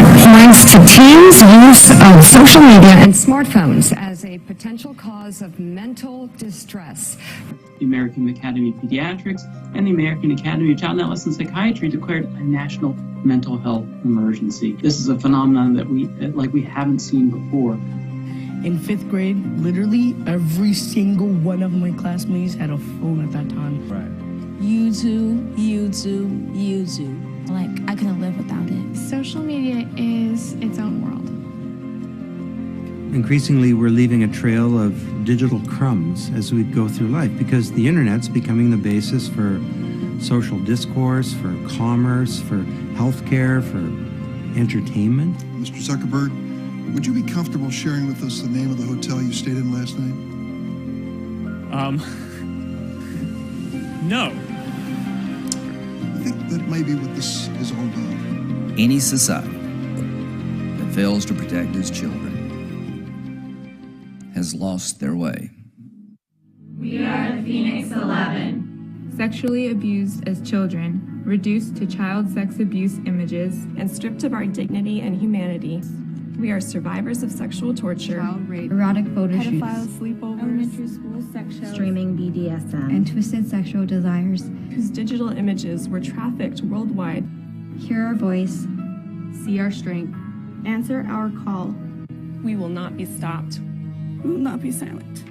points to teens' use of social media and smartphones as a potential cause of mental distress. The American Academy of Pediatrics and the American Academy of Child and Adolescent Psychiatry declared a national mental health emergency. This is a phenomenon that we haven't seen before. In 5th grade, literally every single one of my classmates had a phone at that time. Right. YouTube. Like, I couldn't live without it. Social media is its own world. Increasingly, we're leaving a trail of digital crumbs as we go through life because the internet's becoming the basis for social discourse, for commerce, for healthcare, for entertainment. Mr. Zuckerberg, would you be comfortable sharing with us the name of the hotel you stayed in last night? No. I think that may be what this is all about. Any society that fails to protect its children has lost their way. We are the Phoenix 11. Sexually abused as children, reduced to child sex abuse images, and stripped of our dignity and humanity. We are survivors of sexual torture, child rape, erotic photo shoots, pedophile sleepovers, elementary school sex shows, streaming BDSM, and twisted sexual desires, whose digital images were trafficked worldwide. Hear our voice, see our strength, answer our call. We will not be stopped. We will not be silent.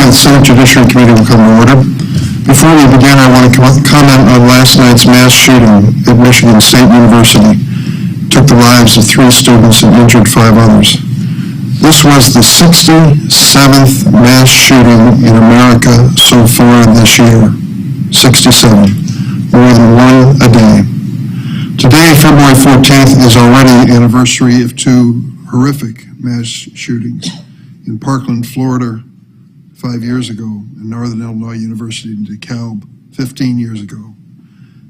of the Senate Judiciary Committee will come to order. Before we begin, I want to comment on last night's mass shooting at Michigan State University. It took the lives of 3 students and injured 5 others. This was the 67th mass shooting in America so far this year. 67. More than one a day. Today, February 14th, is already the anniversary of 2 horrific mass shootings in Parkland, Florida, 5 years ago, and Northern Illinois University in DeKalb 15 years ago.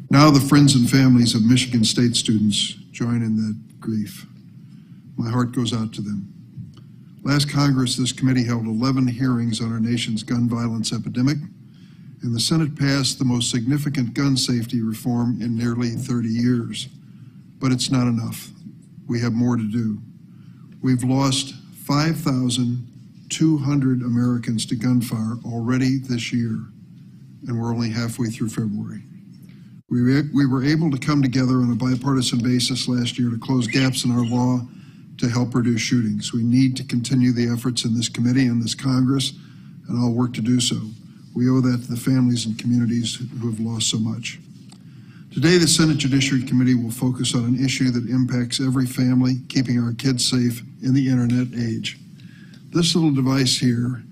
Now the friends and families of Michigan State students join in that grief. My heart goes out to them. Last Congress, this committee held 11 hearings on our nation's gun violence epidemic, and the Senate passed the most significant gun safety reform in nearly 30 years. But it's not enough. We have more to do. We've lost 5,200 Americans to gunfire already this year, and we're only halfway through February. We were able to come together on a bipartisan basis last year to close gaps in our law to help reduce shootings. We need to continue the efforts in this committee and this Congress, and I'll work to do so. We owe that to the families and communities who have lost so much. Today, the Senate Judiciary Committee will focus on an issue that impacts every family, keeping our kids safe in the internet age. This little device here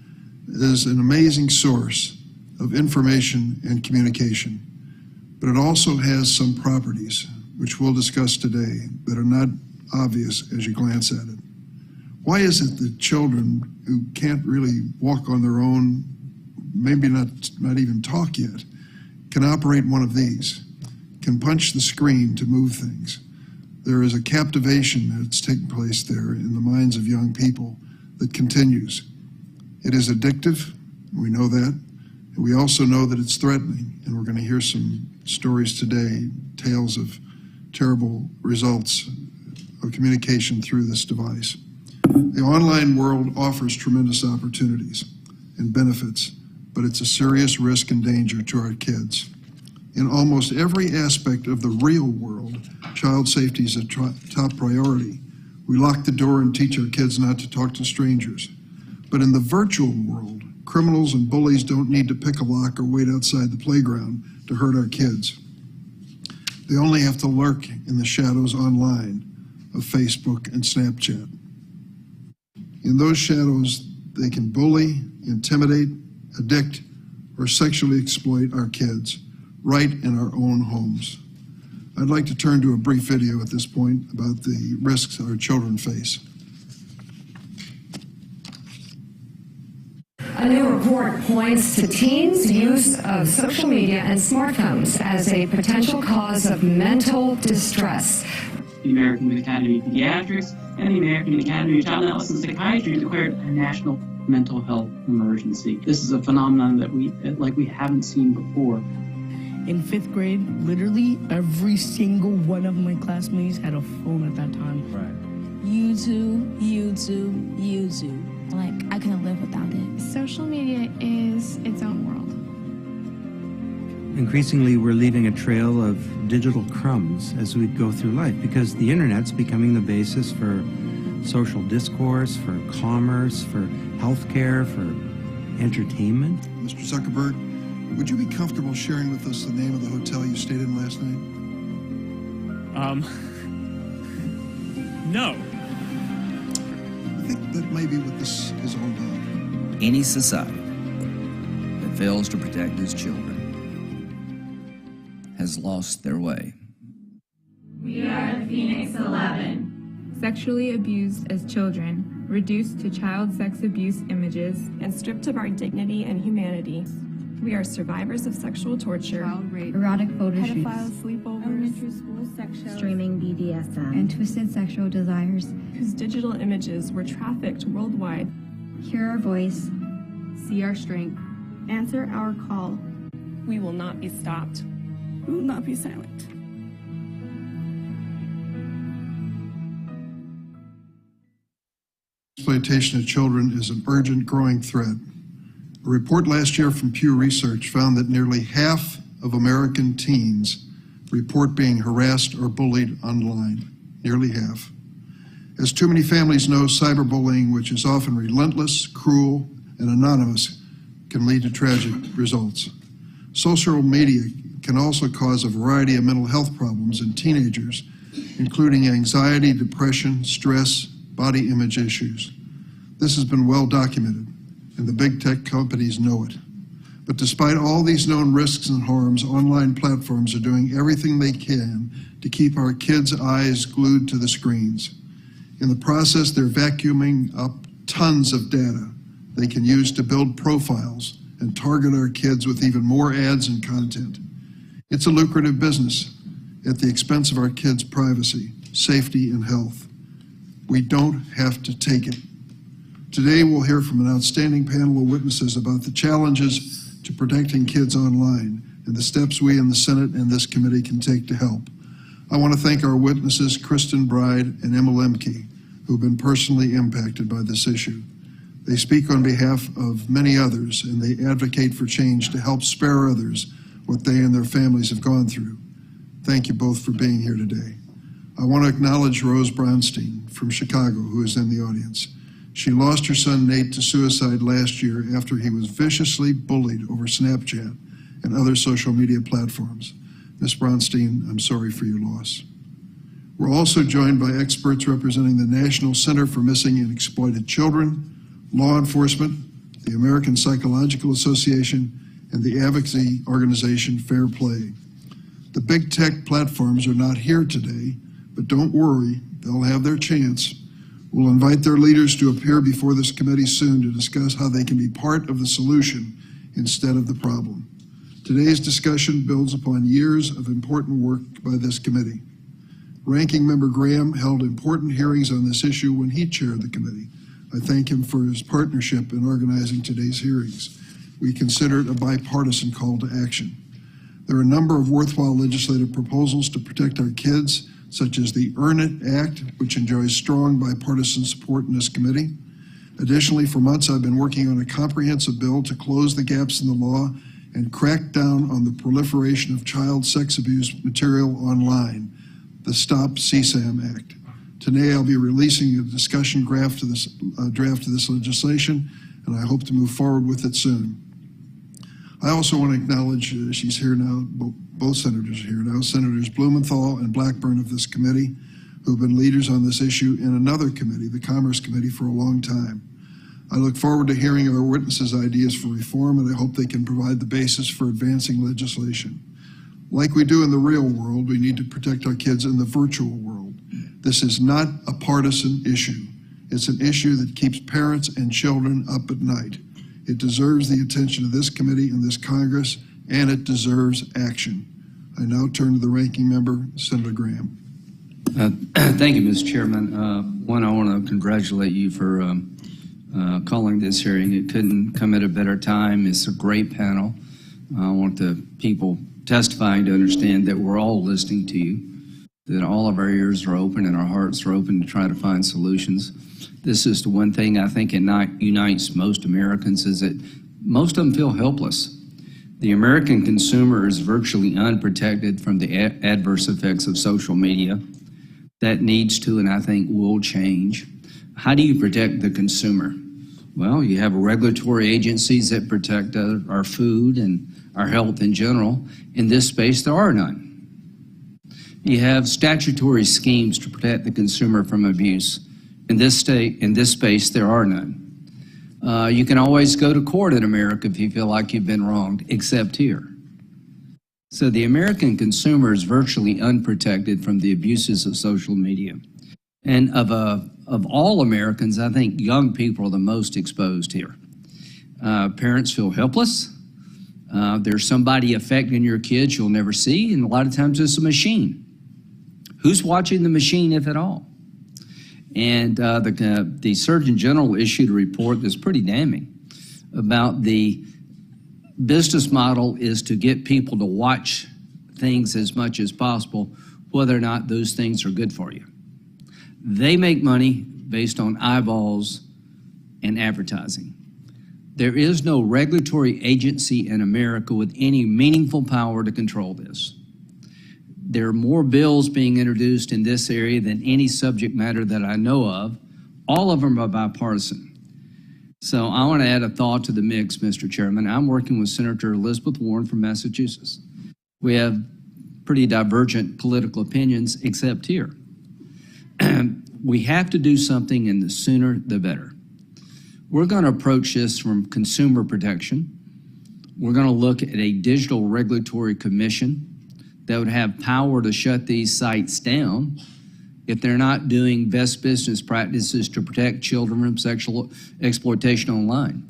is an amazing source of information and communication, but it also has some properties, which we'll discuss today, that are not obvious as you glance at it. Why is it that children who can't really walk on their own, maybe not even talk yet, can operate one of these, can punch the screen to move things? There is a captivation that's taking place there in the minds of young people that continues. It is addictive, we know that, and we also know that it's threatening, and we're going to hear some stories today, tales of terrible results of communication through this device. The online world offers tremendous opportunities and benefits, but it's a serious risk and danger to our kids. In almost every aspect of the real world, child safety is a top priority. We lock the door and teach our kids not to talk to strangers. But in the virtual world, criminals and bullies don't need to pick a lock or wait outside the playground to hurt our kids. They only have to lurk in the shadows online of Facebook and Snapchat. In those shadows, they can bully, intimidate, addict, or sexually exploit our kids right in our own homes. I'd like to turn to a brief video at this point about the risks our children face. A new report points to teens' use of social media and smartphones as a potential cause of mental distress. The American Academy of Pediatrics and the American Academy of Child and Adolescent Psychiatry declared a national mental health emergency. This is a phenomenon that we haven't seen before. In 5th grade, literally every single one of my classmates had a phone at that time. Right. YouTube. Like, I couldn't live without it. Social media is its own world. Increasingly, we're leaving a trail of digital crumbs as we go through life because the internet's becoming the basis for social discourse, for commerce, for healthcare, for entertainment. Mr. Zuckerberg, would you be comfortable sharing with us the name of the hotel you stayed in last night? No. I think that may be what this is all about. Any society that fails to protect its children has lost their way. We are the Phoenix 11. Sexually abused as children, reduced to child sex abuse images, and stripped of our dignity and humanity. We are survivors of sexual torture, child rape, erotic photo shoots, sleepovers, elementary school sex shows, streaming BDSM, and twisted sexual desires. whose digital images were trafficked worldwide. Hear our voice. See our strength. Answer our call. We will not be stopped. We will not be silent. Exploitation of children is an urgent growing threat. A report last year from Pew Research found that nearly half of American teens report being harassed or bullied online. Nearly half. As too many families know, cyberbullying, which is often relentless, cruel, and anonymous, can lead to tragic results. Social media can also cause a variety of mental health problems in teenagers, including anxiety, depression, stress, body image issues. This has been well documented, and the big tech companies know it. But despite all these known risks and harms, online platforms are doing everything they can to keep our kids' eyes glued to the screens. In the process, they're vacuuming up tons of data they can use to build profiles and target our kids with even more ads and content. It's a lucrative business at the expense of our kids' privacy, safety, and health. We don't have to take it. Today, we'll hear from an outstanding panel of witnesses about the challenges to protecting kids online and the steps we in the Senate and this committee can take to help. I want to thank our witnesses, Kristen Bride and Emma Lemke, who've been personally impacted by this issue. They speak on behalf of many others, and they advocate for change to help spare others what they and their families have gone through. Thank you both for being here today. I want to acknowledge Rose Bronstein from Chicago, who is in the audience. She lost her son Nate to suicide last year after he was viciously bullied over Snapchat and other social media platforms. Ms. Bronstein, I'm sorry for your loss. We're also joined by experts representing the National Center for Missing and Exploited Children, law enforcement, the American Psychological Association, and the advocacy organization Fair Play. The big tech platforms are not here today, but don't worry, they'll have their chance. We'll invite their leaders to appear before this committee soon to discuss how they can be part of the solution instead of the problem. Today's discussion builds upon years of important work by this committee. Ranking Member Graham held important hearings on this issue when he chaired the committee. I thank him for his partnership in organizing today's hearings. We consider it a bipartisan call to action. There are a number of worthwhile legislative proposals to protect our kids, such as the Earn It Act, which enjoys strong bipartisan support in this committee. Additionally, for months I've been working on a comprehensive bill to close the gaps in the law and crack down on the proliferation of child sex abuse material online, the Stop CSAM Act. Today I'll be releasing a discussion draft to this legislation, and I hope to move forward with it soon. I also want to acknowledge, she's here now, both senators are here now, Senators Blumenthal and Blackburn of this committee, who've been leaders on this issue in another committee, the Commerce Committee, for a long time. I look forward to hearing our witnesses' ideas for reform, and I hope they can provide the basis for advancing legislation. Like we do in the real world, we need to protect our kids in the virtual world. This is not a partisan issue. It's an issue that keeps parents and children up at night. It deserves the attention of this committee and this Congress, and it deserves action. I now turn to the ranking member, Senator Graham. Thank you, Mr. Chairman. One, I want to congratulate you for calling this hearing. It couldn't come at a better time. It's a great panel. I want the people testifying to understand that we're all listening to you, that all of our ears are open and our hearts are open to try to find solutions. This is the one thing I think unites most Americans, is that most of them feel helpless. The American consumer is virtually unprotected from the adverse effects of social media. That needs to, and I think will, change. How do you protect the consumer? Well, you have regulatory agencies that protect our food and our health in general. In this space, there are none. You have statutory schemes to protect the consumer from abuse. In this space, there are none. You can always go to court in America if you feel like you've been wronged, except here. So the American consumer is virtually unprotected from the abuses of social media. And of all Americans, I think young people are the most exposed here. Parents feel helpless. There's somebody affecting your kids you'll never see, and a lot of times it's a machine. Who's watching the machine, if at all? And the Surgeon General issued a report that's pretty damning about the business model is to get people to watch things as much as possible, whether or not those things are good for you. They make money based on eyeballs and advertising. There is no regulatory agency in America with any meaningful power to control this. There are more bills being introduced in this area than any subject matter that I know of. All of them are bipartisan. So I want to add a thought to the mix, Mr. Chairman. I'm working with Senator Elizabeth Warren from Massachusetts. We have pretty divergent political opinions, except here. We have to do something, and the sooner the better. We're going to approach this from consumer protection. We're going to look at a digital regulatory commission that would have power to shut these sites down if they're not doing best business practices to protect children from sexual exploitation online.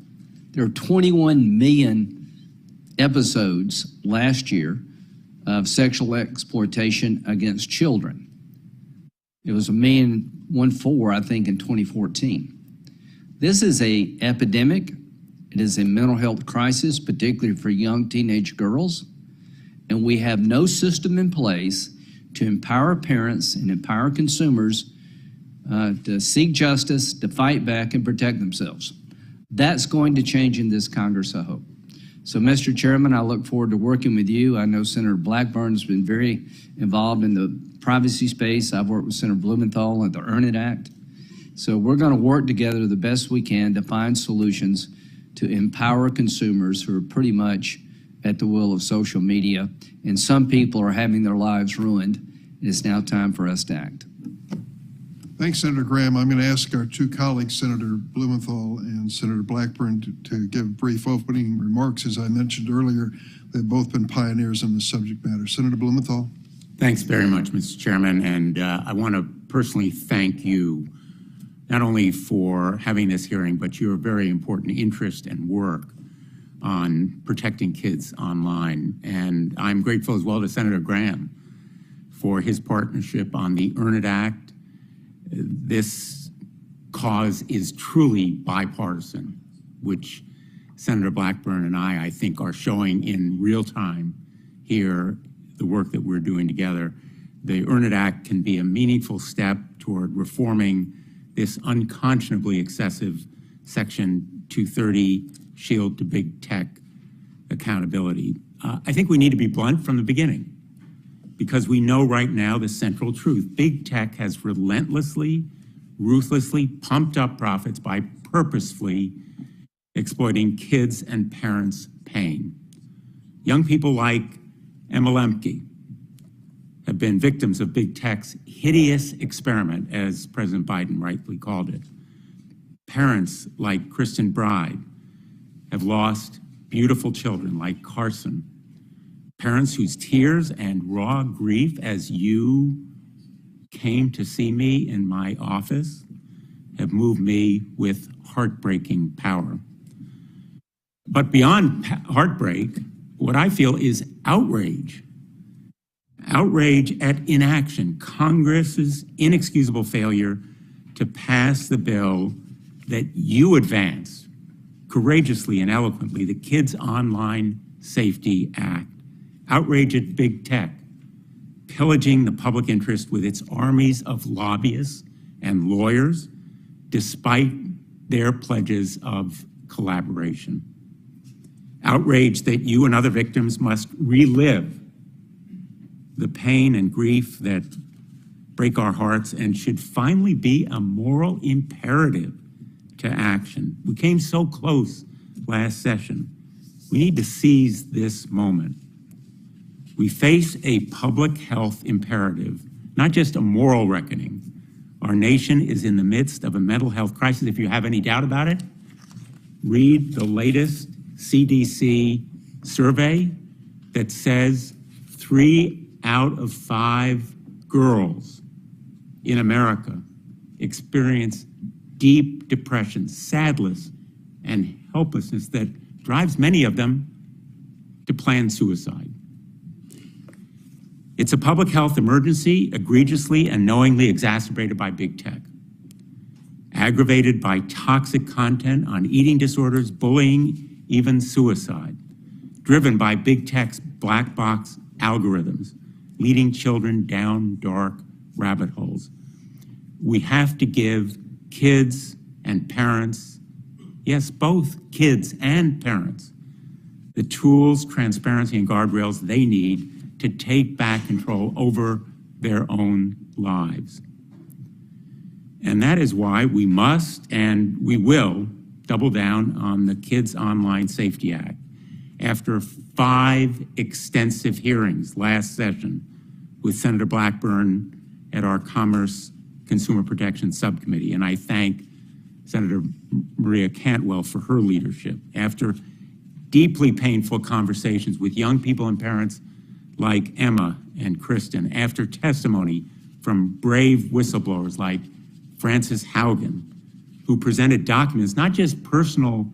There are 21 million episodes last year of sexual exploitation against children. It was 1,140,000, I think, in 2014. This is an epidemic. It is a mental health crisis, particularly for young teenage girls. And we have no system in place to empower parents and empower consumers to seek justice, to fight back and protect themselves. That's going to change in this Congress, I hope. So, Mr. Chairman, I look forward to working with you. I know Senator Blackburn has been very involved in the privacy space. I've worked with Senator Blumenthal on the Earn It Act. So we're going to work together the best we can to find solutions to empower consumers who are pretty much at the will of social media. And some people are having their lives ruined. It is now time for us to act. Thanks, Senator Graham. I'm going to ask our two colleagues, Senator Blumenthal and Senator Blackburn, to give brief opening remarks. As I mentioned earlier, they've both been pioneers in this subject matter. Senator Blumenthal. Thanks very much, Mr. Chairman. And I want to personally thank you not only for having this hearing, but your very important interest and work on protecting kids online. And I'm grateful as well to Senator Graham for his partnership on the Earn It Act. This cause is truly bipartisan, which Senator Blackburn and I think, are showing in real time here the work that we're doing together. The Earn It Act can be a meaningful step toward reforming this unconscionably excessive Section 230 shield to big tech accountability. I think we need to be blunt from the beginning, because we know right now the central truth. Big tech has relentlessly, ruthlessly pumped up profits by purposefully exploiting kids' and parents' pain. Young people like Emma Lemke have been victims of big tech's hideous experiment, as President Biden rightly called it. Parents like Kristen Bride have lost beautiful children like Carson. Parents whose tears and raw grief as you came to see me in my office have moved me with heartbreaking power. But beyond heartbreak, what I feel is outrage. Outrage at inaction, Congress's inexcusable failure to pass the bill that you advanced courageously and eloquently, the Kids Online Safety Act. Outrage at big tech, pillaging the public interest with its armies of lobbyists and lawyers, despite their pledges of collaboration. Outrage that you and other victims must relive the pain and grief that break our hearts and should finally be a moral imperative to action. We came so close last session. We need to seize this moment. We face a public health imperative, not just a moral reckoning. Our nation is in the midst of a mental health crisis. If you have any doubt about it, read the latest CDC survey that says 3 out of 5 girls in America experience deep depression, sadness, and helplessness that drives many of them to plan suicide. It's a public health emergency, egregiously and knowingly exacerbated by big tech, aggravated by toxic content on eating disorders, bullying, even suicide, driven by big tech's black box algorithms, leading children down dark rabbit holes. We have to give kids and parents, yes, both kids and parents, the tools, transparency, and guardrails they need to take back control over their own lives. And that is why we must and we will double down on the Kids Online Safety Act after 5 extensive hearings last session with Senator Blackburn at our Commerce Consumer Protection Subcommittee. And I thank Senator Maria Cantwell for her leadership. After deeply painful conversations with young people and parents like Emma and Kristen, after testimony from brave whistleblowers like Frances Haugen, who presented documents, not just personal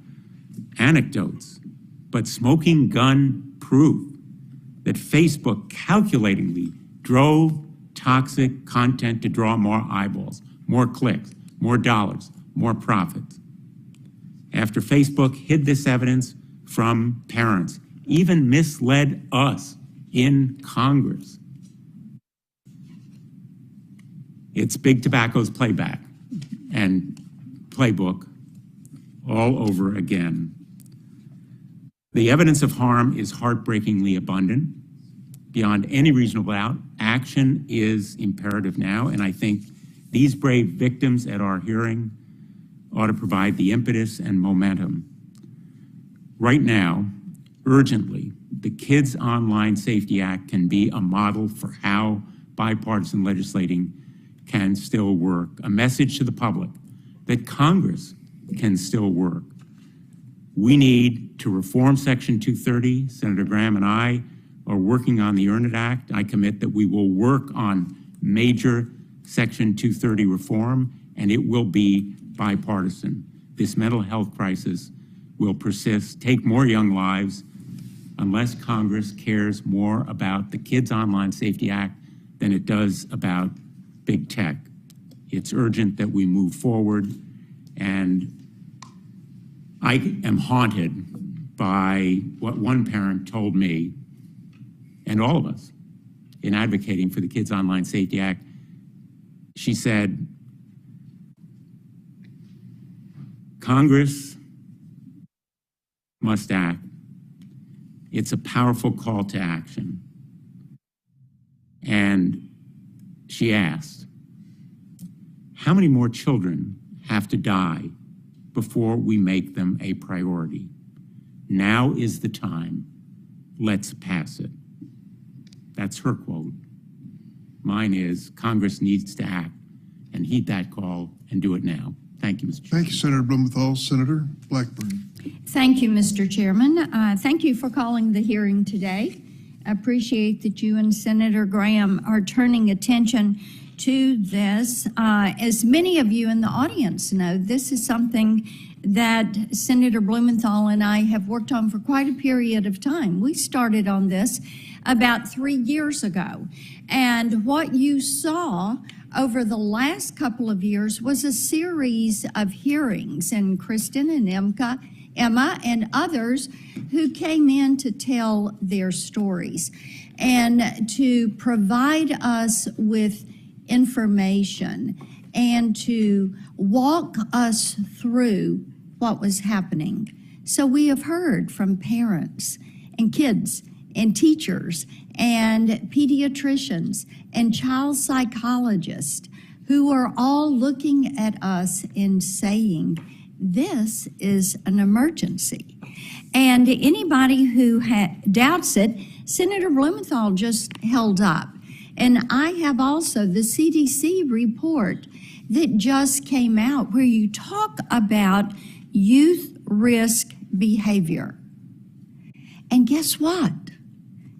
anecdotes, but smoking gun proof that Facebook calculatingly drove toxic content to draw more eyeballs, more clicks, more dollars, more profits. After Facebook hid this evidence from parents, even misled us in Congress, it's Big Tobacco's playback and playbook all over again. The evidence of harm is heartbreakingly abundant. Beyond any reasonable doubt, action is imperative now, and I think these brave victims at our hearing ought to provide the impetus and momentum. Right now, urgently, the Kids Online Safety Act can be a model for how bipartisan legislating can still work, a message to the public that Congress can still work. We need to reform Section 230. Senator Graham and I are working on the Earn It Act. I commit that we will work on major Section 230 reform, and it will be bipartisan. This mental health crisis will persist, take more young lives, unless Congress cares more about the Kids Online Safety Act than it does about big tech. It's urgent that we move forward, and I am haunted by what one parent told me, and all of us, in advocating for the Kids Online Safety Act. She said, Congress must act. It's a powerful call to action. And she asked, how many more children have to die before we make them a priority? Now is the time. Let's pass it. That's her quote. Mine is, Congress needs to act and heed that call and do it now. Thank you, Mr. Chairman. Thank you, Senator Blumenthal. Senator Blackburn. Thank you, Mr. Chairman. Thank you for calling the hearing today. I appreciate that you and Senator Graham are turning attention to this. As many of you in the audience know, this is something that Senator Blumenthal and I have worked on for quite a period of time. We started on this about 3 years ago. And what you saw over the last couple of years was a series of hearings, and Kristen and Emma and others who came in to tell their stories and to provide us with information and to walk us through what was happening. So we have heard from parents and kids and teachers and pediatricians and child psychologists who are all looking at us and saying, this is an emergency. And anybody who doubts it, Senator Blumenthal just held up. And I have also the CDC report that just came out where you talk about youth risk behavior. And guess what?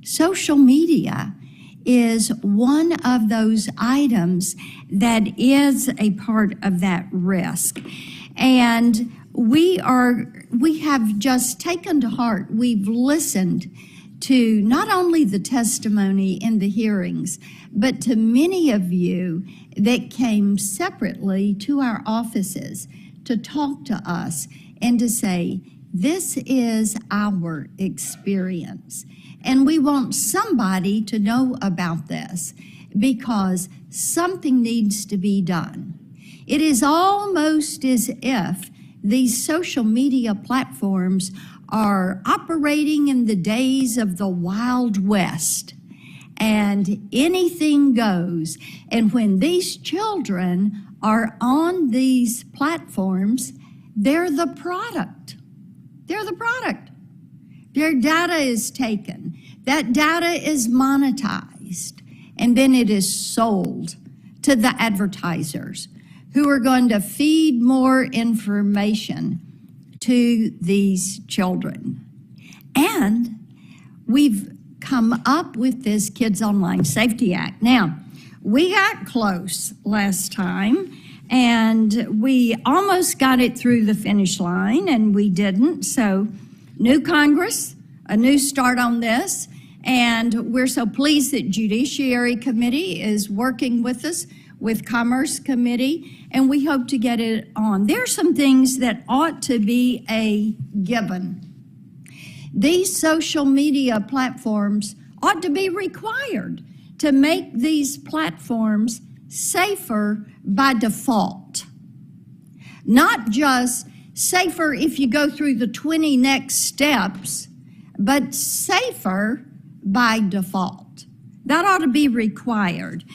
Social media is one of those items that is a part of that risk. And we have just taken to heart, we've listened to not only the testimony in the hearings, but to many of you that came separately to our offices to talk to us and to say, this is our experience. And we want somebody to know about this because something needs to be done. It is almost as if these social media platforms are operating in the days of the Wild West, and anything goes. And when these children are on these platforms, they're the product. They're the product. Their data is taken. That data is monetized, and then it is sold to the advertisers who are going to feed more information to these children. And we've come up with this Kids Online Safety Act. Now, we got close last time, and we almost got it through the finish line, and we didn't. So, new Congress, a new start on this, and we're so pleased that Judiciary Committee is working with us, with Commerce Committee, and we hope to get it on. There are some things that ought to be a given. These social media platforms ought to be required to make these platforms safer by default. Not just safer if you go through the 20 next steps, but safer by default. That ought to be required.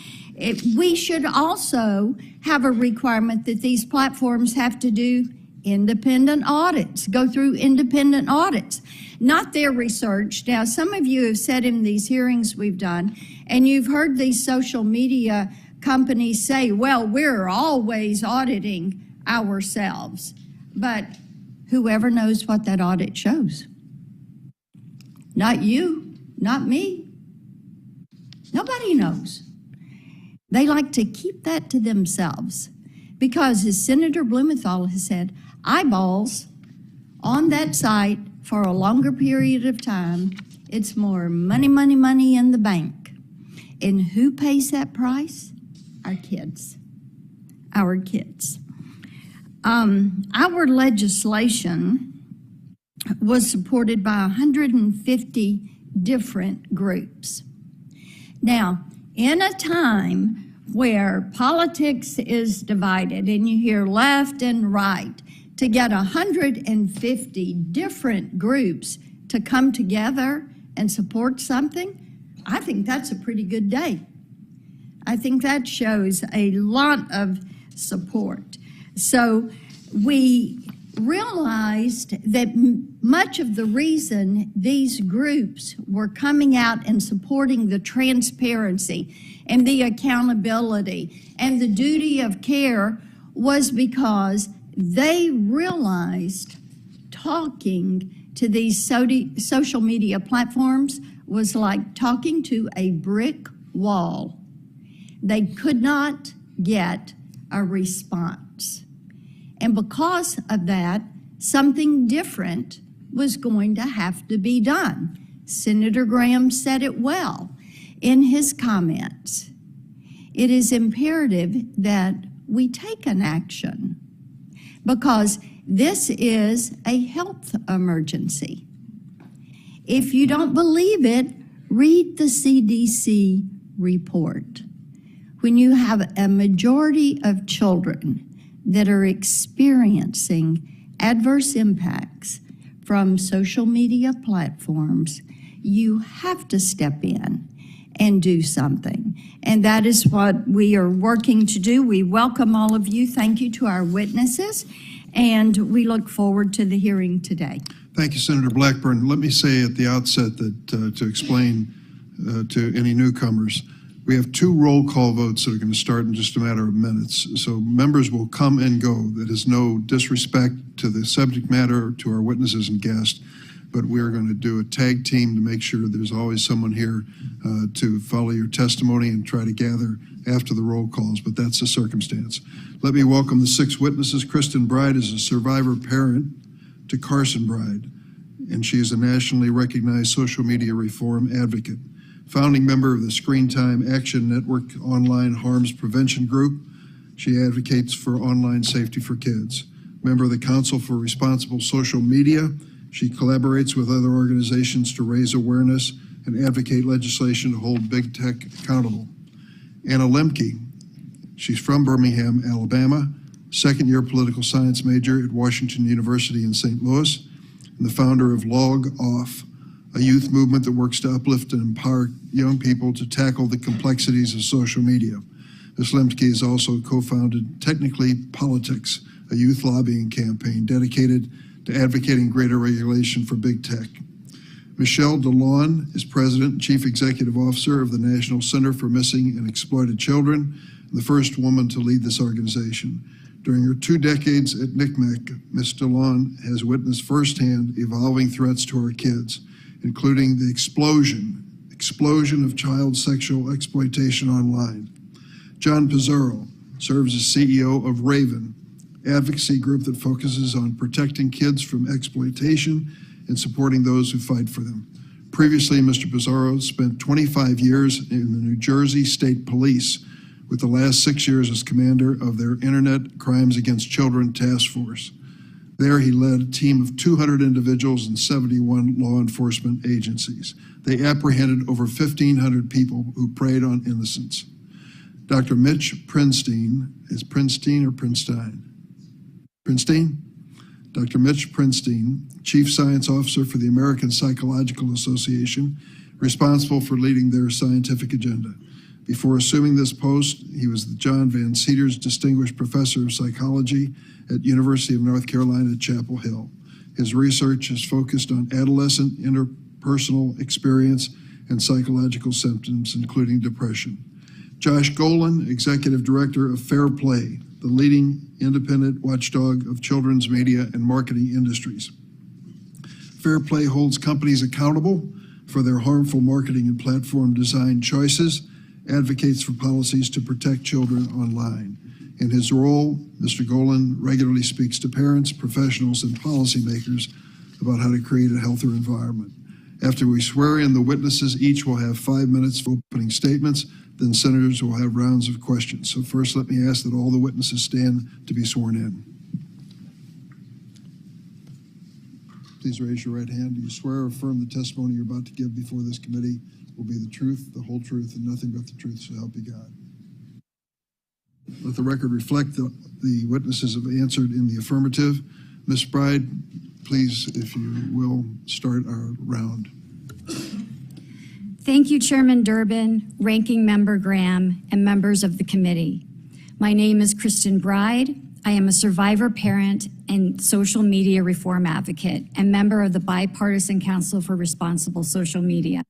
We should also have a requirement that these platforms have to do independent audits, go through independent audits, not their research. Now, some of you have said in these hearings we've done, and you've heard these social media companies say, well, we're always auditing ourselves. But whoever knows what that audit shows? Not you, not me. Nobody knows. They like to keep that to themselves because, as Senator Blumenthal has said, eyeballs on that site for a longer period of time, it's more money, money, money in the bank. And who pays that price? Our kids. Our kids. Our legislation was supported by 150 different groups. Now, in a time where politics is divided and you hear left and right, to get 150 different groups to come together and support something, I think that's a pretty good day. I think that shows a lot of support. So we realized that much of the reason these groups were coming out and supporting the transparency and the accountability and the duty of care was because they realized talking to these social media platforms was like talking to a brick wall. They could not get a response. And because of that, something different was going to have to be done. Senator Graham said it well in his comments. It is imperative that we take an action because this is a health emergency. If you don't believe it, read the CDC report. When you have a majority of children that are experiencing adverse impacts from social media platforms, you have to step in and do something. And that is what we are working to do. We welcome all of you. Thank you to our witnesses, and we look forward to the hearing today. Thank you, Senator Blackburn. Let me say at the outset that to explain to any newcomers, we have 2 roll call votes that are going to start in just a matter of minutes. So members will come and go. That is no disrespect to the subject matter, to our witnesses and guests, but we're going to do a tag team to make sure there's always someone here to follow your testimony and try to gather after the roll calls, but that's the circumstance. Let me welcome the 6 witnesses. Kristen Bride is a survivor parent to Carson Bride, and she is a nationally recognized social media reform advocate. Founding member of the Screen Time Action Network Online Harms Prevention Group, she advocates for online safety for kids. Member of the Council for Responsible Social Media, she collaborates with other organizations to raise awareness and advocate legislation to hold big tech accountable. Anna Lemke, she's from Birmingham, Alabama, second-year political science major at Washington University in St. Louis, and the founder of Log Off, a youth movement that works to uplift and empower young people to tackle the complexities of social media. Ms. Lemke has also co-founded Technically Politics, a youth lobbying campaign dedicated to advocating greater regulation for big tech. Michelle DeLawn is President and Chief Executive Officer of the National Center for Missing and Exploited Children, and the first woman to lead this organization. During her 2 decades at NCMEC, Ms. DeLawn has witnessed firsthand evolving threats to our kids, including the explosion of child sexual exploitation online. John Pizarro serves as CEO of Raven, advocacy group that focuses on protecting kids from exploitation and supporting those who fight for them. Previously, Mr. Pizarro spent 25 years in the New Jersey State Police, with the last 6 years as commander of their Internet Crimes Against Children Task Force. There, he led a team of 200 individuals and 71 law enforcement agencies. They apprehended over 1,500 people who preyed on innocents. Dr. Mitch Prinstein, is Prinstein or Prinstein? Prinstein? Dr. Mitch Prinstein, Chief Science Officer for the American Psychological Association, responsible for leading their scientific agenda. Before assuming this post, he was the John Van Cedars Distinguished Professor of Psychology at University of North Carolina at Chapel Hill. His research is focused on adolescent interpersonal experience and psychological symptoms, including depression. Josh Golan, Executive Director of Fair Play, the leading independent watchdog of children's media and marketing industries. Fair Play holds companies accountable for their harmful marketing and platform design choices, advocates for policies to protect children online. In his role, Mr. Golan regularly speaks to parents, professionals, and policymakers about how to create a healthier environment. After we swear in the witnesses, each will have 5 minutes for opening statements. Then senators will have rounds of questions. So first, let me ask that all the witnesses stand to be sworn in. Please raise your right hand. Do you swear or affirm the testimony you're about to give before this committee will be the truth, the whole truth, and nothing but the truth, so help you God? Let the record reflect that the witnesses have answered in the affirmative. Ms. Bride, please, if you will, start our round. Thank you, Chairman Durbin, Ranking Member Graham, and members of the committee. My name is Kristen Bride. I am a survivor parent and social media reform advocate and member of the Bipartisan Council for Responsible Social Media.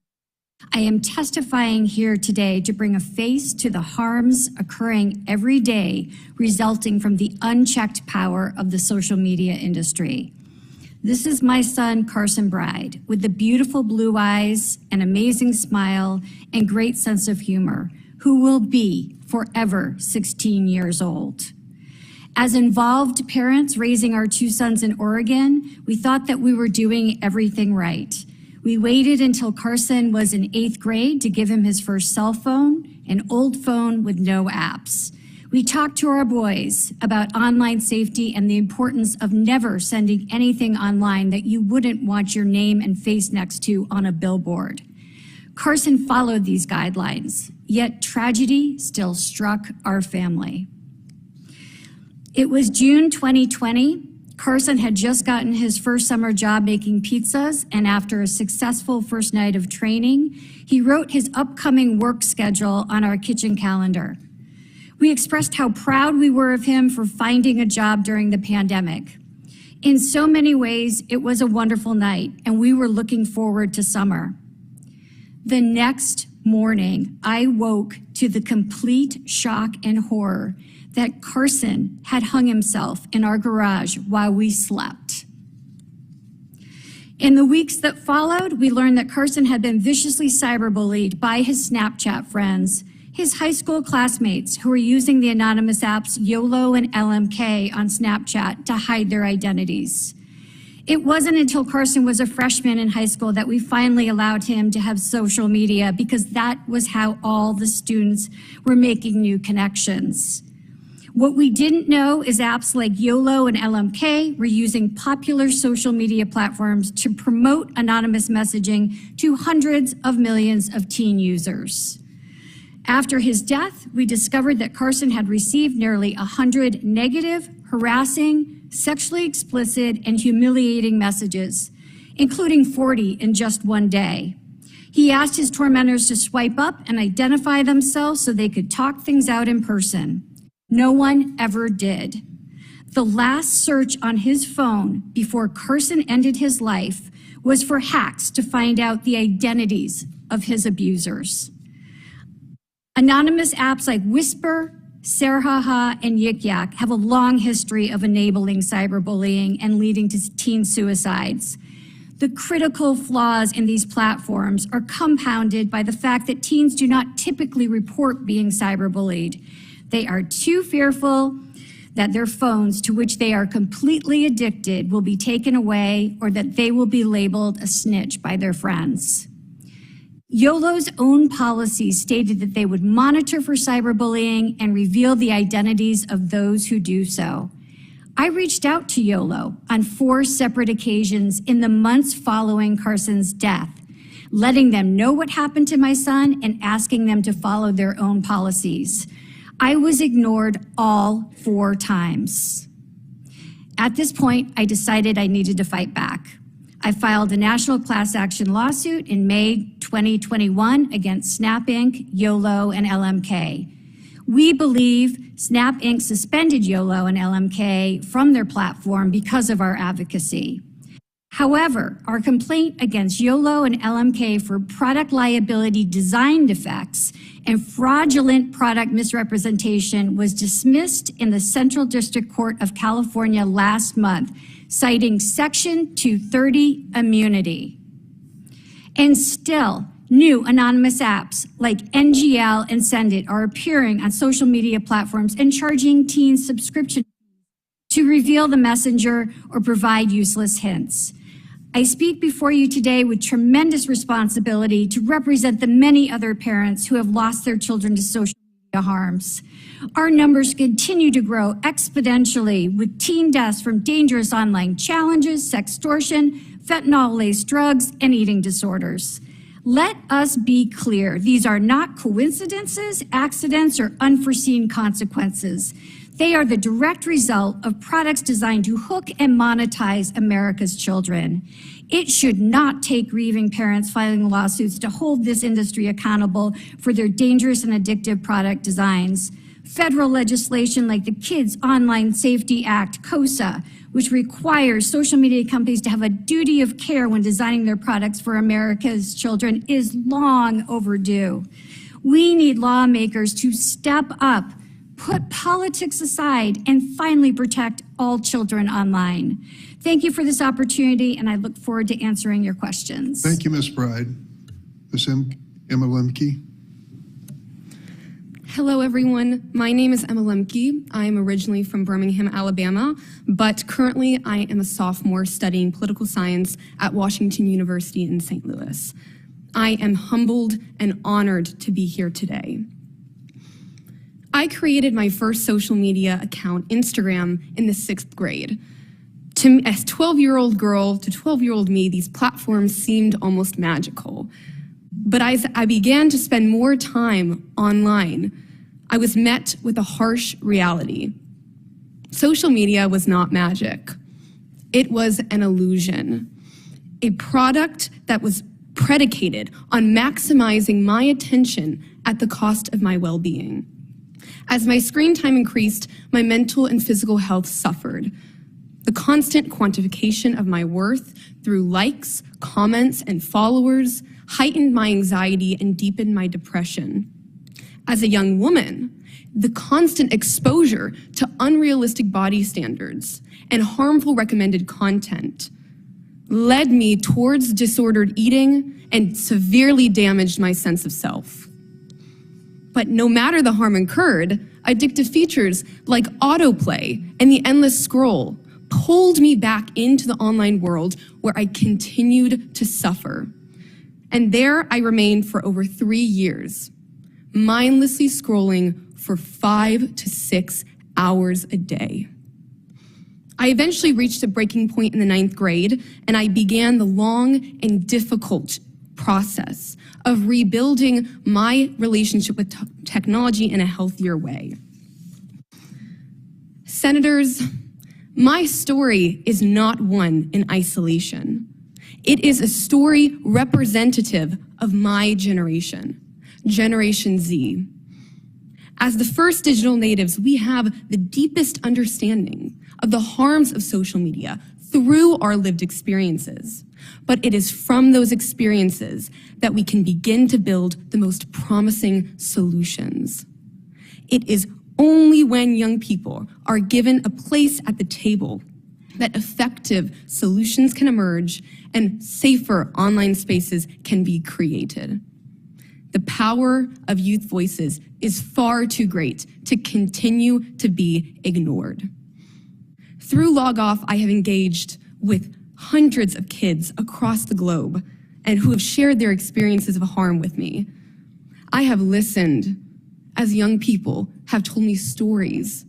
I am testifying here today to bring a face to the harms occurring every day resulting from the unchecked power of the social media industry. This is my son, Carson Bride, with the beautiful blue eyes, an amazing smile, and great sense of humor, who will be forever 16 years old. As involved parents raising our 2 sons in Oregon, we thought that we were doing everything right. We waited until Carson was in 8th grade to give him his first cell phone, an old phone with no apps. We talked to our boys about online safety and the importance of never sending anything online that you wouldn't want your name and face next to on a billboard. Carson followed these guidelines, yet tragedy still struck our family. It was June 2020. Carson had just gotten his first summer job making pizzas, and after a successful first night of training, he wrote his upcoming work schedule on our kitchen calendar. We expressed how proud we were of him for finding a job during the pandemic. In so many ways, it was a wonderful night, and we were looking forward to summer. The next morning, I woke to the complete shock and horror that Carson had hung himself in our garage while we slept. In the weeks that followed, we learned that Carson had been viciously cyberbullied by his Snapchat friends, his high school classmates who were using the anonymous apps YOLO and LMK on Snapchat to hide their identities. It wasn't until Carson was a freshman in high school that we finally allowed him to have social media, because that was how all the students were making new connections. What we didn't know is apps like YOLO and LMK were using popular social media platforms to promote anonymous messaging to hundreds of millions of teen users. After his death, we discovered that Carson had received nearly 100 negative, harassing, sexually explicit, and humiliating messages, including 40 in just one day. He asked his tormentors to swipe up and identify themselves so they could talk things out in person. No one ever did. The last search on his phone before Carson ended his life was for hacks to find out the identities of his abusers. Anonymous apps like Whisper, Sarhaha, and Yik Yak have a long history of enabling cyberbullying and leading to teen suicides. The critical flaws in these platforms are compounded by the fact that teens do not typically report being cyberbullied. They are too fearful that their phones, to which they are completely addicted, will be taken away or that they will be labeled a snitch by their friends. YOLO's own policies stated that they would monitor for cyberbullying and reveal the identities of those who do so. I reached out to YOLO on 4 separate occasions in the months following Carson's death, letting them know what happened to my son and asking them to follow their own policies. I was ignored all 4 times. At this point, I decided I needed to fight back. I filed a national class action lawsuit in May 2021 against Snap Inc., YOLO, and LMK. We believe Snap Inc. suspended YOLO and LMK from their platform because of our advocacy. However, our complaint against YOLO and LMK for product liability design defects and fraudulent product misrepresentation was dismissed in the Central District Court of California last month, citing Section 230 immunity. And still, new anonymous apps like NGL and Sendit are appearing on social media platforms and charging teens subscription to reveal the messenger or provide useless hints. I speak before you today with tremendous responsibility to represent the many other parents who have lost their children to social media harms. Our numbers continue to grow exponentially with teen deaths from dangerous online challenges, sextortion, fentanyl-laced drugs, and eating disorders. Let us be clear, these are not coincidences, accidents, or unforeseen consequences. They are the direct result of products designed to hook and monetize America's children. It should not take grieving parents filing lawsuits to hold this industry accountable for their dangerous and addictive product designs. Federal legislation like the Kids Online Safety Act, KOSA, which requires social media companies to have a duty of care when designing their products for America's children, is long overdue. We need lawmakers to step up, put politics aside, and finally protect all children online. Thank you for this opportunity, and I look forward to answering your questions. Thank you, Ms. Bride. Ms. Emma Lemke. Hello, everyone. My name is Emma Lemke. I am originally from Birmingham, Alabama, but currently I am a sophomore studying political science at Washington University in St. Louis. I am humbled and honored to be here today. I created my first social media account, Instagram, in the 6th grade. To me, as 12-year-old girl to 12-year-old me, these platforms seemed almost magical. But as I began to spend more time online, I was met with a harsh reality. Social media was not magic. It was an illusion, a product that was predicated on maximizing my attention at the cost of my well-being. As my screen time increased, my mental and physical health suffered. The constant quantification of my worth through likes, comments, and followers heightened my anxiety and deepened my depression. As a young woman, the constant exposure to unrealistic body standards and harmful recommended content led me towards disordered eating and severely damaged my sense of self. But no matter the harm incurred, addictive features like autoplay and the endless scroll pulled me back into the online world where I continued to suffer. And there I remained for over 3 years, mindlessly scrolling for 5 to 6 hours a day. I eventually reached a breaking point in the 9th grade, and I began the long and difficult process of rebuilding my relationship with technology in a healthier way. Senators, my story is not one in isolation. It is a story representative of my generation, Generation Z. As the first digital natives, we have the deepest understanding of the harms of social media through our lived experiences. But it is from those experiences that we can begin to build the most promising solutions. It is only when young people are given a place at the table that effective solutions can emerge and safer online spaces can be created. The power of youth voices is far too great to continue to be ignored. Through Log Off, I have engaged with hundreds of kids across the globe and who have shared their experiences of harm with me. I have listened as young people have told me stories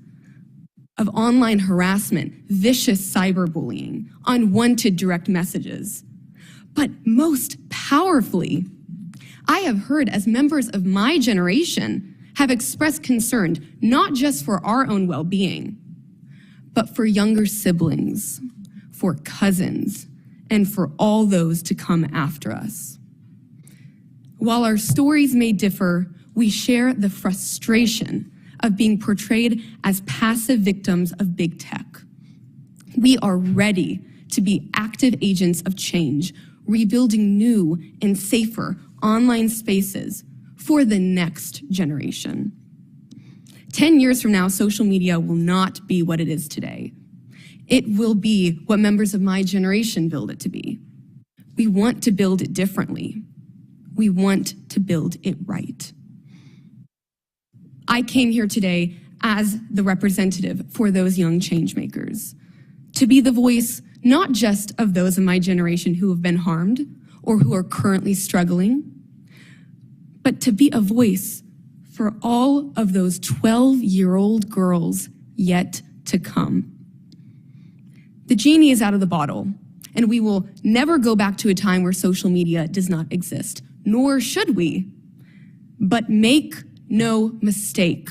of online harassment, vicious cyberbullying, unwanted direct messages. But most powerfully, I have heard as members of my generation have expressed concern not just for our own well-being, but for younger siblings, for cousins, and for all those to come after us. While our stories may differ, we share the frustration of being portrayed as passive victims of big tech. We are ready to be active agents of change, rebuilding new and safer online spaces for the next generation. 10 years from now, social media will not be what it is today. It will be what members of my generation build it to be. We want to build it differently. We want to build it right. I came here today as the representative for those young changemakers, to be the voice not just of those of my generation who have been harmed or who are currently struggling, but to be a voice for all of those 12-year-old girls yet to come. The genie is out of the bottle, and we will never go back to a time where social media does not exist, nor should we. But make no mistake,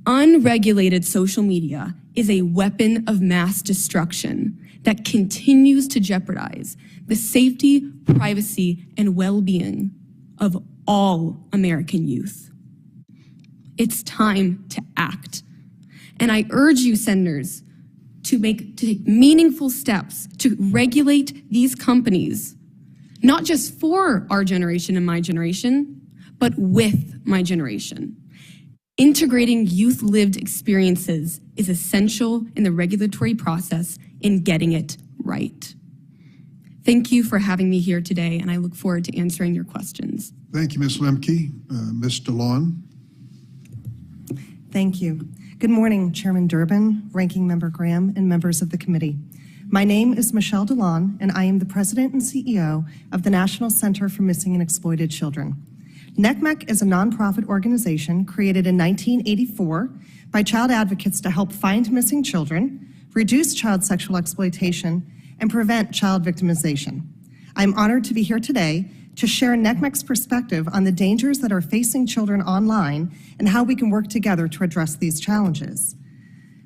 unregulated social media is a weapon of mass destruction that continues to jeopardize the safety, privacy, and well-being of all American youth. It's time to act. And I urge you, senators, to take meaningful steps to regulate these companies, not just for our generation and my generation, but with my generation. Integrating youth lived experiences is essential in the regulatory process in getting it right. Thank you for having me here today, and I look forward to answering your questions. Thank you, Ms. Lemke. Ms. DeLon. Thank you. Good morning, Chairman Durbin, Ranking Member Graham, and members of the committee. My name is Michelle DeLon, and I am the President and CEO of the National Center for Missing and Exploited Children. NCMEC is a nonprofit organization created in 1984 by child advocates to help find missing children, reduce child sexual exploitation, and prevent child victimization. I'm honored to be here today to share NCMEC's perspective on the dangers that are facing children online and how we can work together to address these challenges.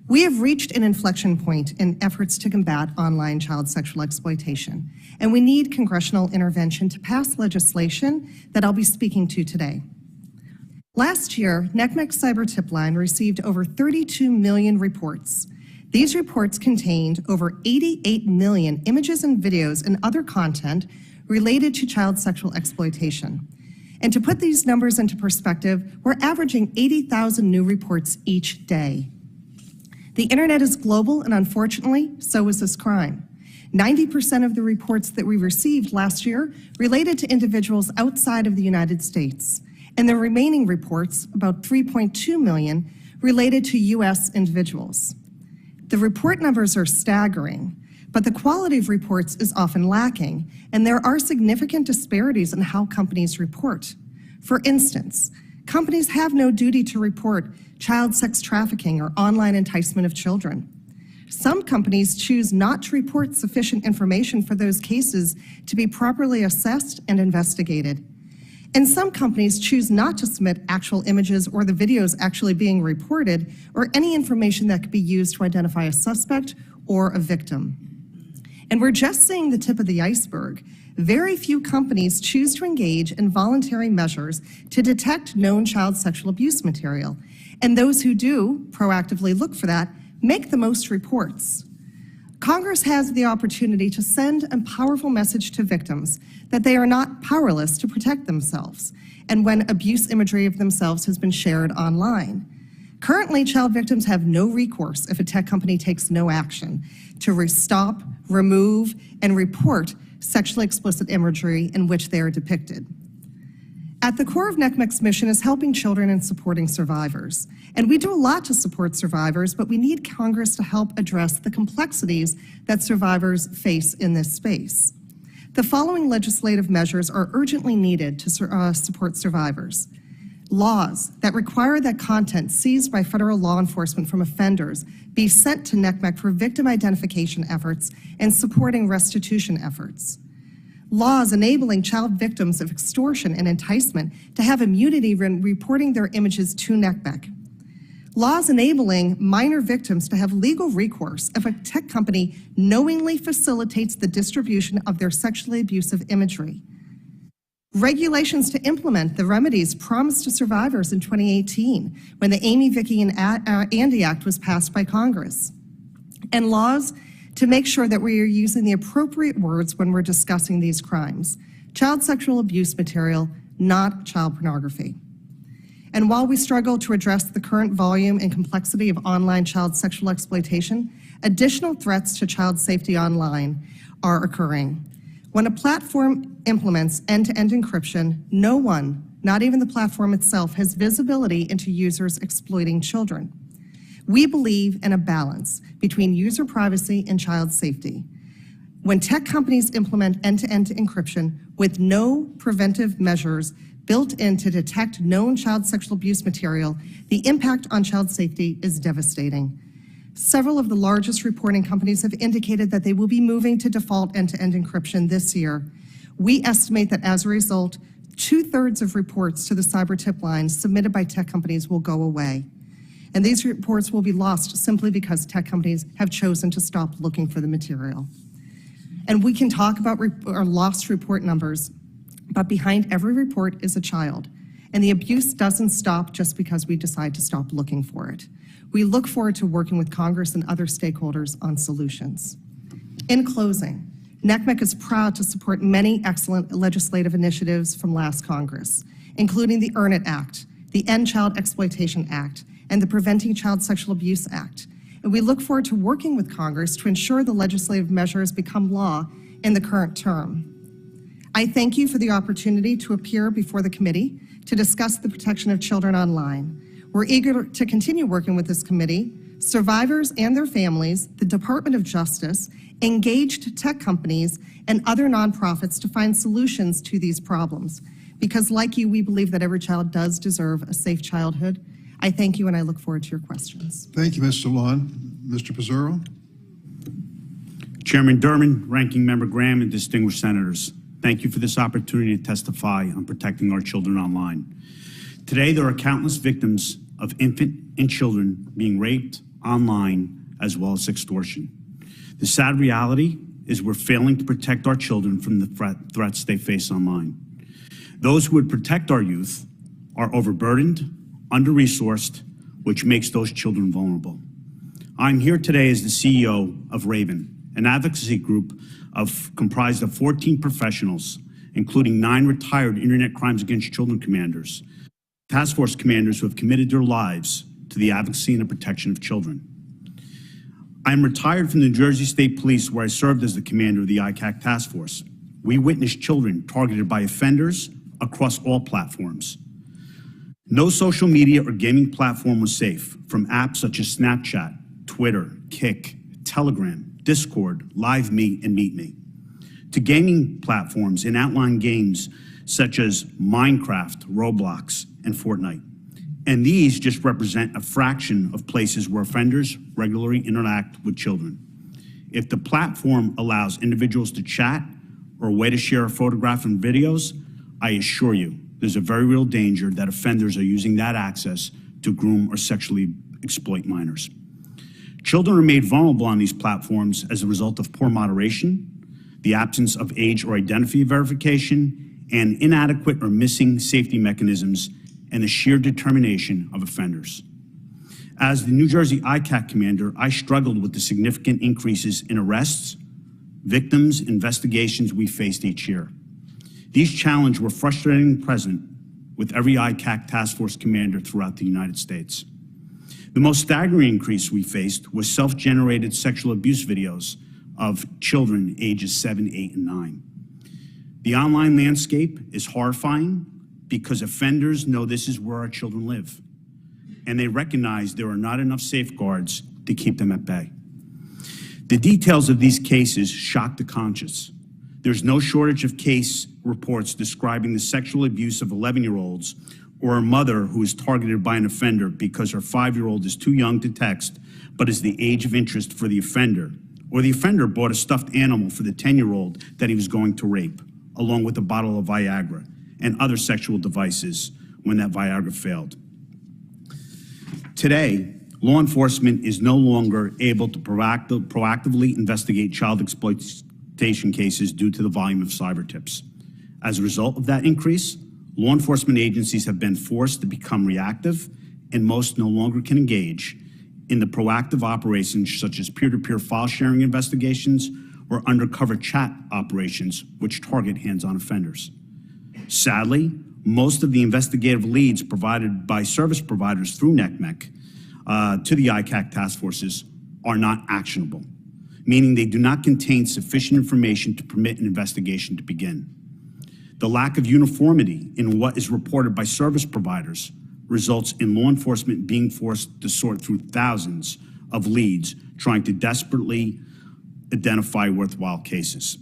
We have reached an inflection point in efforts to combat online child sexual exploitation, and we need congressional intervention to pass legislation that I'll be speaking to today. Last year, NCMEC's Cyber Tip Line received over 32 million reports. These reports contained over 88 million images and videos and other content related to child sexual exploitation. And to put these numbers into perspective, we're averaging 80,000 new reports each day. The internet is global, and unfortunately, so is this crime. 90% of the reports that we received last year related to individuals outside of the United States, and the remaining reports, about 3.2 million, related to U.S. individuals. The report numbers are staggering, but the quality of reports is often lacking, and there are significant disparities in how companies report. For instance, companies have no duty to report child sex trafficking or online enticement of children. Some companies choose not to report sufficient information for those cases to be properly assessed and investigated. And some companies choose not to submit actual images or the videos actually being reported or any information that could be used to identify a suspect or a victim. And we're just seeing the tip of the iceberg. very few companies choose to engage in voluntary measures to detect known child sexual abuse material, and those who do proactively look for that make the most reports. Congress has the opportunity to send a powerful message to victims that they are not powerless to protect themselves, and when abuse imagery of themselves has been shared online. Currently, child victims have no recourse if a tech company takes no action to stop, remove, and report sexually explicit imagery in which they are depicted. At the core of NCMEC's mission is helping children and supporting survivors. And we do a lot to support survivors, but we need Congress to help address the complexities that survivors face in this space. The following legislative measures are urgently needed to support survivors. Laws that require that content seized by federal law enforcement from offenders be sent to NCMEC for victim identification efforts and supporting restitution efforts. Laws enabling child victims of extortion and enticement to have immunity when reporting their images to NCMEC. Laws enabling minor victims to have legal recourse if a tech company knowingly facilitates the distribution of their sexually abusive imagery. Regulations to implement the remedies promised to survivors in 2018 when the Amy, Vicky, and Andy Act was passed by Congress. And laws to make sure that we are using the appropriate words when we're discussing these crimes. Child sexual abuse material, not child pornography. And while we struggle to address the current volume and complexity of online child sexual exploitation, additional threats to child safety online are occurring. When a platform implements end-to-end encryption, no one, not even the platform itself, has visibility into users exploiting children. We believe in a balance between user privacy and child safety. When tech companies implement end-to-end encryption with no preventive measures built in to detect known child sexual abuse material, the impact on child safety is devastating. Several of the largest reporting companies have indicated that they will be moving to default end-to-end encryption this year. We estimate that as a result, 2/3 of reports to the cyber tip lines submitted by tech companies will go away. And these reports will be lost simply because tech companies have chosen to stop looking for the material. And we can talk about our lost report numbers, but behind every report is a child. And the abuse doesn't stop just because we decide to stop looking for it. We look forward to working with Congress and other stakeholders on solutions. In closing, NCMEC is proud to support many excellent legislative initiatives from last Congress, including the Earn It Act, the End Child Exploitation Act, and the Preventing Child Sexual Abuse Act. And we look forward to working with Congress to ensure the legislative measures become law in the current term. I thank you for the opportunity to appear before the committee to discuss the protection of children online. We're eager to continue working with this committee, survivors and their families, the Department of Justice, engaged tech companies, and other nonprofits to find solutions to these problems. Because like you, we believe that every child does deserve a safe childhood. I thank you and I look forward to your questions. Thank you, Ms. Solon. Mr. Pizzurro. Chairman Durbin, Ranking Member Graham, and distinguished senators, thank you for this opportunity to testify on protecting our children online. Today, there are countless victims of infant and children being raped online as well as extortion. The sad reality is we're failing to protect our children from the threats they face online. Those who would protect our youth are overburdened, under-resourced, which makes those children vulnerable. I'm here today as the CEO of Raven, an advocacy group comprised of 14 professionals, including 9 retired Internet Crimes Against Children commanders, task force commanders who have committed their lives to the advocacy and the protection of children. I'm retired from the New Jersey State Police, where I served as the commander of the ICAC task force. We witnessed children targeted by offenders across all platforms. No social media or gaming platform was safe, from apps such as Snapchat, Twitter, Kik, Telegram, Discord, LiveMe, and MeetMe, to gaming platforms and outline games such as Minecraft, Roblox, and Fortnite. And these just represent a fraction of places where offenders regularly interact with children. If the platform allows individuals to chat or a way to share a photograph and videos, I assure you, there's a very real danger that offenders are using that access to groom or sexually exploit minors. Children are made vulnerable on these platforms as a result of poor moderation, the absence of age or identity verification, and inadequate or missing safety mechanisms, and the sheer determination of offenders. As the New Jersey ICAC commander, I struggled with the significant increases in arrests, victims, investigations we faced each year. These challenges were frustratingly present with every ICAC task force commander throughout the United States. The most staggering increase we faced was self-generated sexual abuse videos of children ages 7, 8, and 9. The online landscape is horrifying because offenders know this is where our children live, and they recognize there are not enough safeguards to keep them at bay. The details of these cases shock the conscience. There's no shortage of case reports describing the sexual abuse of 11-year-olds or a mother who is targeted by an offender because her 5-year-old is too young to text but is the age of interest for the offender, or the offender bought a stuffed animal for the 10-year-old that he was going to rape, along with a bottle of Viagra and other sexual devices when that Viagra failed. Today, law enforcement is no longer able to proactively investigate child exploitation cases due to the volume of cyber tips. As a result of that increase, law enforcement agencies have been forced to become reactive, and most no longer can engage in the proactive operations such as peer-to-peer file sharing investigations or undercover chat operations which target hands-on offenders. Sadly, most of the investigative leads provided by service providers through NCMEC to the ICAC task forces are not actionable, meaning they do not contain sufficient information to permit an investigation to begin. The lack of uniformity in what is reported by service providers results in law enforcement being forced to sort through thousands of leads trying to desperately identify worthwhile cases.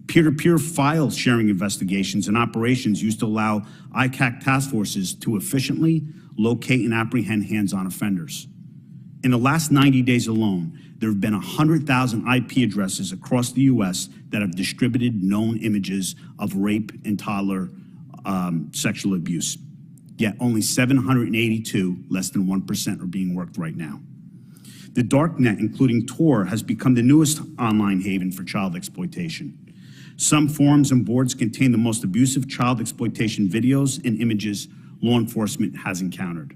Peer-to-peer file sharing investigations and operations used to allow ICAC task forces to efficiently locate and apprehend hands-on offenders. In the last 90 days alone, there have been 100,000 IP addresses across the U.S. that have distributed known images of rape and toddler sexual abuse. Yet only 782, less than 1%, are being worked right now. The darknet, including Tor, has become the newest online haven for child exploitation. Some forums and boards contain the most abusive child exploitation videos and images law enforcement has encountered.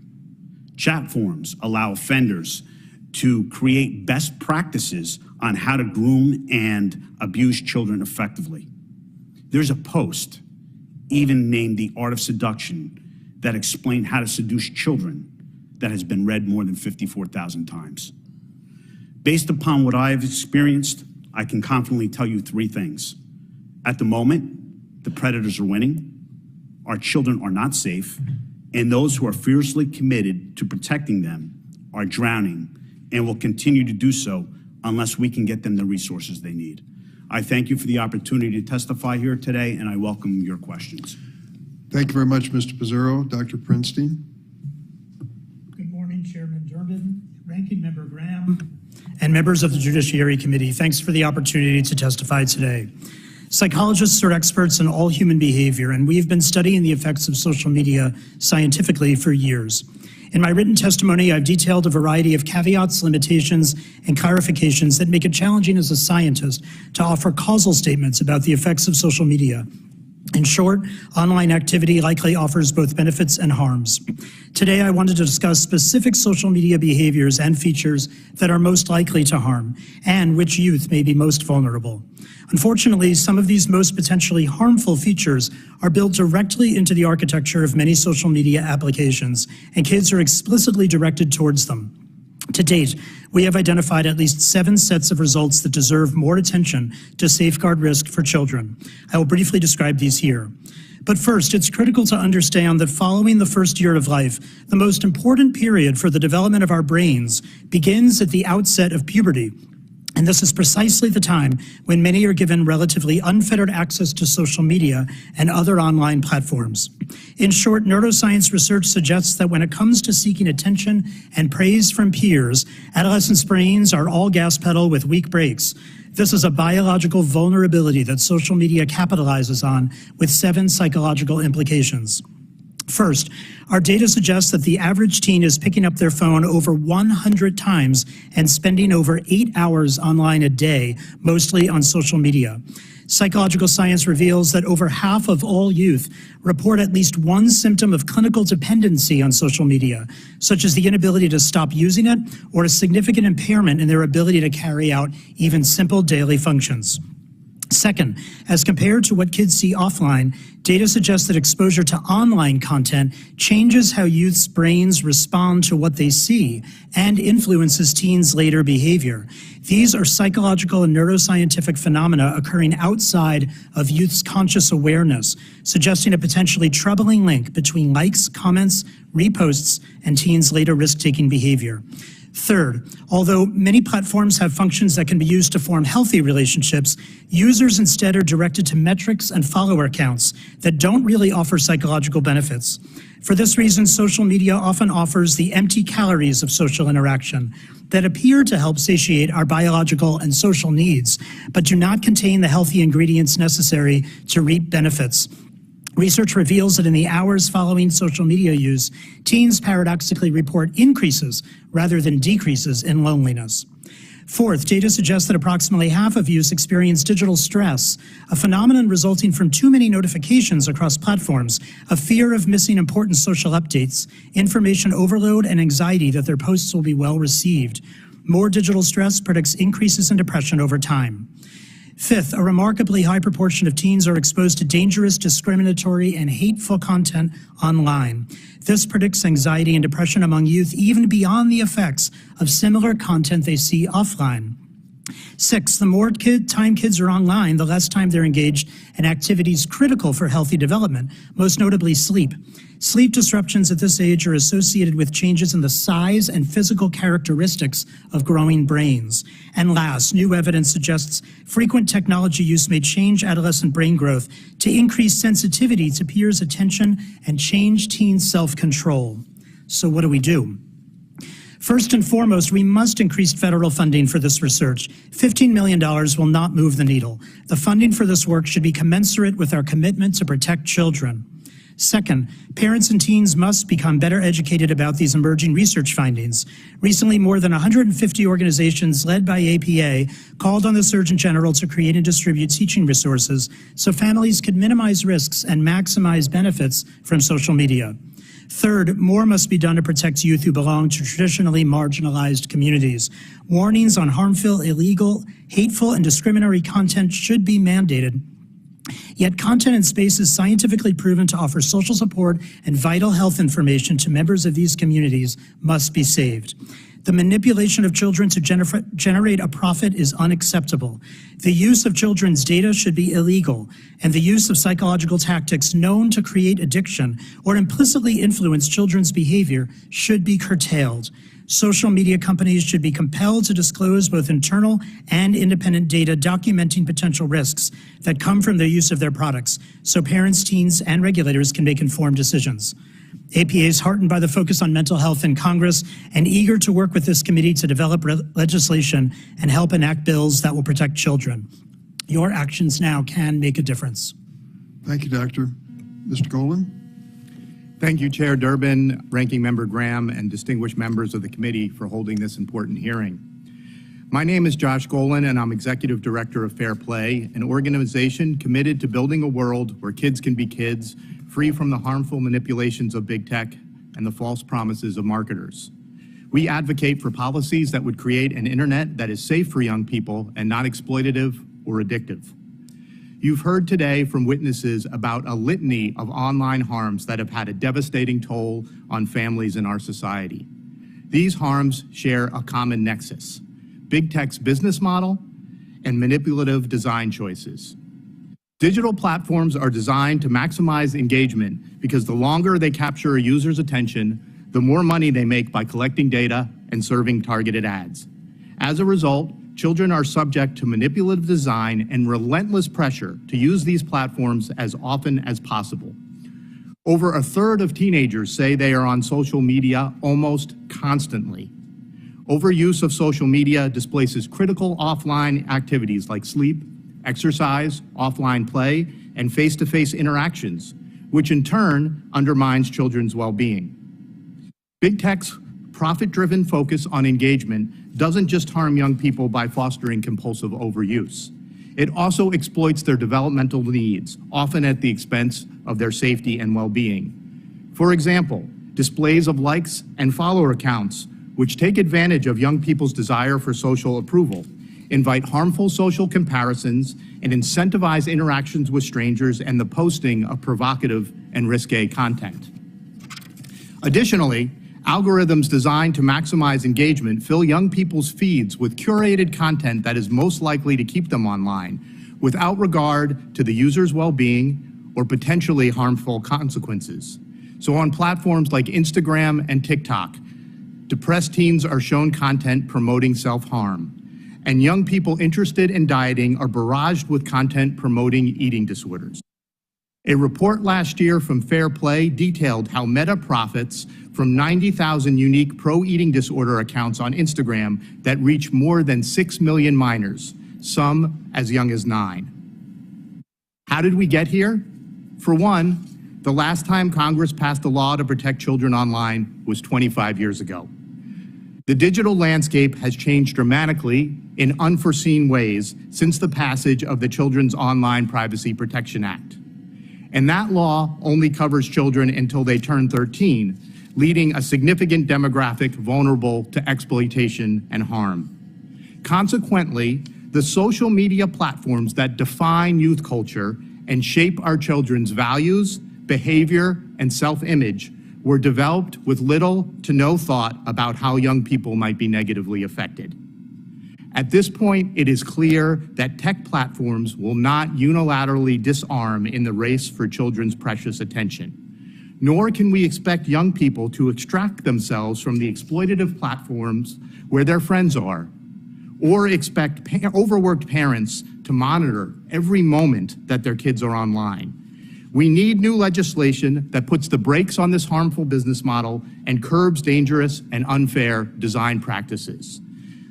Chat forums allow offenders to create best practices on how to groom and abuse children effectively. There's a post, even named The Art of Seduction, that explained how to seduce children that has been read more than 54,000 times. Based upon what I have experienced, I can confidently tell you 3 things. At the moment, the predators are winning, our children are not safe, and those who are fiercely committed to protecting them are drowning and will continue to do so unless we can get them the resources they need. I thank you for the opportunity to testify here today, and I welcome your questions. Thank you very much, Mr. Pizzurro. Dr. Prinstein. Good morning, Chairman Durbin, Ranking Member Graham, and members of the Judiciary Committee. Thanks for the opportunity to testify today. Psychologists are experts in all human behavior, and we've been studying the effects of social media scientifically for years. In my written testimony, I've detailed a variety of caveats, limitations, and clarifications that make it challenging as a scientist to offer causal statements about the effects of social media. In short, online activity likely offers both benefits and harms. Today, I wanted to discuss specific social media behaviors and features that are most likely to harm, and which youth may be most vulnerable. Unfortunately, some of these most potentially harmful features are built directly into the architecture of many social media applications, and kids are explicitly directed towards them. To date, we have identified at least 7 sets of results that deserve more attention to safeguard risk for children. I will briefly describe these here. But first, it's critical to understand that following the first year of life, the most important period for the development of our brains begins at the outset of puberty. And this is precisely the time when many are given relatively unfettered access to social media and other online platforms. In short, neuroscience research suggests that when it comes to seeking attention and praise from peers, adolescents' brains are all gas pedal with weak brakes. This is a biological vulnerability that social media capitalizes on with 7 psychological implications. First, our data suggests that the average teen is picking up their phone over 100 times and spending over 8 hours online a day, mostly on social media. Psychological science reveals that over half of all youth report at least one symptom of clinical dependency on social media, such as the inability to stop using it or a significant impairment in their ability to carry out even simple daily functions. Second, as compared to what kids see offline, data suggests that exposure to online content changes how youth's brains respond to what they see and influences teens' later behavior. These are psychological and neuroscientific phenomena occurring outside of youth's conscious awareness, suggesting a potentially troubling link between likes, comments, reposts, and teens' later risk-taking behavior. Third, although many platforms have functions that can be used to form healthy relationships, users instead are directed to metrics and follower counts that don't really offer psychological benefits. For this reason, social media often offers the empty calories of social interaction that appear to help satiate our biological and social needs, but do not contain the healthy ingredients necessary to reap benefits. Research reveals that in the hours following social media use, teens paradoxically report increases rather than decreases in loneliness. Fourth, data suggests that approximately half of youth experience digital stress, a phenomenon resulting from too many notifications across platforms, a fear of missing important social updates, information overload, and anxiety that their posts will be well received. More digital stress predicts increases in depression over time. Fifth, a remarkably high proportion of teens are exposed to dangerous, discriminatory, and hateful content online. This predicts anxiety and depression among youth even beyond the effects of similar content they see offline. Sixth, the more time kids are online, the less time they're engaged in activities critical for healthy development, most notably sleep. Sleep disruptions at this age are associated with changes in the size and physical characteristics of growing brains. And last, new evidence suggests frequent technology use may change adolescent brain growth to increase sensitivity to peers' attention and change teen self-control. So what do we do? First and foremost, we must increase federal funding for this research. $15 million will not move the needle. The funding for this work should be commensurate with our commitment to protect children. Second, parents and teens must become better educated about these emerging research findings. Recently, more than 150 organizations led by APA called on the Surgeon General to create and distribute teaching resources so families could minimize risks and maximize benefits from social media. Third, more must be done to protect youth who belong to traditionally marginalized communities. Warnings on harmful, illegal, hateful, and discriminatory content should be mandated. Yet content in spaces scientifically proven to offer social support and vital health information to members of these communities must be saved. The manipulation of children to generate a profit is unacceptable. The use of children's data should be illegal, and the use of psychological tactics known to create addiction or implicitly influence children's behavior should be curtailed. Social media companies should be compelled to disclose both internal and independent data documenting potential risks that come from the use of their products, so parents, teens, and regulators can make informed decisions. APA is heartened by the focus on mental health in Congress and eager to work with this committee to develop legislation and help enact bills that will protect children. Your actions now can make a difference. Thank you, Doctor. Mr. Golan? Thank you, Chair Durbin, Ranking Member Graham, and distinguished members of the committee for holding this important hearing. My name is Josh Golan, and I'm Executive Director of Fair Play, an organization committed to building a world where kids can be kids, free from the harmful manipulations of big tech and the false promises of marketers. We advocate for policies that would create an internet that is safe for young people and not exploitative or addictive. You've heard today from witnesses about a litany of online harms that have had a devastating toll on families in our society. These harms share a common nexus: big tech's business model and manipulative design choices. Digital platforms are designed to maximize engagement because the longer they capture a user's attention, the more money they make by collecting data and serving targeted ads. As a result, children are subject to manipulative design and relentless pressure to use these platforms as often as possible. Over a third of teenagers say they are on social media almost constantly. Overuse of social media displaces critical offline activities like sleep, exercise, offline play, and face-to-face interactions, which in turn undermines children's well-being. Big tech's profit-driven focus on engagement doesn't just harm young people by fostering compulsive overuse. It also exploits their developmental needs, often at the expense of their safety and well-being. For example, displays of likes and follower accounts, which take advantage of young people's desire for social approval, invite harmful social comparisons, and incentivize interactions with strangers and the posting of provocative and risque content. Additionally, algorithms designed to maximize engagement fill young people's feeds with curated content that is most likely to keep them online, without regard to the user's well-being or potentially harmful consequences. So on platforms like Instagram and TikTok, depressed teens are shown content promoting self-harm, and young people interested in dieting are barraged with content promoting eating disorders. A report last year from Fair Play detailed how Meta profits from 90,000 unique pro-eating disorder accounts on Instagram that reach more than 6 million minors, some as young as 9. How did we get here? For one, the last time Congress passed a law to protect children online was 25 years ago. The digital landscape has changed dramatically in unforeseen ways since the passage of the Children's Online Privacy Protection Act. And that law only covers children until they turn 13, leaving a significant demographic vulnerable to exploitation and harm. Consequently, the social media platforms that define youth culture and shape our children's values, behavior, and self-image were developed with little to no thought about how young people might be negatively affected. At this point, it is clear that tech platforms will not unilaterally disarm in the race for children's precious attention. Nor can we expect young people to extract themselves from the exploitative platforms where their friends are, or expect overworked parents to monitor every moment that their kids are online. We need new legislation that puts the brakes on this harmful business model and curbs dangerous and unfair design practices.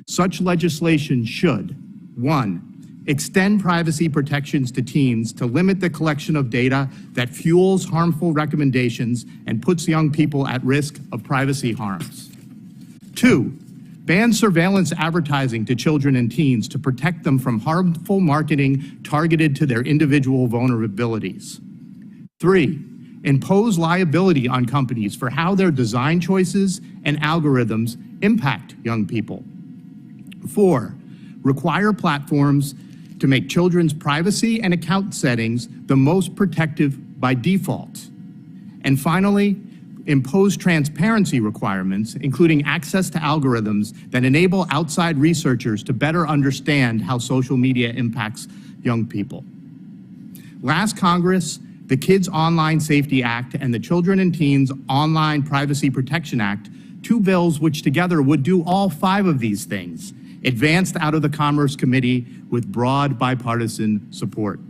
Such legislation should, 1, extend privacy protections to teens to limit the collection of data that fuels harmful recommendations and puts young people at risk of privacy harms. 2, ban surveillance advertising to children and teens to protect them from harmful marketing targeted to their individual vulnerabilities. 3, impose liability on companies for how their design choices and algorithms impact young people. 4, require platforms to make children's privacy and account settings the most protective by default. And finally, impose transparency requirements, including access to algorithms that enable outside researchers to better understand how social media impacts young people. Last Congress, the Kids Online Safety Act and the Children and Teens Online Privacy Protection Act, 2 bills which together would do all 5 of these things, advanced out of the Commerce Committee with broad bipartisan support.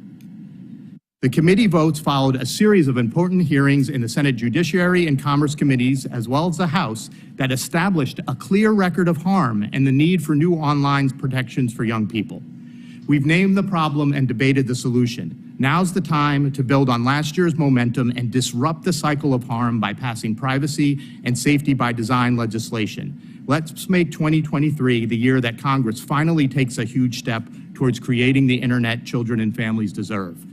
The committee votes followed a series of important hearings in the Senate Judiciary and Commerce Committees, as well as the House, that established a clear record of harm and the need for new online protections for young people. We've named the problem and debated the solution. Now's the time to build on last year's momentum and disrupt the cycle of harm by passing privacy and safety by design legislation. Let's make 2023 the year that Congress finally takes a huge step towards creating the internet children and families deserve.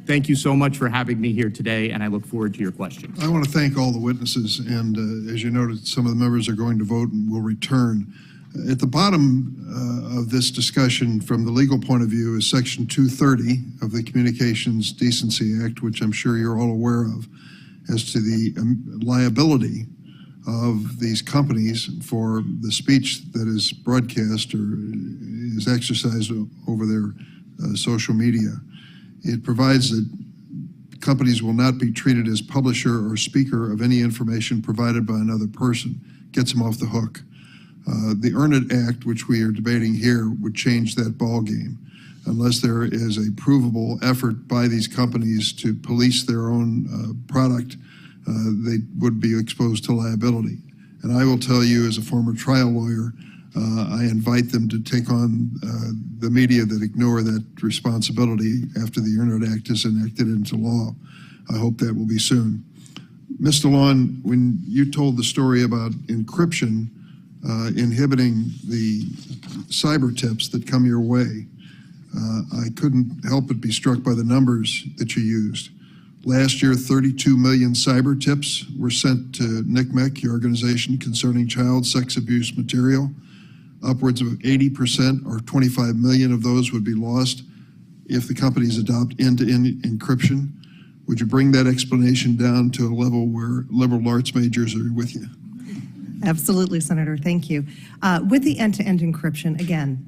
Thank you so much for having me here today, and I look forward to your questions. I want to thank all the witnesses, and as you noted, some of the members are going to vote and will return. At the bottom of this discussion, from the legal point of view, is Section 230 of the Communications Decency Act, which I'm sure you're all aware of, as to the liability of these companies for the speech that is broadcast or is exercised over their social media. It provides that companies will not be treated as publisher or speaker of any information provided by another person. Gets them off the hook. The Earn It Act, which we are debating here, would change that ballgame. Unless there is a provable effort by these companies to police their own product, they would be exposed to liability. And I will tell you, as a former trial lawyer, I invite them to take on the media that ignore that responsibility after the Earn It Act is enacted into law. I hope that will be soon. Ms. DeLon, when you told the story about encryption inhibiting the cyber tips that come your way, I couldn't help but be struck by the numbers that you used. Last year, 32 million cyber tips were sent to NCMEC, your organization, concerning child sex abuse material. Upwards of 80% or 25 million of those would be lost if the companies adopt end-to-end encryption. Would you bring that explanation down to a level where liberal arts majors are with you? Absolutely, Senator. Thank you. With the end-to-end encryption, again,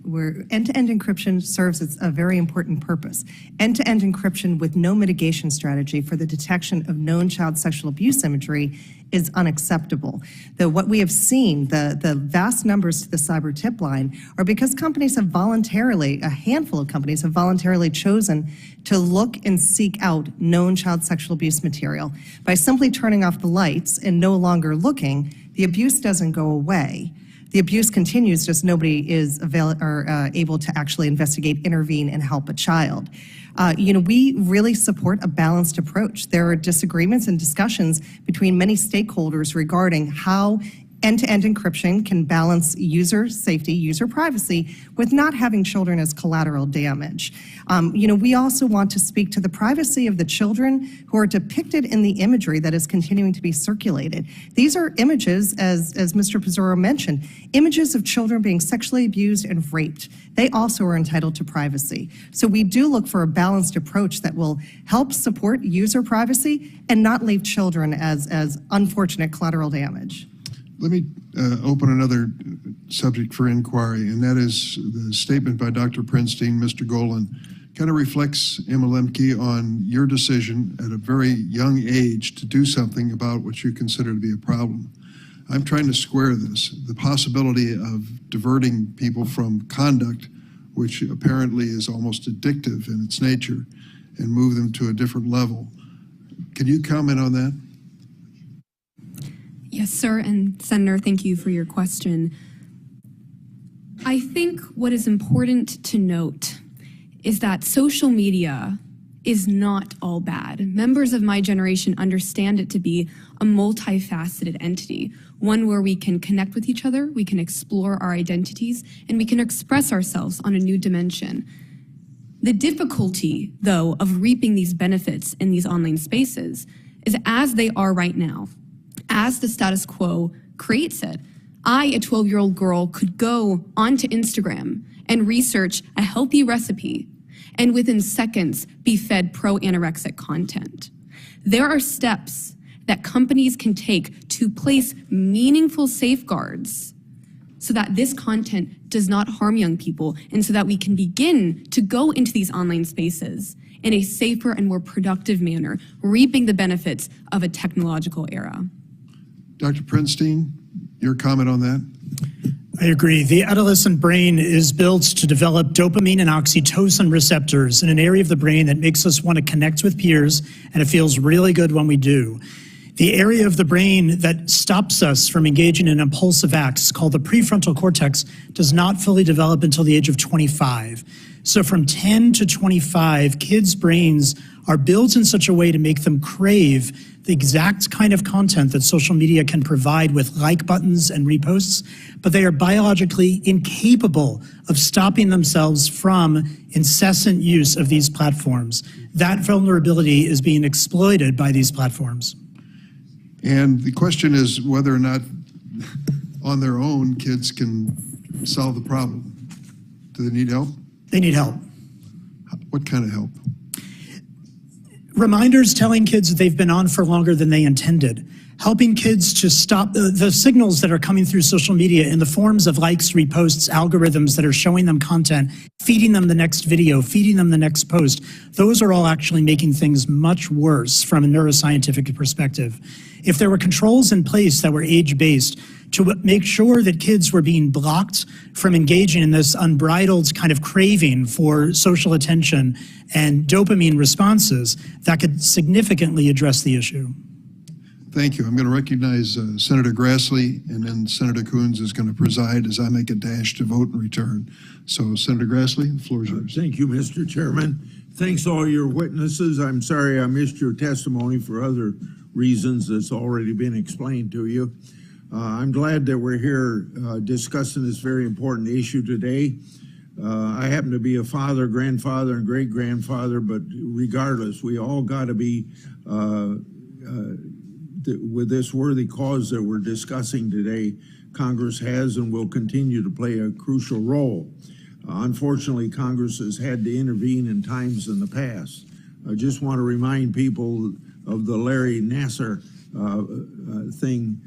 end-to-end encryption serves a very important purpose. End-to-end encryption with no mitigation strategy for the detection of known child sexual abuse imagery is unacceptable. Though what we have seen, the vast numbers to the cyber tip line, are because companies have voluntarily, a handful of companies have voluntarily chosen to look and seek out known child sexual abuse material. By simply turning off the lights and no longer looking, the abuse doesn't go away. The abuse continues, just nobody is able to actually investigate, intervene, and help a child. We really support a balanced approach. There are disagreements and discussions between many stakeholders regarding how end-to-end encryption can balance user safety, user privacy, with not having children as collateral damage. We also want to speak to the privacy of the children who are depicted in the imagery that is continuing to be circulated. These are images, as Mr. Pizzurro mentioned, images of children being sexually abused and raped. They also are entitled to privacy. So we do look for a balanced approach that will help support user privacy and not leave children as unfortunate collateral damage. Let me open another subject for inquiry, and that is the statement by Dr. Prinstein, Mr. Golan, kind of reflects, Emma Lemke, on your decision at a very young age to do something about what you consider to be a problem. I'm trying to square this, the possibility of diverting people from conduct, which apparently is almost addictive in its nature, and move them to a different level. Can you comment on that? Yes, sir, and Senator, thank you for your question. I think what is important to note is that social media is not all bad. Members of my generation understand it to be a multifaceted entity, one where we can connect with each other, we can explore our identities, and we can express ourselves on a new dimension. The difficulty, though, of reaping these benefits in these online spaces is as they are right now, as the status quo creates it. I, a 12-year-old girl, could go onto Instagram and research a healthy recipe and within seconds be fed pro-anorexic content. There are steps that companies can take to place meaningful safeguards so that this content does not harm young people and so that we can begin to go into these online spaces in a safer and more productive manner, reaping the benefits of a technological era. Dr. Prinstein, your comment on that? I agree. The adolescent brain is built to develop dopamine and oxytocin receptors in an area of the brain that makes us want to connect with peers, and it feels really good when we do. The area of the brain that stops us from engaging in impulsive acts, called the prefrontal cortex, does not fully develop until the age of 25. So from 10 to 25, kids' brains are built in such a way to make them crave the exact kind of content that social media can provide with like buttons and reposts, but they are biologically incapable of stopping themselves from incessant use of these platforms. That vulnerability is being exploited by these platforms. And the question is whether or not on their own kids can solve the problem. Do they need help? They need help. What kind of help? Reminders telling kids that they've been on for longer than they intended. Helping kids to stop the signals that are coming through social media in the forms of likes, reposts, algorithms that are showing them content, feeding them the next video, feeding them the next post. Those are all actually making things much worse from a neuroscientific perspective. If there were controls in place that were age-based to make sure that kids were being blocked from engaging in this unbridled kind of craving for social attention and dopamine responses, that could significantly address the issue. Thank you. I'm going to recognize Senator Grassley, and then Senator Coons is going to preside as I make a dash to vote in return. So, Senator Grassley, the floor is yours. Thank you, Mr. Chairman. Thanks all your witnesses. I'm sorry I missed your testimony for other reasons that's already been explained to you. I'm glad that we're here discussing this very important issue today. I happen to be a father, grandfather, and great-grandfather, but regardless, we all got to be with this worthy cause that we're discussing today. Congress has and will continue to play a crucial role. Unfortunately, Congress has had to intervene in times in the past. I just want to remind people of the Larry Nassar thing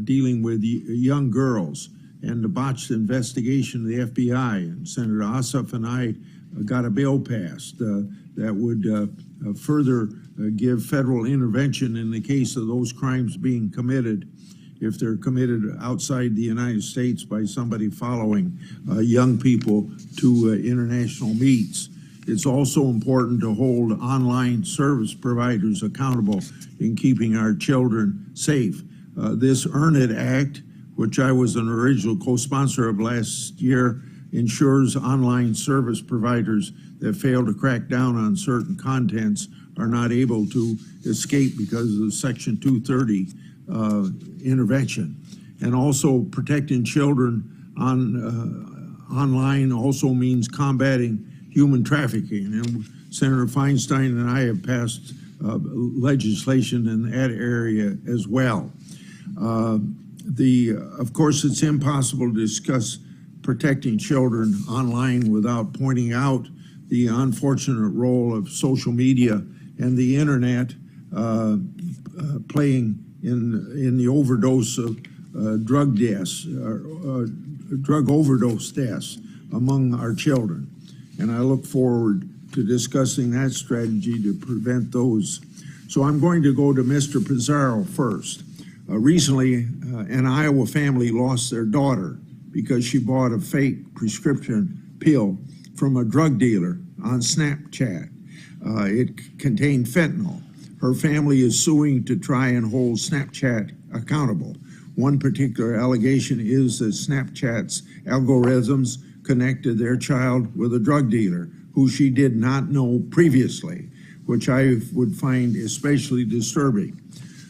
dealing with young girls and the botched investigation of the FBI. And Senator Ossoff and I got a bill passed that would further give federal intervention in the case of those crimes being committed if they're committed outside the United States by somebody following young people to international meets. It's also important to hold online service providers accountable in keeping our children safe. This Earn It Act, which I was an original co-sponsor of last year, ensures online service providers that fail to crack down on certain contents are not able to escape because of the Section 230 intervention. And also protecting children online also means combating human trafficking. And Senator Feinstein and I have passed legislation in that area as well. Of course, it's impossible to discuss protecting children online without pointing out the unfortunate role of social media and the internet playing in the overdose of drug deaths, drug overdose deaths among our children. And I look forward to discussing that strategy to prevent those. So I'm going to go to Mr. Pizarro first. Recently, an Iowa family lost their daughter because she bought a fake prescription pill from a drug dealer on Snapchat. It contained fentanyl. Her family is suing to try and hold Snapchat accountable. One particular allegation is that Snapchat's algorithms connected their child with a drug dealer who she did not know previously, which I would find especially disturbing.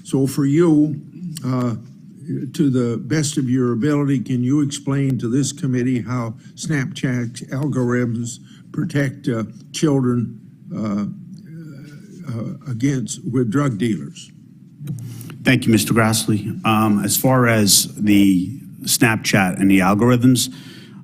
So for you, to the best of your ability, can you explain to this committee how Snapchat algorithms protect children with drug dealers? Thank you, Mr. Grassley. As far as the Snapchat and the algorithms,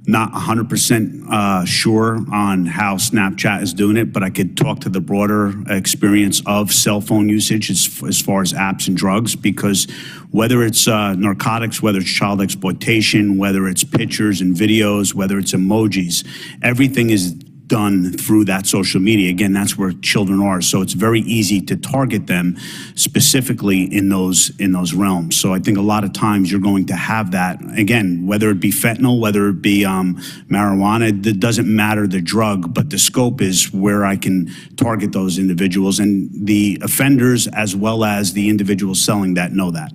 not 100% sure on how Snapchat is doing it, but I could talk to the broader experience of cell phone usage as far as apps and drugs, because whether it's narcotics, whether it's child exploitation, whether it's pictures and videos, whether it's emojis, everything is done through that social media. Again, that's where children are. So it's very easy to target them specifically in those realms. So I think a lot of times you're going to have that. Again, whether it be fentanyl, whether it be marijuana, it doesn't matter the drug, but the scope is where I can target those individuals, and the offenders as well as the individuals selling that know that.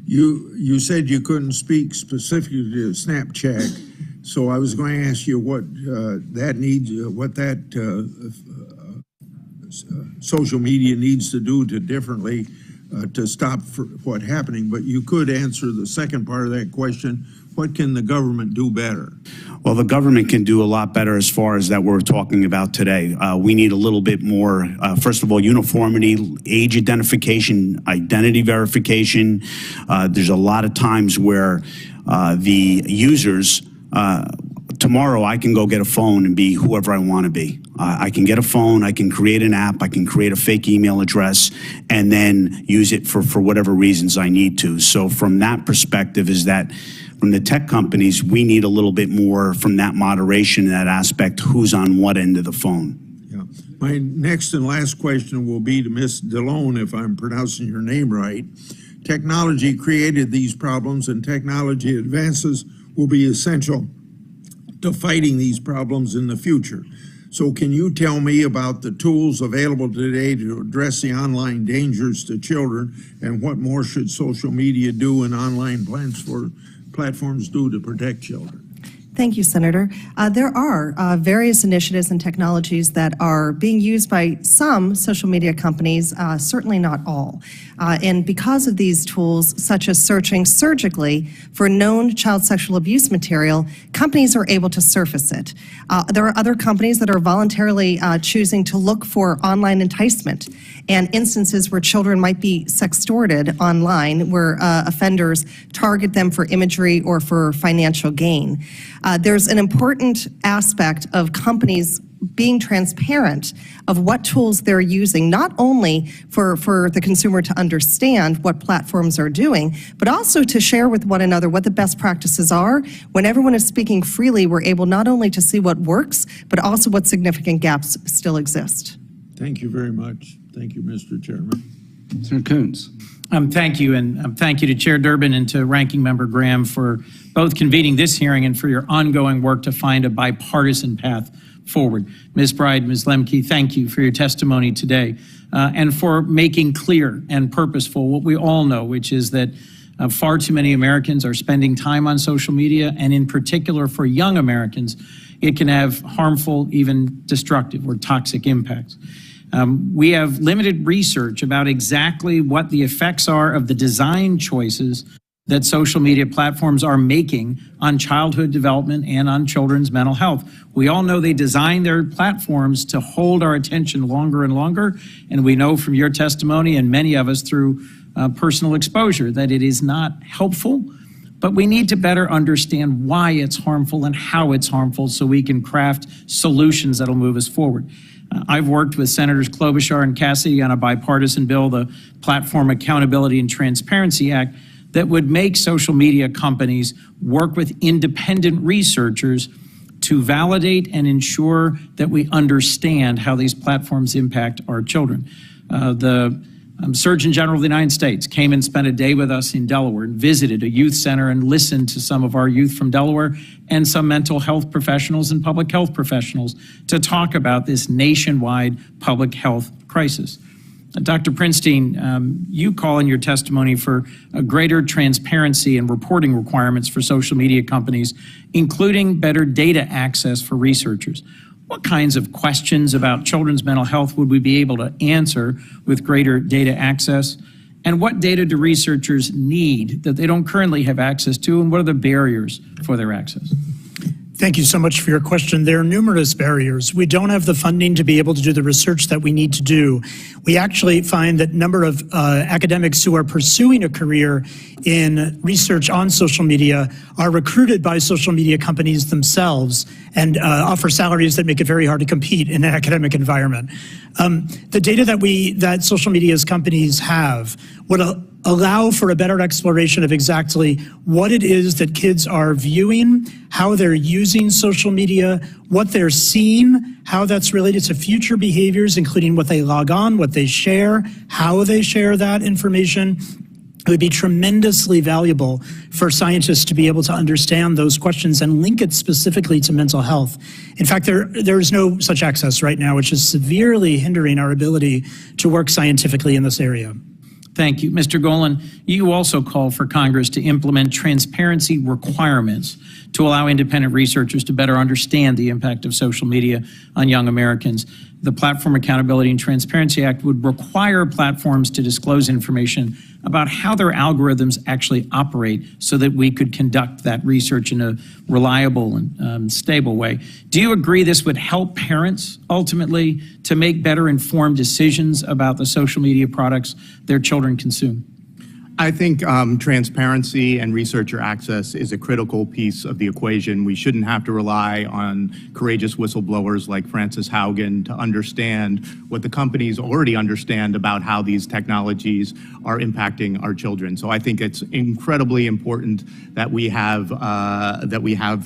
You said you couldn't speak specifically to Snapchat. So I was going to ask you what social media needs to do differently to stop what happening. But you could answer the second part of that question. What can the government do better? Well, the government can do a lot better as far as that we're talking about today. We need a little bit more, first of all, uniformity, age identification, identity verification. There's a lot of times where the users, tomorrow I can go get a phone and be whoever I want to be. I can get a phone, I can create an app, I can create a fake email address, and then use it for whatever reasons I need to. So from that perspective is that from the tech companies, we need a little bit more from that moderation, that aspect, who's on what end of the phone. Yeah. My next and last question will be to Ms. DeLone, if I'm pronouncing your name right. Technology created these problems, and technology advances will be essential to fighting these problems in the future. So can you tell me about the tools available today to address the online dangers to children, and what more should social media do and online platforms do to protect children? Thank you, Senator. There are various initiatives and technologies that are being used by some social media companies, certainly not all. And because of these tools, such as searching surgically for known child sexual abuse material, companies are able to surface it. There are other companies that are voluntarily choosing to look for online enticement and instances where children might be sextorted online, where offenders target them for imagery or for financial gain. There's an important aspect of companies being transparent of what tools they're using, not only for the consumer to understand what platforms are doing, but also to share with one another what the best practices are. When everyone is speaking freely, we're able not only to see what works, but also what significant gaps still exist. Thank you very much. Thank you, Mr. Chairman. Senator Coons. Thank you, and thank you to Chair Durbin and to Ranking Member Graham for both convening this hearing and for your ongoing work to find a bipartisan path forward. Ms. Bride, Ms. Lemke, thank you for your testimony today and for making clear and purposeful what we all know, which is that far too many Americans are spending time on social media, and in particular for young Americans, it can have harmful, even destructive or toxic impacts. We have limited research about exactly what the effects are of the design choices that social media platforms are making on childhood development and on children's mental health. We all know they design their platforms to hold our attention longer and longer, and we know from your testimony and many of us through personal exposure that it is not helpful, but we need to better understand why it's harmful and how it's harmful so we can craft solutions that'll move us forward. I've worked with Senators Klobuchar and Cassidy on a bipartisan bill, the Platform Accountability and Transparency Act, that would make social media companies work with independent researchers to validate and ensure that we understand how these platforms impact our children. The Surgeon General of the United States came and spent a day with us in Delaware and visited a youth center and listened to some of our youth from Delaware and some mental health professionals and public health professionals to talk about this nationwide public health crisis. Dr. Prinstein, you call in your testimony for a greater transparency and reporting requirements for social media companies, including better data access for researchers. What kinds of questions about children's mental health would we be able to answer with greater data access? And what data do researchers need that they don't currently have access to, and what are the barriers for their access? Thank you so much for your question. There are numerous barriers. We don't have the funding to be able to do the research that we need to do. We actually find that number of academics who are pursuing a career in research on social media are recruited by social media companies themselves and offer salaries that make it very hard to compete in an academic environment. The data that social media's companies have would allow for a better exploration of exactly what it is that kids are viewing, how they're using social media, what they're seeing, how that's related to future behaviors, including what they log on, what they share, how they share that information. It would be tremendously valuable for scientists to be able to understand those questions and link it specifically to mental health. In fact, there is no such access right now, which is severely hindering our ability to work scientifically in this area. Thank you. Mr. Golan, you also call for Congress to implement transparency requirements to allow independent researchers to better understand the impact of social media on young Americans. The Platform Accountability and Transparency Act would require platforms to disclose information about how their algorithms actually operate so that we could conduct that research in a reliable and stable way. Do you agree this would help parents ultimately to make better informed decisions about the social media products their children consume? I think transparency and researcher access is a critical piece of the equation. We shouldn't have to rely on courageous whistleblowers like Frances Haugen to understand what the companies already understand about how these technologies are impacting our children. So I think it's incredibly important that we have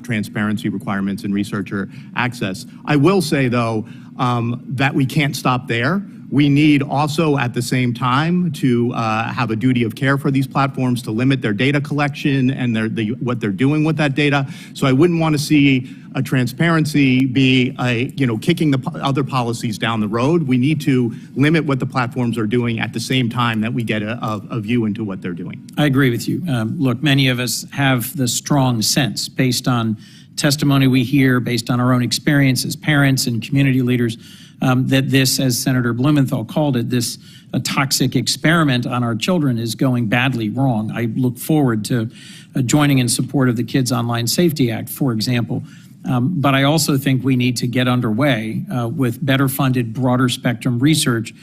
transparency requirements and researcher access. I will say, though, that we can't stop there. We need also at the same time to have a duty of care for these platforms to limit their data collection and what they're doing with that data. So I wouldn't want to see a transparency be kicking the other policies down the road. We need to limit what the platforms are doing at the same time that we get a view into what they're doing. I agree with you. Look, many of us have the strong sense based on testimony we hear, based on our own experience as parents and community leaders, that this, as Senator Blumenthal called it, a toxic experiment on our children is going badly wrong. I look forward to joining in support of the Kids Online Safety Act, for example. But I also think we need to get underway with better funded, broader spectrum research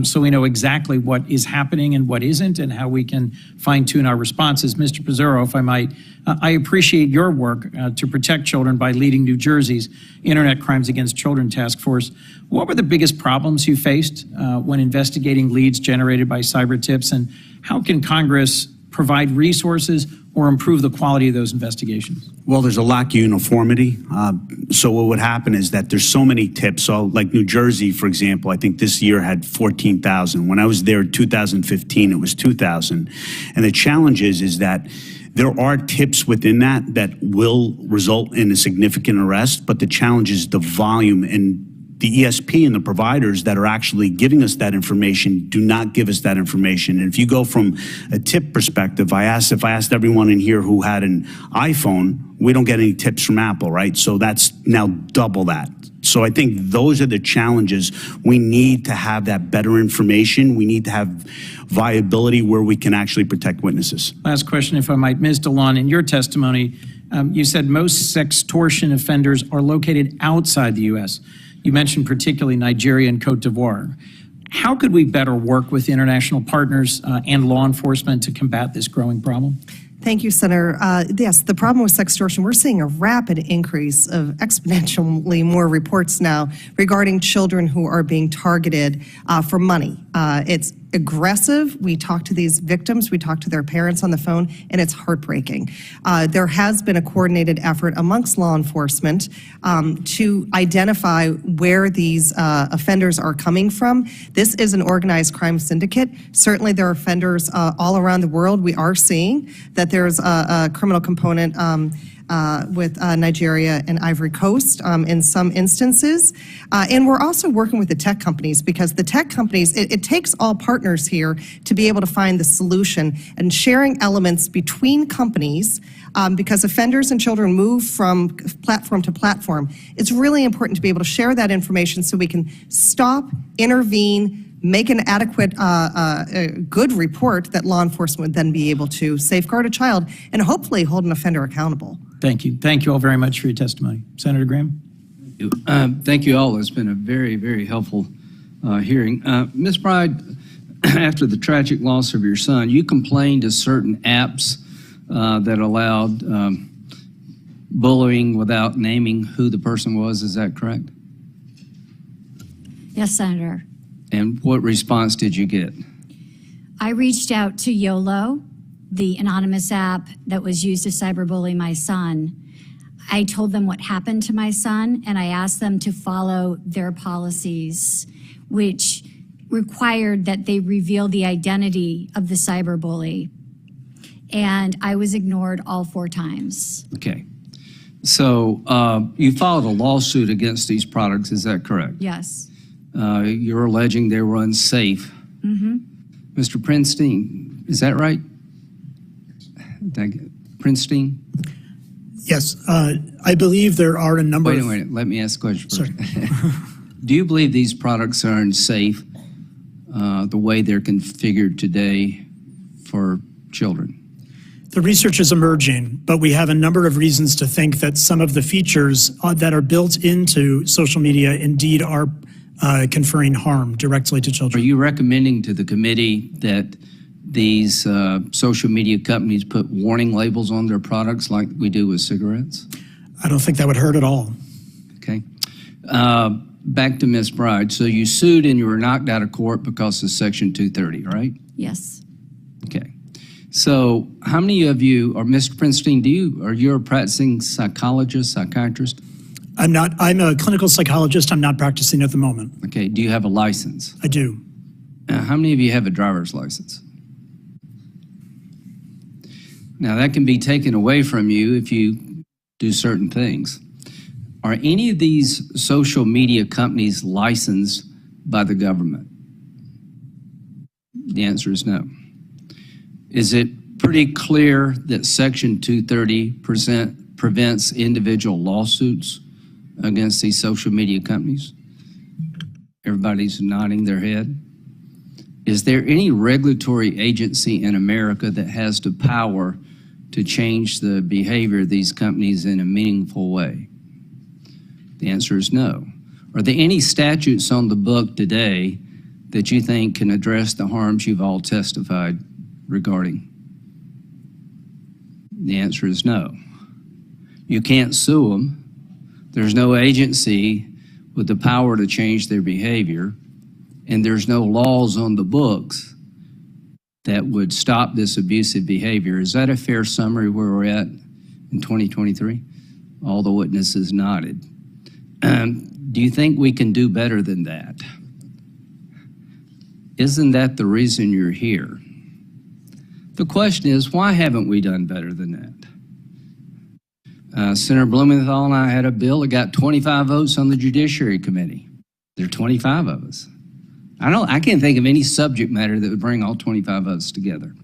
so we know exactly what is happening and what isn't and how we can fine tune our responses. Mr. Pizzurro, if I might, I appreciate your work to protect children by leading New Jersey's Internet Crimes Against Children Task Force. What were the biggest problems you faced when investigating leads generated by cyber tips, and how can Congress provide resources or improve the quality of those investigations? Well, there's a lack of uniformity. So what would happen is that there's so many tips. So like New Jersey, for example, I think this year had 14,000. When I was there in 2015, it was 2,000. And the challenge is that there are tips within that will result in a significant arrest, but the challenge is the volume, and the ESP and the providers that are actually giving us that information do not give us that information. And if you go from a tip perspective, if I asked everyone in here who had an iPhone, we don't get any tips from Apple, right? So that's now double that. So I think those are the challenges. We need to have that better information. We need to have viability where we can actually protect witnesses. Last question, if I might. Ms. DeLon, in your testimony, you said most sextortion offenders are located outside the U.S. You mentioned particularly Nigeria and Cote d'Ivoire. How could we better work with international partners and law enforcement to combat this growing problem? Thank you, Senator. Yes, the problem with sextortion, we're seeing a rapid increase of exponentially more reports now regarding children who are being targeted for money. It's aggressive. We talk to these victims, we talk to their parents on the phone, and it's heartbreaking. There has been a coordinated effort amongst law enforcement to identify where these offenders are coming from. This is an organized crime syndicate. Certainly there are offenders all around the world. We are seeing that there's a criminal component with Nigeria and Ivory Coast in some instances. And we're also working with the tech companies, because the tech companies, it takes all partners here to be able to find the solution, and sharing elements between companies, because offenders and children move from platform to platform. It's really important to be able to share that information so we can stop, intervene, make an adequate, good report that law enforcement would then be able to safeguard a child and hopefully hold an offender accountable. Thank you. Thank you all very much for your testimony. Senator Graham? Thank you all. It's been a very, very helpful hearing. Ms. Bride, after the tragic loss of your son, you complained to certain apps that allowed bullying without naming who the person was. Is that correct? Yes, Senator. And what response did you get? I reached out to YOLO, the anonymous app that was used to cyberbully my son. I told them what happened to my son, and I asked them to follow their policies, which required that they reveal the identity of the cyberbully. And I was ignored all 4 times. Okay. So you filed a lawsuit against these products, is that correct? Yes. You're alleging they were unsafe. Mm-hmm. Mr. Prinstein, is that right? Prinstein? Yes, I believe there are a number Wait of... a minute, let me ask a question first. Sorry. Do you believe these products are unsafe the way they're configured today for children? The research is emerging, but we have a number of reasons to think that some of the features that are built into social media indeed are conferring harm directly to children. Are you recommending to the committee that these social media companies put warning labels on their products like we do with cigarettes? I don't think that would hurt at all. Okay. Back to Ms. Bride. So you sued and you were knocked out of court because of Section 230, right? Yes. Okay. So how many of you, or Mr. Prinstein, are you a practicing psychologist, psychiatrist? I'm a clinical psychologist. I'm not practicing at the moment. Okay, do you have a license? I do. How many of you have a driver's license? Now, that can be taken away from you if you do certain things. Are any of these social media companies licensed by the government? The answer is no. Is it pretty clear that Section 230 prevents individual lawsuits against these social media companies? Everybody's nodding their head. Is there any regulatory agency in America that has the power to change the behavior of these companies in a meaningful way? The answer is no. Are there any statutes on the book today that you think can address the harms you've all testified regarding? The answer is no. You can't sue them. There's no agency with the power to change their behavior, and there's no laws on the books that would stop this abusive behavior. Is that a fair summary where we're at in 2023? All the witnesses nodded. Do you think we can do better than that? Isn't that the reason you're here? The question is, why haven't we done better than that? Senator Blumenthal and I had a bill that got 25 votes on the Judiciary Committee. There are 25 of us. I can't think of any subject matter that would bring all 25 of us together.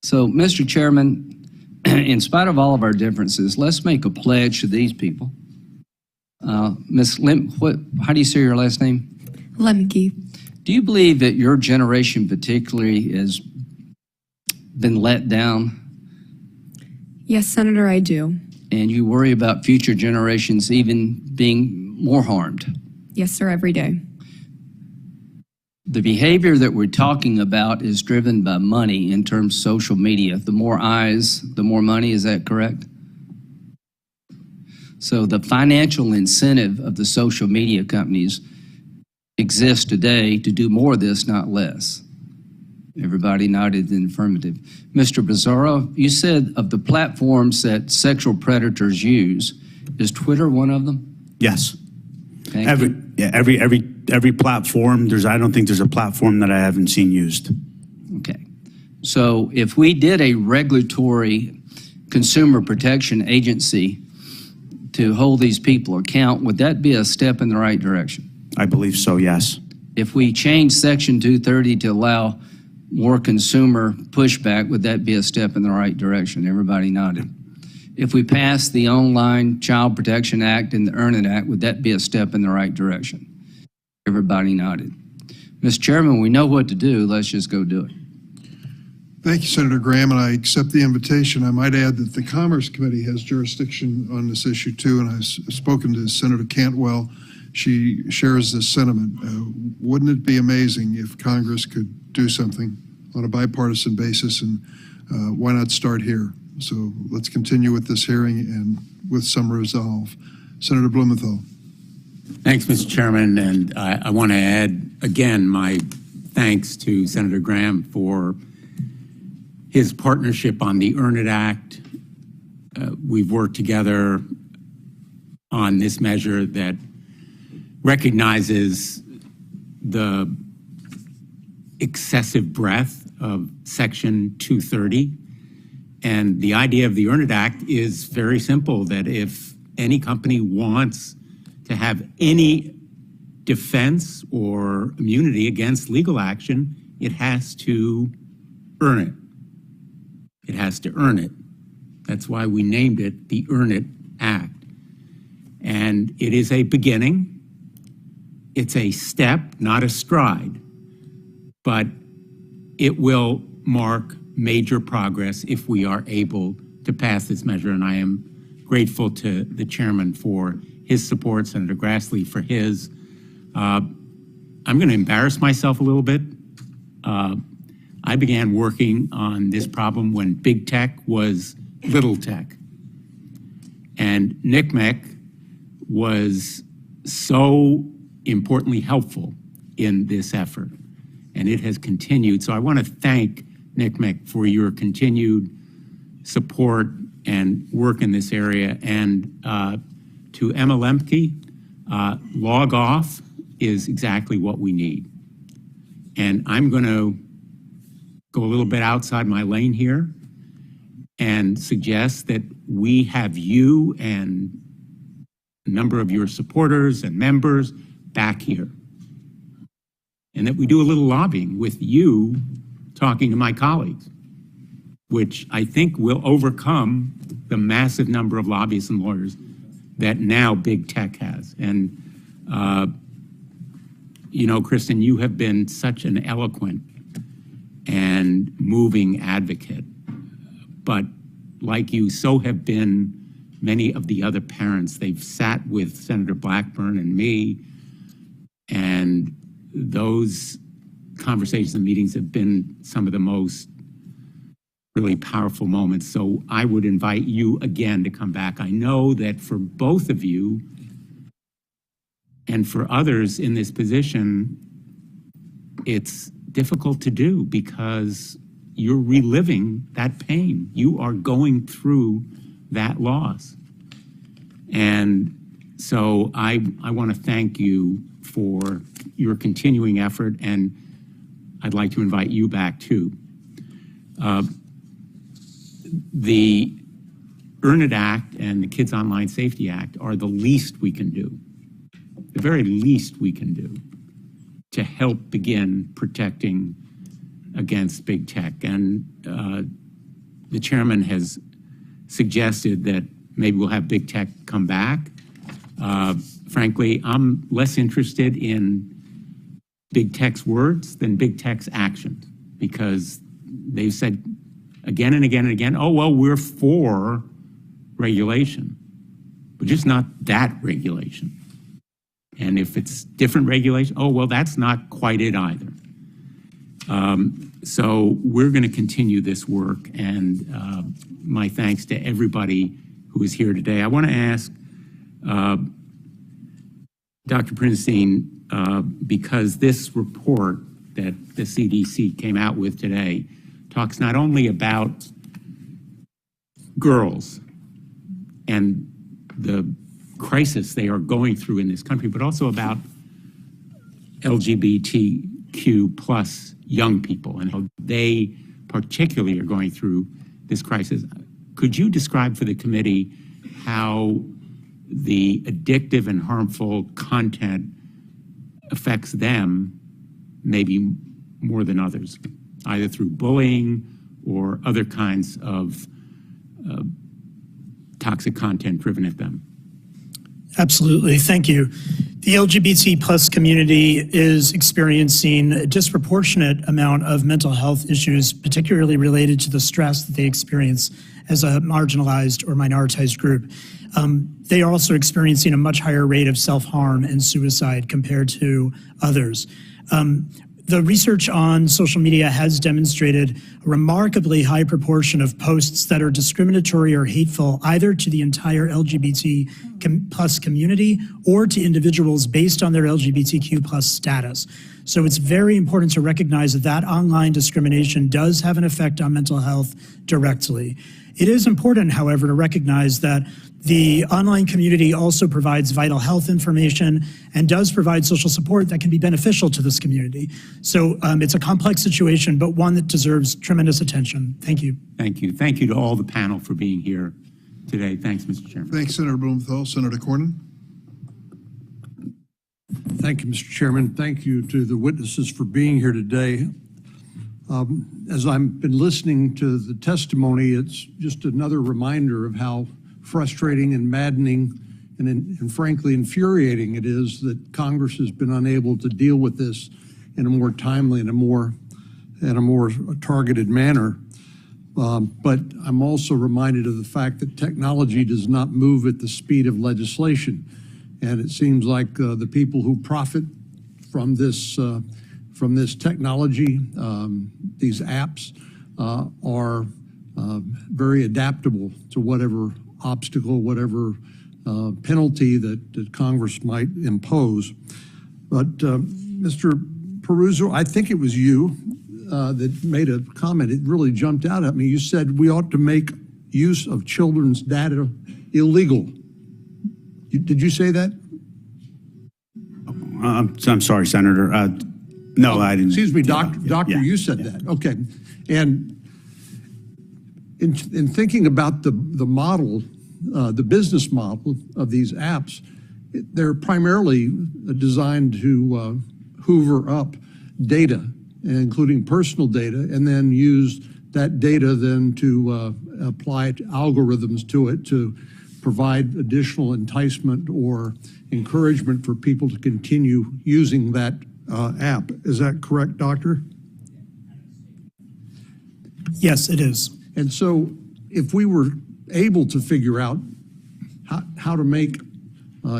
So, Mr. Chairman, in spite of all of our differences, let's make a pledge to these people. Ms. Lim, how do you say your last name? Lemke. Do you believe that your generation particularly has been let down? Yes, Senator, I do. And you worry about future generations even being more harmed? Yes, sir, every day. The behavior that we're talking about is driven by money in terms of social media. The more eyes, the more money, is that correct? So the financial incentive of the social media companies exists today to do more of this, not less. Everybody nodded in the affirmative. Mr. Bizzarro, you said of the platforms that sexual predators use, is Twitter one of them? Yes. Thank you. Every platform, I don't think there's a platform that I haven't seen used. Okay. So if we did a regulatory consumer protection agency to hold these people account, would that be a step in the right direction? I believe so, yes. If we change Section 230 to allow more consumer pushback, would that be a step in the right direction? Everybody nodded. If we pass the Online Child Protection Act and the Earn It Act, would that be a step in the right direction? Everybody nodded. Mr. Chairman, we know what to do. Let's just go do it. Thank you, Senator Graham, and I accept the invitation. I might add that the Commerce Committee has jurisdiction on this issue too, and I've spoken to Senator Cantwell. She shares this sentiment. Wouldn't it be amazing if Congress could do something on a bipartisan basis, and why not start here? So let's continue with this hearing and with some resolve. Senator Blumenthal. Thanks, Mr. Chairman, and I want to add again my thanks to Senator Graham for his partnership on the Earn It Act. We've worked together on this measure that recognizes the excessive breadth of Section 230. And the idea of the Earn It Act is very simple, that if any company wants to have any defense or immunity against legal action, it has to earn it. It has to earn it. That's why we named it the Earn It Act. And it is a beginning. It's a step, not a stride, but it will mark major progress if we are able to pass this measure. And I am grateful to the chairman for his support, Senator Grassley for his. I'm going to embarrass myself a little bit. I began working on this problem when big tech was little tech. And NCMEC was so importantly helpful in this effort, and it has continued. So I want to thank NCMEC for your continued support and work in this area, and to Emma Lemke, log off is exactly what we need. And I'm going to go a little bit outside my lane here and suggest that we have you and a number of your supporters and members back here. And that we do a little lobbying with you talking to my colleagues, which I think will overcome the massive number of lobbyists and lawyers that now big tech has. And, you know, Kristen, you have been such an eloquent and moving advocate. But like you, so have been many of the other parents. They've sat with Senator Blackburn and me, and those conversations and meetings have been some of the most really powerful moments. So I would invite you again to come back. I know that for both of you and for others in this position, it's difficult to do because you're reliving that pain. You are going through that loss. And so I want to thank you for your continuing effort, and I'd like to invite you back too. The Earn It Act and the Kids Online Safety Act are the least we can do, the very least we can do to help begin protecting against big tech. And the chairman has suggested that maybe we'll have big tech come back. Frankly, I'm less interested in big tech's words than big tech's actions, because they've said again and again and again, oh, well, we're for regulation, but just not that regulation. And if it's different regulation, oh, well, that's not quite it either. So we're going to continue this work, and my thanks to everybody who is here today. I want to ask Dr. Prinstein, because this report that the CDC came out with today talks not only about girls and the crisis they are going through in this country, but also about LGBTQ plus young people and how they particularly are going through this crisis. Could you describe for the committee how the addictive and harmful content affects them maybe more than others, either through bullying or other kinds of toxic content driven at them? Absolutely, thank you. The LGBT plus community is experiencing a disproportionate amount of mental health issues, particularly related to the stress that they experience as a marginalized or minoritized group. They are also experiencing a much higher rate of self-harm and suicide compared to others. The research on social media has demonstrated a remarkably high proportion of posts that are discriminatory or hateful either to the entire LGBT plus community or to individuals based on their LGBTQ plus status. So it's very important to recognize that that online discrimination does have an effect on mental health directly. It is important, however, to recognize that the online community also provides vital health information and does provide social support that can be beneficial to this community. So it's a complex situation, but one that deserves tremendous attention. Thank you. Thank you. Thank you to all the panel for being here today. Thanks, Mr. Chairman. Thanks, Senator Blumenthal. Senator Cornyn. Thank you, Mr. Chairman. Thank you to the witnesses for being here today. As I've been listening to the testimony, it's just another reminder of how frustrating and maddening and frankly infuriating it is that Congress has been unable to deal with this in a more timely and a more targeted manner. But I'm also reminded of the fact that technology does not move at the speed of legislation. And it seems like the people who profit from this technology, these apps, are very adaptable to whatever obstacle, whatever penalty that Congress might impose. But Mr. Peruzzo, I think it was you that made a comment. It really jumped out at me. You said we ought to make use of children's data illegal. Did you say that? I'm sorry, Senator. No, I didn't. Excuse me, Doctor. Yeah. You said that. Okay. And in thinking about the model, the business model of these apps, they're primarily designed to hoover up data, including personal data, and then use that data then to apply algorithms to it to provide additional enticement or encouragement for people to continue using that app. Is that correct, Doctor? Yes, it is. And so if we were able to figure out how to make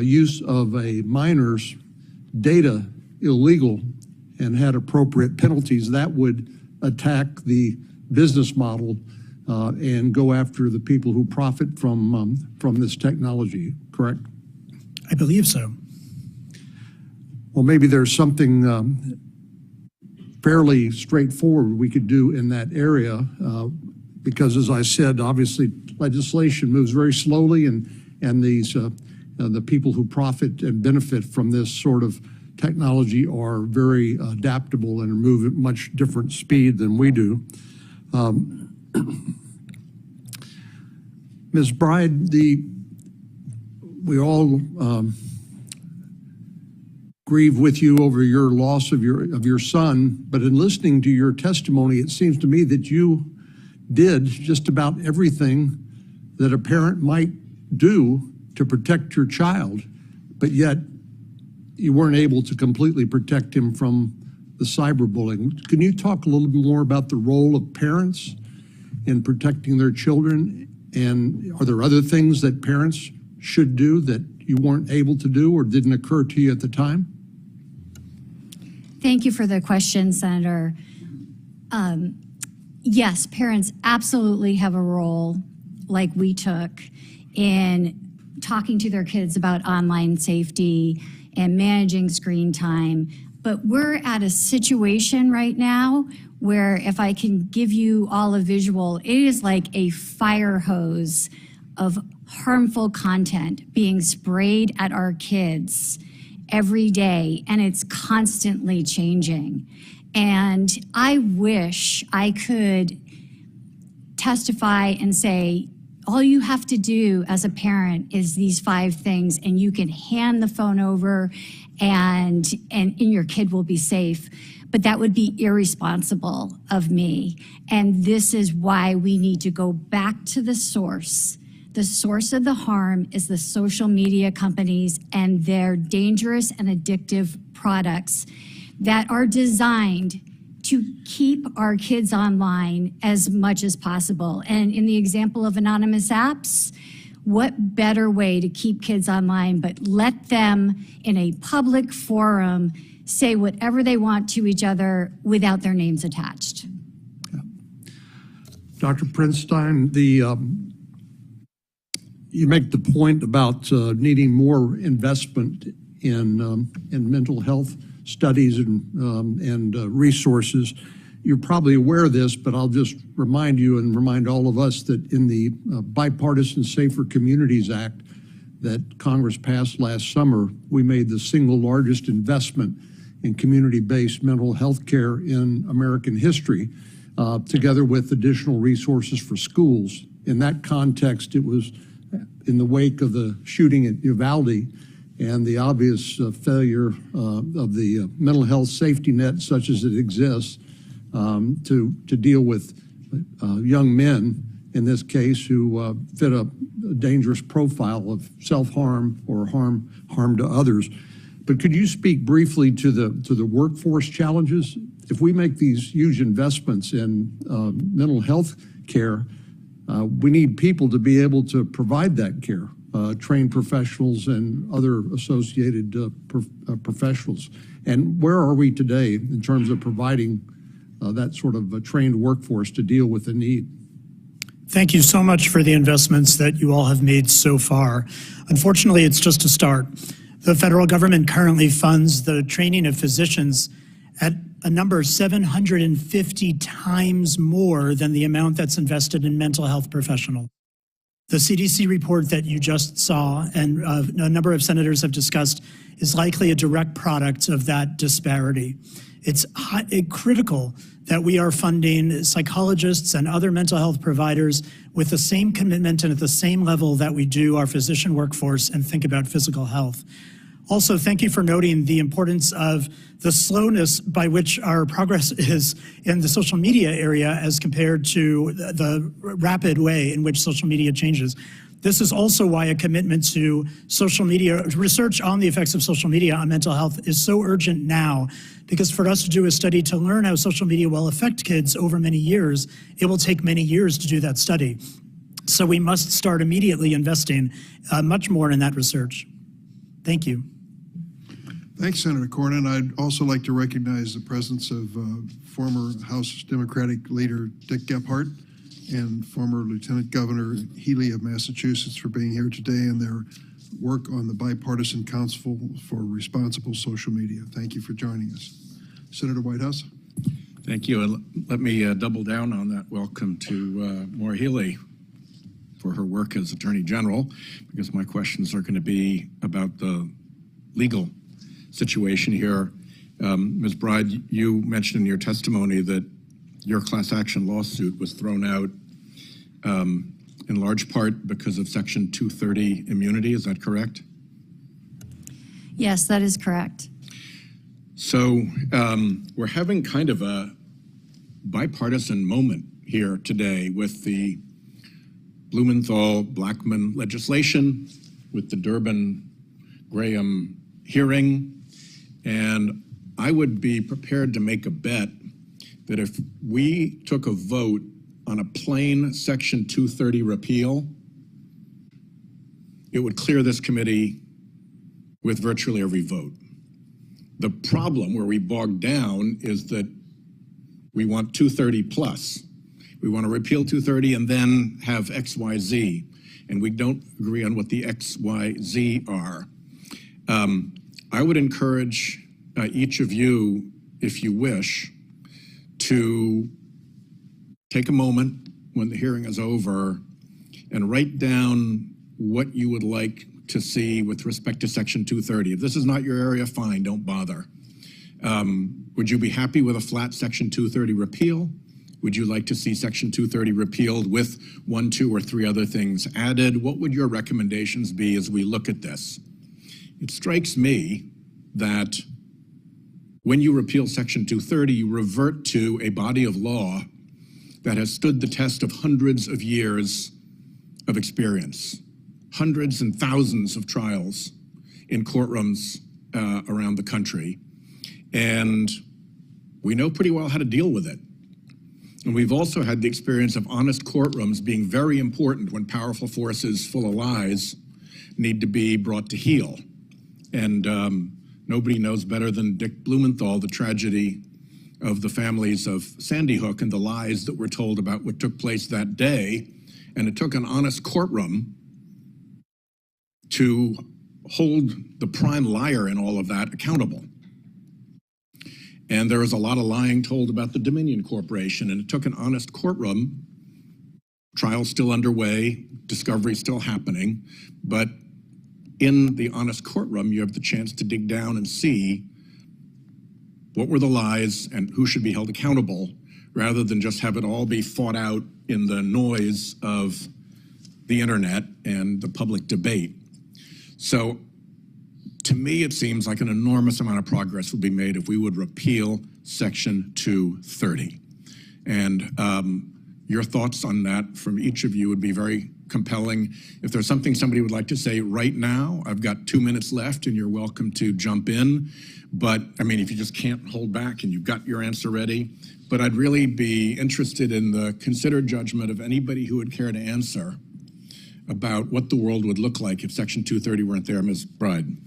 use of a minor's data illegal and had appropriate penalties, that would attack the business model and go after the people who profit from this technology, correct? I believe so. Well, maybe there's something fairly straightforward we could do in that area because, as I said, obviously legislation moves very slowly, and these the people who profit and benefit from this sort of technology are very adaptable and move at much different speed than we do. Ms. Bride, we all grieve with you over your loss of your son, but in listening to your testimony, it seems to me that you did just about everything that a parent might do to protect your child, but yet you weren't able to completely protect him from the cyberbullying. Can you talk a little bit more about the role of parents in protecting their children? And are there other things that parents should do that you weren't able to do or didn't occur to you at the time? Thank you for the question, Senator. Yes, parents absolutely have a role, like we took, in talking to their kids about online safety and managing screen time. But we're at a situation right now where, if I can give you all a visual, it is like a fire hose of harmful content being sprayed at our kids every day, and it's constantly changing. And I wish I could testify and say, all you have to do as a parent is these 5 things, and you can hand the phone over and your kid will be safe. But that would be irresponsible of me. And this is why we need to go back to the source. The source of the harm is the social media companies and their dangerous and addictive products that are designed to keep our kids online as much as possible. And in the example of anonymous apps, what better way to keep kids online but let them in a public forum say whatever they want to each other without their names attached. Yeah. Dr. Prinstein, you make the point about needing more investment in mental health studies and resources. You're probably aware of this, but I'll just remind you and remind all of us that in the Bipartisan Safer Communities Act that Congress passed last summer, we made the single largest investment in community-based mental health care in American history, together with additional resources for schools. In that context, it was in the wake of the shooting at Uvalde and the obvious failure of the mental health safety net such as it exists to deal with young men, in this case, who fit a dangerous profile of self-harm or harm to others. But could you speak briefly to the workforce challenges? If we make these huge investments in mental health care, we need people to be able to provide that care, trained professionals and other associated professionals. And where are we today in terms of providing that sort of a trained workforce to deal with the need? Thank you so much for the investments that you all have made so far. Unfortunately, it's just a start. The federal government currently funds the training of physicians at a number 750 times more than the amount that's invested in mental health professionals. The CDC report that you just saw and a number of senators have discussed is likely a direct product of that disparity. It's critical that we are funding psychologists and other mental health providers with the same commitment and at the same level that we do our physician workforce and think about physical health. Also, thank you for noting the importance of the slowness by which our progress is in the social media area as compared to the rapid way in which social media changes. This is also why a commitment to social media, research on the effects of social media on mental health is so urgent now, because for us to do a study to learn how social media will affect kids over many years, it will take many years to do that study. So we must start immediately investing much more in that research. Thank you. Thanks, Senator Cornyn. I'd also like to recognize the presence of former House Democratic leader Dick Gephardt and former Lieutenant Governor Healy of Massachusetts for being here today and their work on the Bipartisan Council for Responsible Social Media. Thank you for joining us. Senator Whitehouse. Thank you. And let me double down on that welcome to Maura Healy for her work as Attorney General, because my questions are going to be about the legal situation here. Ms. Bride, you mentioned in your testimony that your class action lawsuit was thrown out in large part because of Section 230 immunity. Is that correct? Yes, that is correct. So we're having kind of a bipartisan moment here today with the Blumenthal-Blackman legislation, with the Durbin-Graham hearing. And I would be prepared to make a bet that if we took a vote on a plain Section 230 repeal, it would clear this committee with virtually every vote. The problem where we bogged down is that we want 230 plus. We want to repeal 230 and then have X, Y, Z. And we don't agree on what the X, Y, Z are. I would encourage each of you, if you wish, to take a moment when the hearing is over and write down what you would like to see with respect to Section 230. If this is not your area, fine, don't bother. Would you be happy with a flat Section 230 repeal? Would you like to see Section 230 repealed with 1, 2, or 3 other things added? What would your recommendations be as we look at this? It strikes me that when you repeal Section 230, you revert to a body of law that has stood the test of hundreds of years of experience, hundreds and thousands of trials in courtrooms around the country. And we know pretty well how to deal with it. And we've also had the experience of honest courtrooms being very important when powerful forces full of lies need to be brought to heel. And nobody knows better than Dick Blumenthal the tragedy of the families of Sandy Hook and the lies that were told about what took place that day. And it took an honest courtroom to hold the prime liar in all of that accountable. And there was a lot of lying told about the Dominion Corporation, and it took an honest courtroom, trial still underway, discovery still happening, but in the honest courtroom, you have the chance to dig down and see what were the lies and who should be held accountable, rather than just have it all be fought out in the noise of the internet and the public debate. So to me, it seems like an enormous amount of progress would be made if we would repeal Section 230. And your thoughts on that from each of you would be very compelling. If there's something somebody would like to say right now, I've got 2 minutes left and you're welcome to jump in. But I mean, if you just can't hold back and you've got your answer ready, but I'd really be interested in the considered judgment of anybody who would care to answer about what the world would look like if Section 230 weren't there. Ms. Bride.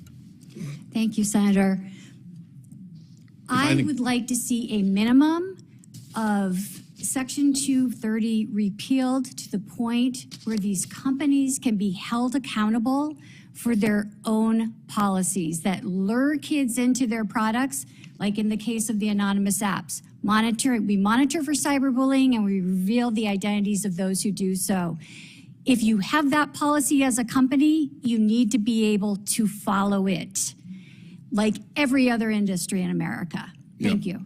Thank you, Senator. I would like to see a minimum of Section 230 repealed to the point where these companies can be held accountable for their own policies that lure kids into their products, like in the case of the anonymous apps. We monitor for cyberbullying and we reveal the identities of those who do so. If you have that policy as a company, you need to be able to follow it, like every other industry in America. Thank you.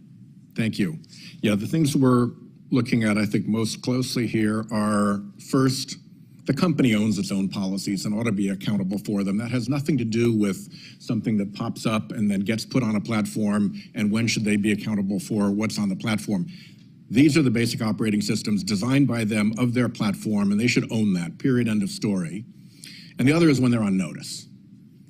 Thank you. Yeah, the things we're looking at, I think, most closely here are, first, the company owns its own policies and ought to be accountable for them. That has nothing to do with something that pops up and then gets put on a platform, and when should they be accountable for what's on the platform. These are the basic operating systems designed by them of their platform, and they should own that, period, end of story. And the other is when they're on notice.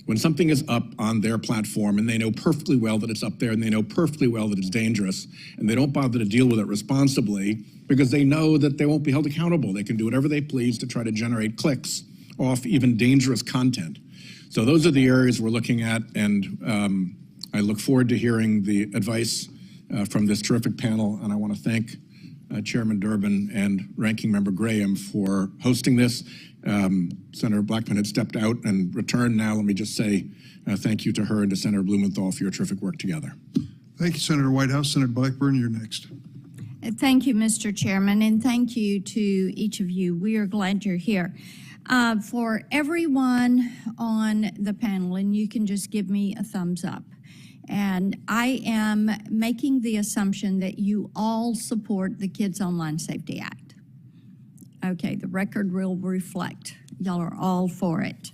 When something is up on their platform and they know perfectly well that it's up there and they know perfectly well that it's dangerous, and they don't bother to deal with it responsibly because they know that they won't be held accountable. They can do whatever they please to try to generate clicks off even dangerous content. So those are the areas we're looking at, and I look forward to hearing the advice from this terrific panel, and I want to thank Chairman Durbin and Ranking Member Graham for hosting this. Senator Blackman had stepped out and returned now. Let me just say thank you to her and to Senator Blumenthal for your terrific work together. Thank you, Senator Whitehouse. Senator Blackburn, you're next. Thank you, Mr. Chairman, and thank you to each of you. We are glad you're here. For everyone on the panel, and you can just give me a thumbs up, and I am making the assumption that you all support the Kids Online Safety Act. Okay, the record will reflect. Y'all are all for it,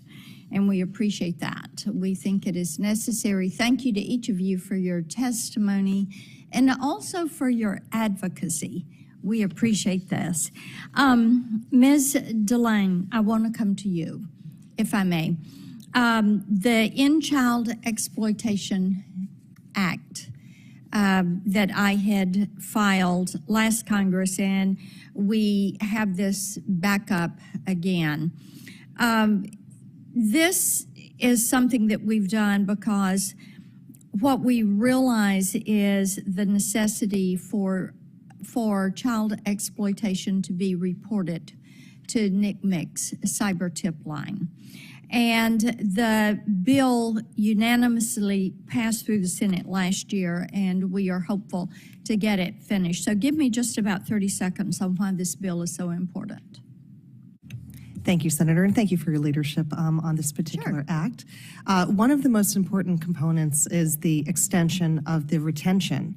and we appreciate that. We think it is necessary. Thank you to each of you for your testimony and also for your advocacy. We appreciate this. Ms. Delane, I want to come to you, if I may. The End Child Exploitation Act that I had filed last Congress, and we have this back up again. This is something that we've done because what we realize is the necessity for child exploitation to be reported to NCMEC's cyber tip line. And the bill unanimously passed through the Senate last year, and we are hopeful to get it finished. So give me just about 30 seconds on why this bill is so important. Thank you, Senator, and thank you for your leadership on this particular act. One of the most important components is the extension of the retention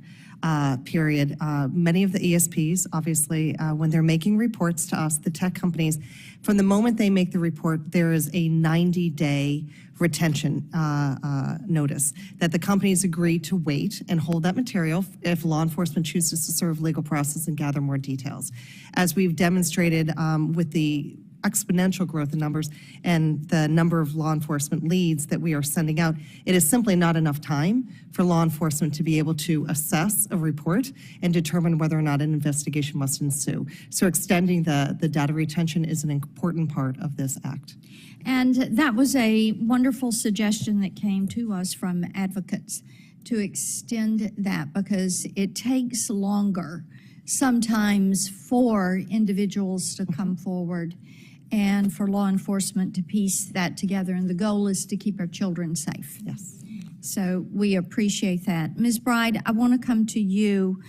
period. Many of the ESPs, obviously, when they're making reports to us, the tech companies, from the moment they make the report, there is a 90-day retention notice that the companies agree to wait and hold that material if law enforcement chooses to serve legal process and gather more details. As we've demonstrated with the exponential growth in numbers and the number of law enforcement leads that we are sending out, it is simply not enough time for law enforcement to be able to assess a report and determine whether or not an investigation must ensue. So extending the data retention is an important part of this act. And that was a wonderful suggestion that came to us from advocates to extend that, because it takes longer sometimes for individuals to come forward and for law enforcement to piece that together. And the goal is to keep our children safe. Yes. So we appreciate that. Ms. Bride, I want to come to you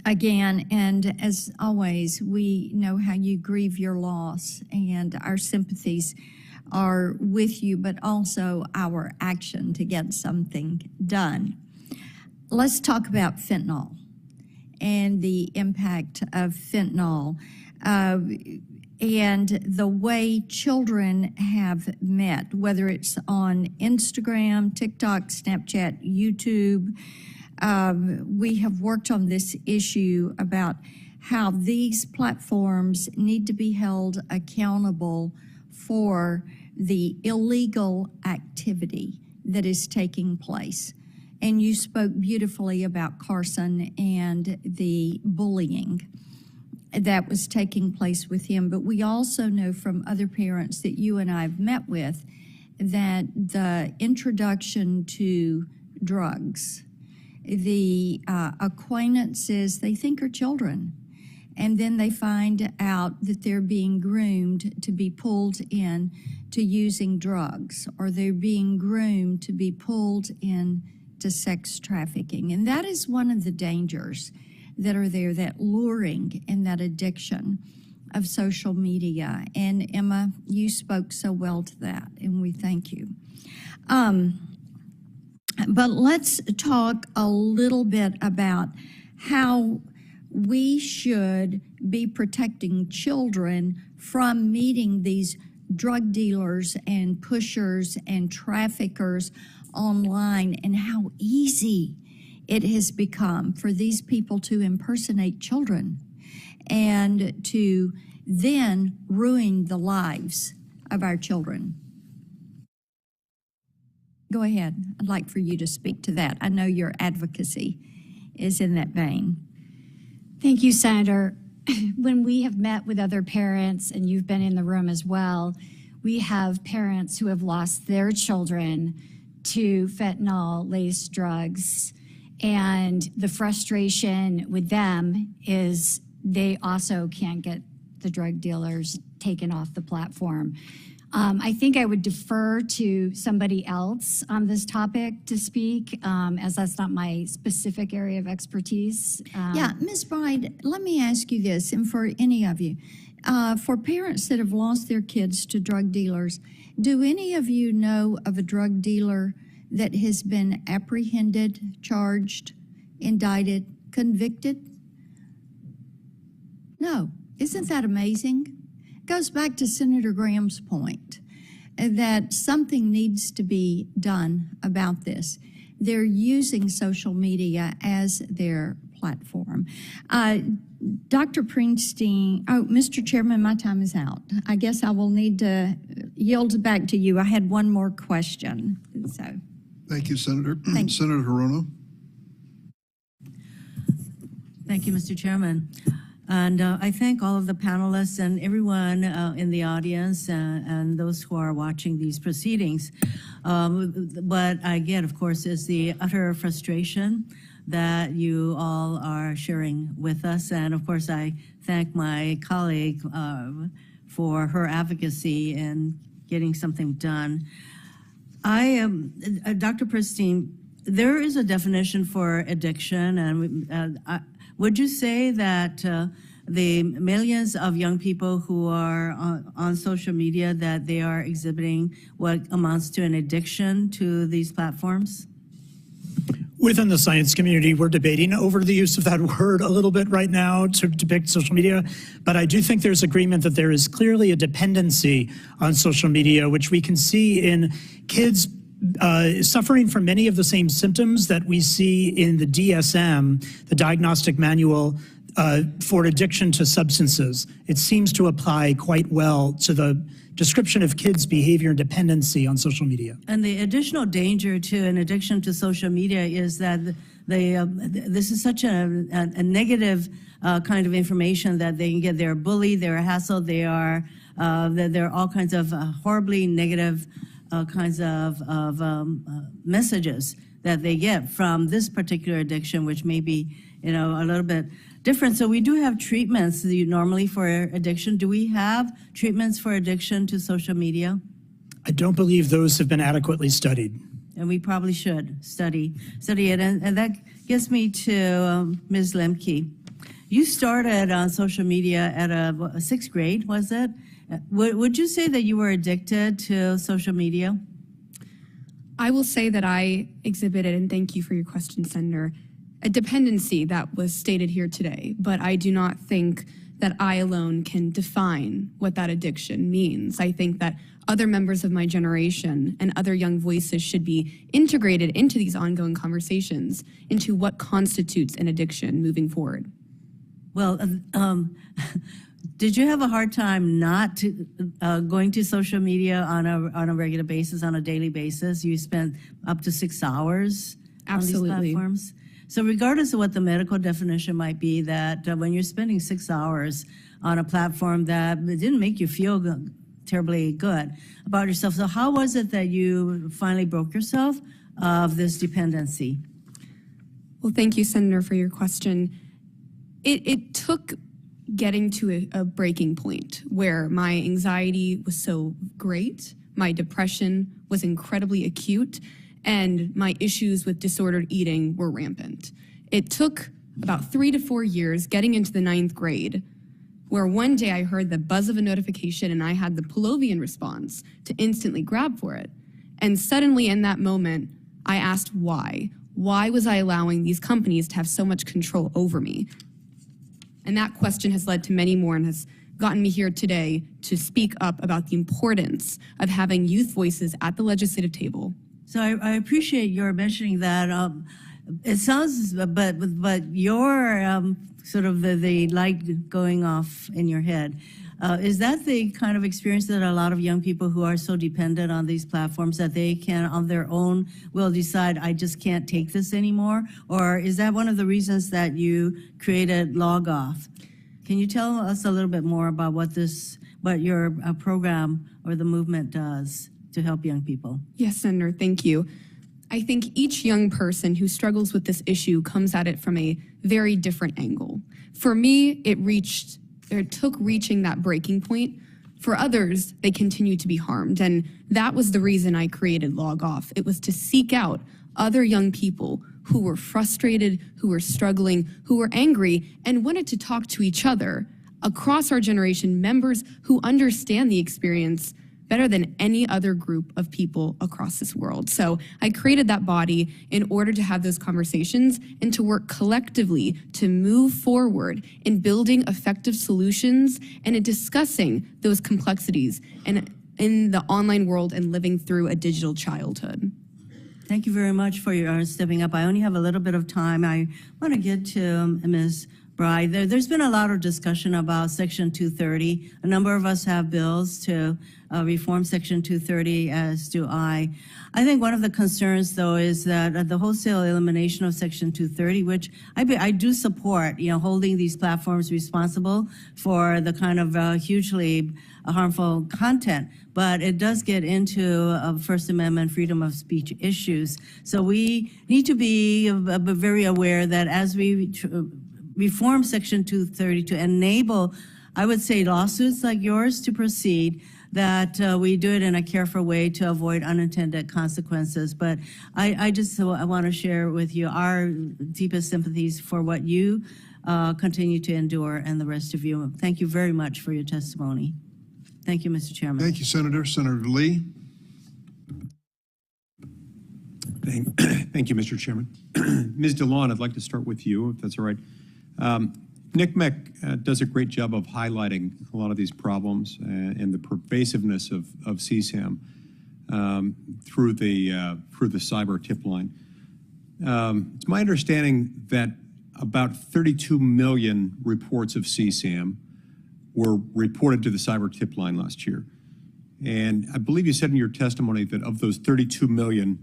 again. And as always, we know how you grieve your loss, and our sympathies are with you, but also our action to get something done. Let's talk about fentanyl and the impact of fentanyl. And the way children have met, whether it's on Instagram, TikTok, Snapchat, YouTube. We have worked on this issue about how these platforms need to be held accountable for the illegal activity that is taking place. And you spoke beautifully about Carson and the bullying that was taking place with him. But we also know from other parents that you and I have met with that the introduction to drugs, the acquaintances they think are children, and then they find out that they're being groomed to be pulled in to using drugs, or they're being groomed to be pulled in to sex trafficking. And that is one of the dangers that are there, that luring and that addiction of social media. And Emma, you spoke so well to that, and we thank you. But let's talk a little bit about how we should be protecting children from meeting these drug dealers and pushers and traffickers online, and how easy it has become for these people to impersonate children and to then ruin the lives of our children. Go ahead. I'd like for you to speak to that. I know your advocacy is in that vein. Thank you, Senator. When we have met with other parents, and you've been in the room as well, we have parents who have lost their children to fentanyl-laced drugs. And the frustration with them is they also can't get the drug dealers taken off the platform. I think I would defer to somebody else on this topic to speak, as that's not my specific area of expertise. Yeah, Ms. Bride, let me ask you this, and for any of you, for parents that have lost their kids to drug dealers, do any of you know of a drug dealer that has been apprehended, charged, indicted, convicted? No. Isn't that amazing? Goes back to Senator Graham's point that something needs to be done about this. They're using social media as their platform. Dr. Prinstein, Mr. Chairman, my time is out. I guess I will need to yield back to you. I had one more question. So, thank you, Senator. Thank you. Senator Hirono. Thank you, Mr. Chairman. And I thank all of the panelists and everyone in the audience and those who are watching these proceedings. What I get, of course, is the utter frustration that you all are sharing with us. And of course, I thank my colleague for her advocacy in getting something done. I am, Dr. Pristine, there is a definition for addiction, and would you say that the millions of young people who are on social media, that they are exhibiting what amounts to an addiction to these platforms? Within the science community, we're debating over the use of that word a little bit right now to depict social media, but I do think there's agreement that there is clearly a dependency on social media, which we can see in kids suffering from many of the same symptoms that we see in the DSM, the Diagnostic Manual for Addiction to Substances. It seems to apply quite well to the description of kids' behavior and dependency on social media. And the additional danger to an addiction to social media is that this is such a negative kind of information that they can get. They're bullied, they're hassled, there are all kinds of horribly negative kinds of messages that they get from this particular addiction, which may be, a little bit different. So we do have treatments normally for addiction. Do we have treatments for addiction to social media? I don't believe those have been adequately studied. And we probably should study it. And that gets me to Ms. Lemke. You started on social media at a sixth grade, was it? Would you say that you were addicted to social media? I will say that I exhibited, and thank you for your question, Senator, a dependency that was stated here today, but I do not think that I alone can define what that addiction means. I think that other members of my generation and other young voices should be integrated into these ongoing conversations into what constitutes an addiction moving forward. Well, did you have a hard time not going to social media on a regular basis, on a daily basis? You spent up to 6 hours on these platforms. So regardless of what the medical definition might be, that when you're spending 6 hours on a platform that didn't make you feel terribly good about yourself, so how was it that you finally broke yourself of this dependency? Well, thank you, Senator, for your question. It took getting to a breaking point where my anxiety was so great, my depression was incredibly acute, and my issues with disordered eating were rampant. It took about 3 to 4 years getting into the 9th grade where one day I heard the buzz of a notification and I had the Pavlovian response to instantly grab for it. And suddenly in that moment, I asked why. Why was I allowing these companies to have so much control over me? And that question has led to many more and has gotten me here today to speak up about the importance of having youth voices at the legislative table. So I appreciate your mentioning that. It sounds, but your sort of the light going off in your head, is that the kind of experience that a lot of young people who are so dependent on these platforms that they can on their own will decide, I just can't take this anymore? Or is that one of the reasons that you created Log Off? Can you tell us a little bit more about what your program or the movement does to help young people? Yes, Senator, thank you. I think each young person who struggles with this issue comes at it from a very different angle. For me, it took reaching that breaking point. For others, they continue to be harmed. And that was the reason I created Log Off. It was to seek out other young people who were frustrated, who were struggling, who were angry, and wanted to talk to each other across our generation, members who understand the experience better than any other group of people across this world. So I created that body in order to have those conversations and to work collectively to move forward in building effective solutions and in discussing those complexities and in the online world and living through a digital childhood. Thank you very much for your stepping up. I only have a little bit of time. I want to get to Ms. Bride. There's been a lot of discussion about Section 230. A number of us have bills to reform Section 230, as do I. I think one of the concerns, though, is that the wholesale elimination of Section 230, which I do support, holding these platforms responsible for the kind of hugely harmful content, but it does get into First Amendment freedom of speech issues. So we need to be very aware that as we reform Section 230 to enable, I would say, lawsuits like yours to proceed, that we do it in a careful way to avoid unintended consequences. But I want to share with you our deepest sympathies for what you continue to endure and the rest of you. Thank you very much for your testimony. Thank you, Mr. Chairman. Thank you, Senator. Senator Lee. Thank you, Mr. Chairman. Ms. DeLon, I'd like to start with you, if that's all right. NCMEC does a great job of highlighting a lot of these problems and the pervasiveness of CSAM through the cyber tip line. It's my understanding that about 32 million reports of CSAM were reported to the cyber tip line last year. And I believe you said in your testimony that of those 32 million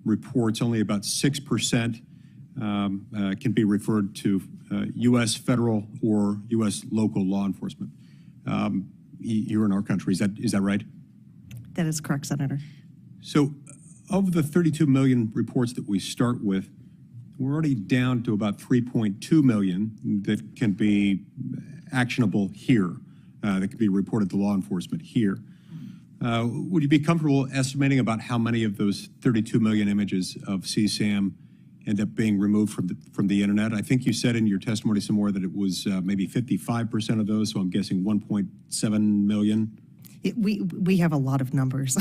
reports, only about 6% can be referred to U.S. federal or U.S. local law enforcement here in our country. Is that right? That is correct, Senator. So of the 32 million reports that we start with, we're already down to about 3.2 million that can be actionable here, that can be reported to law enforcement here. Would you be comfortable estimating about how many of those 32 million images of CSAM end up being removed from the internet? I think you said in your testimony somewhere that it was maybe 55% of those, so I'm guessing 1.7 million. We have a lot of numbers.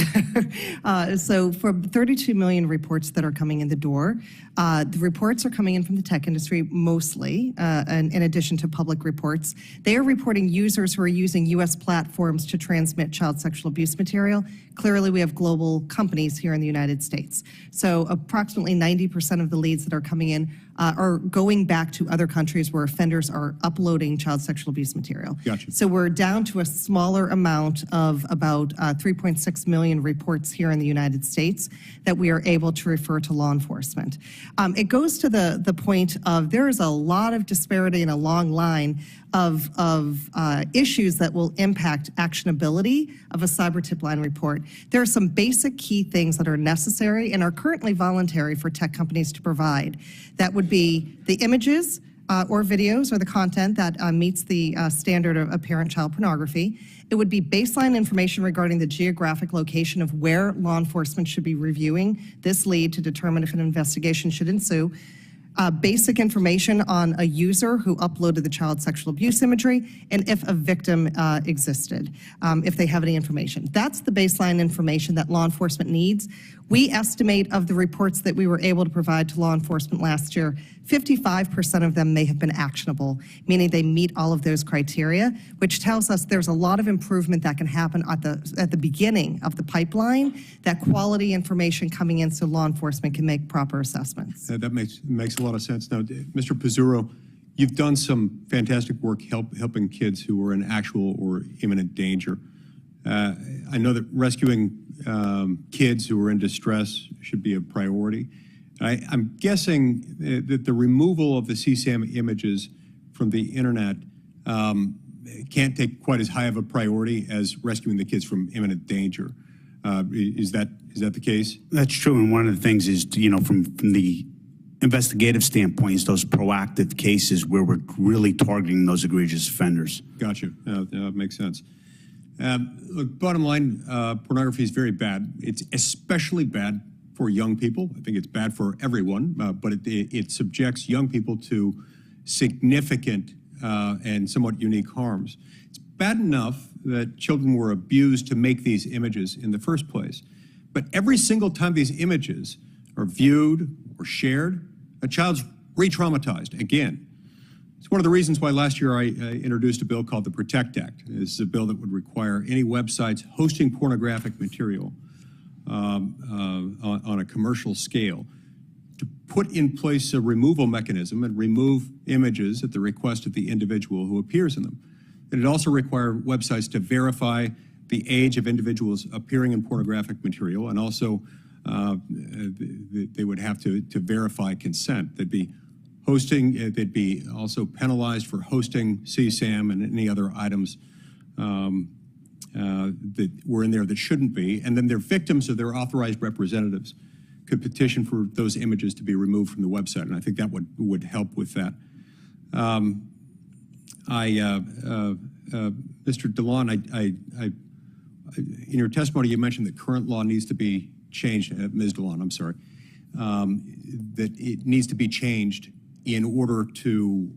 So for 32 million reports that are coming in the door, the reports are coming in from the tech industry mostly, and in addition to public reports. They are reporting users who are using U.S. platforms to transmit child sexual abuse material. Clearly, we have global companies here in the United States. So approximately 90% of the leads that are coming in are going back to other countries where offenders are uploading child sexual abuse material. Gotcha. So we're down to a smaller amount of about 3.6 million reports here in the United States that we are able to refer to law enforcement. It goes to the point of there is a lot of disparity and a long line of issues that will impact actionability of a cyber tip line report. There are some basic key things that are necessary and are currently voluntary for tech companies to provide. That would be the images or videos or the content that meets the standard of parent-child pornography. It would be baseline information regarding the geographic location of where law enforcement should be reviewing this lead to determine if an investigation should ensue. basic information on a user who uploaded the child sexual abuse imagery, and if a victim existed, if they have any information. That's the baseline information that law enforcement needs. We estimate of the reports that we were able to provide to law enforcement last year, 55% of them may have been actionable, meaning they meet all of those criteria, which tells us there's a lot of improvement that can happen at the beginning of the pipeline, that quality information coming in so law enforcement can make proper assessments. That makes a lot of sense. Now, Mr. Pizzurro, you've done some fantastic work helping kids who are in actual or imminent danger. I know that rescuing kids who are in distress should be a priority. I'm guessing that the removal of the CSAM images from the internet can't take quite as high of a priority as rescuing the kids from imminent danger. Is that the case? That's true, and one of the things is, from the investigative standpoint, is those proactive cases where we're really targeting those egregious offenders. Gotcha. That makes sense. Look, bottom line, pornography is very bad. It's especially bad for young people. I think it's bad for everyone, but it subjects young people to significant and somewhat unique harms. It's bad enough that children were abused to make these images in the first place. But every single time these images are viewed or shared, a child's re-traumatized again. It's one of the reasons why last year I introduced a bill called the PROTECT Act. This is a bill that would require any websites hosting pornographic material on a commercial scale to put in place a removal mechanism and remove images at the request of the individual who appears in them. And it also require websites to verify the age of individuals appearing in pornographic material, and also they would have to verify consent. They'd be also penalized for hosting CSAM and any other items that were in there that shouldn't be. And then their victims or their authorized representatives could petition for those images to be removed from the website. And I think that would help with that. Mr. DeLon, in your testimony, you mentioned that current law needs to be changed, Ms. DeLon, I'm sorry, that it needs to be changed in order to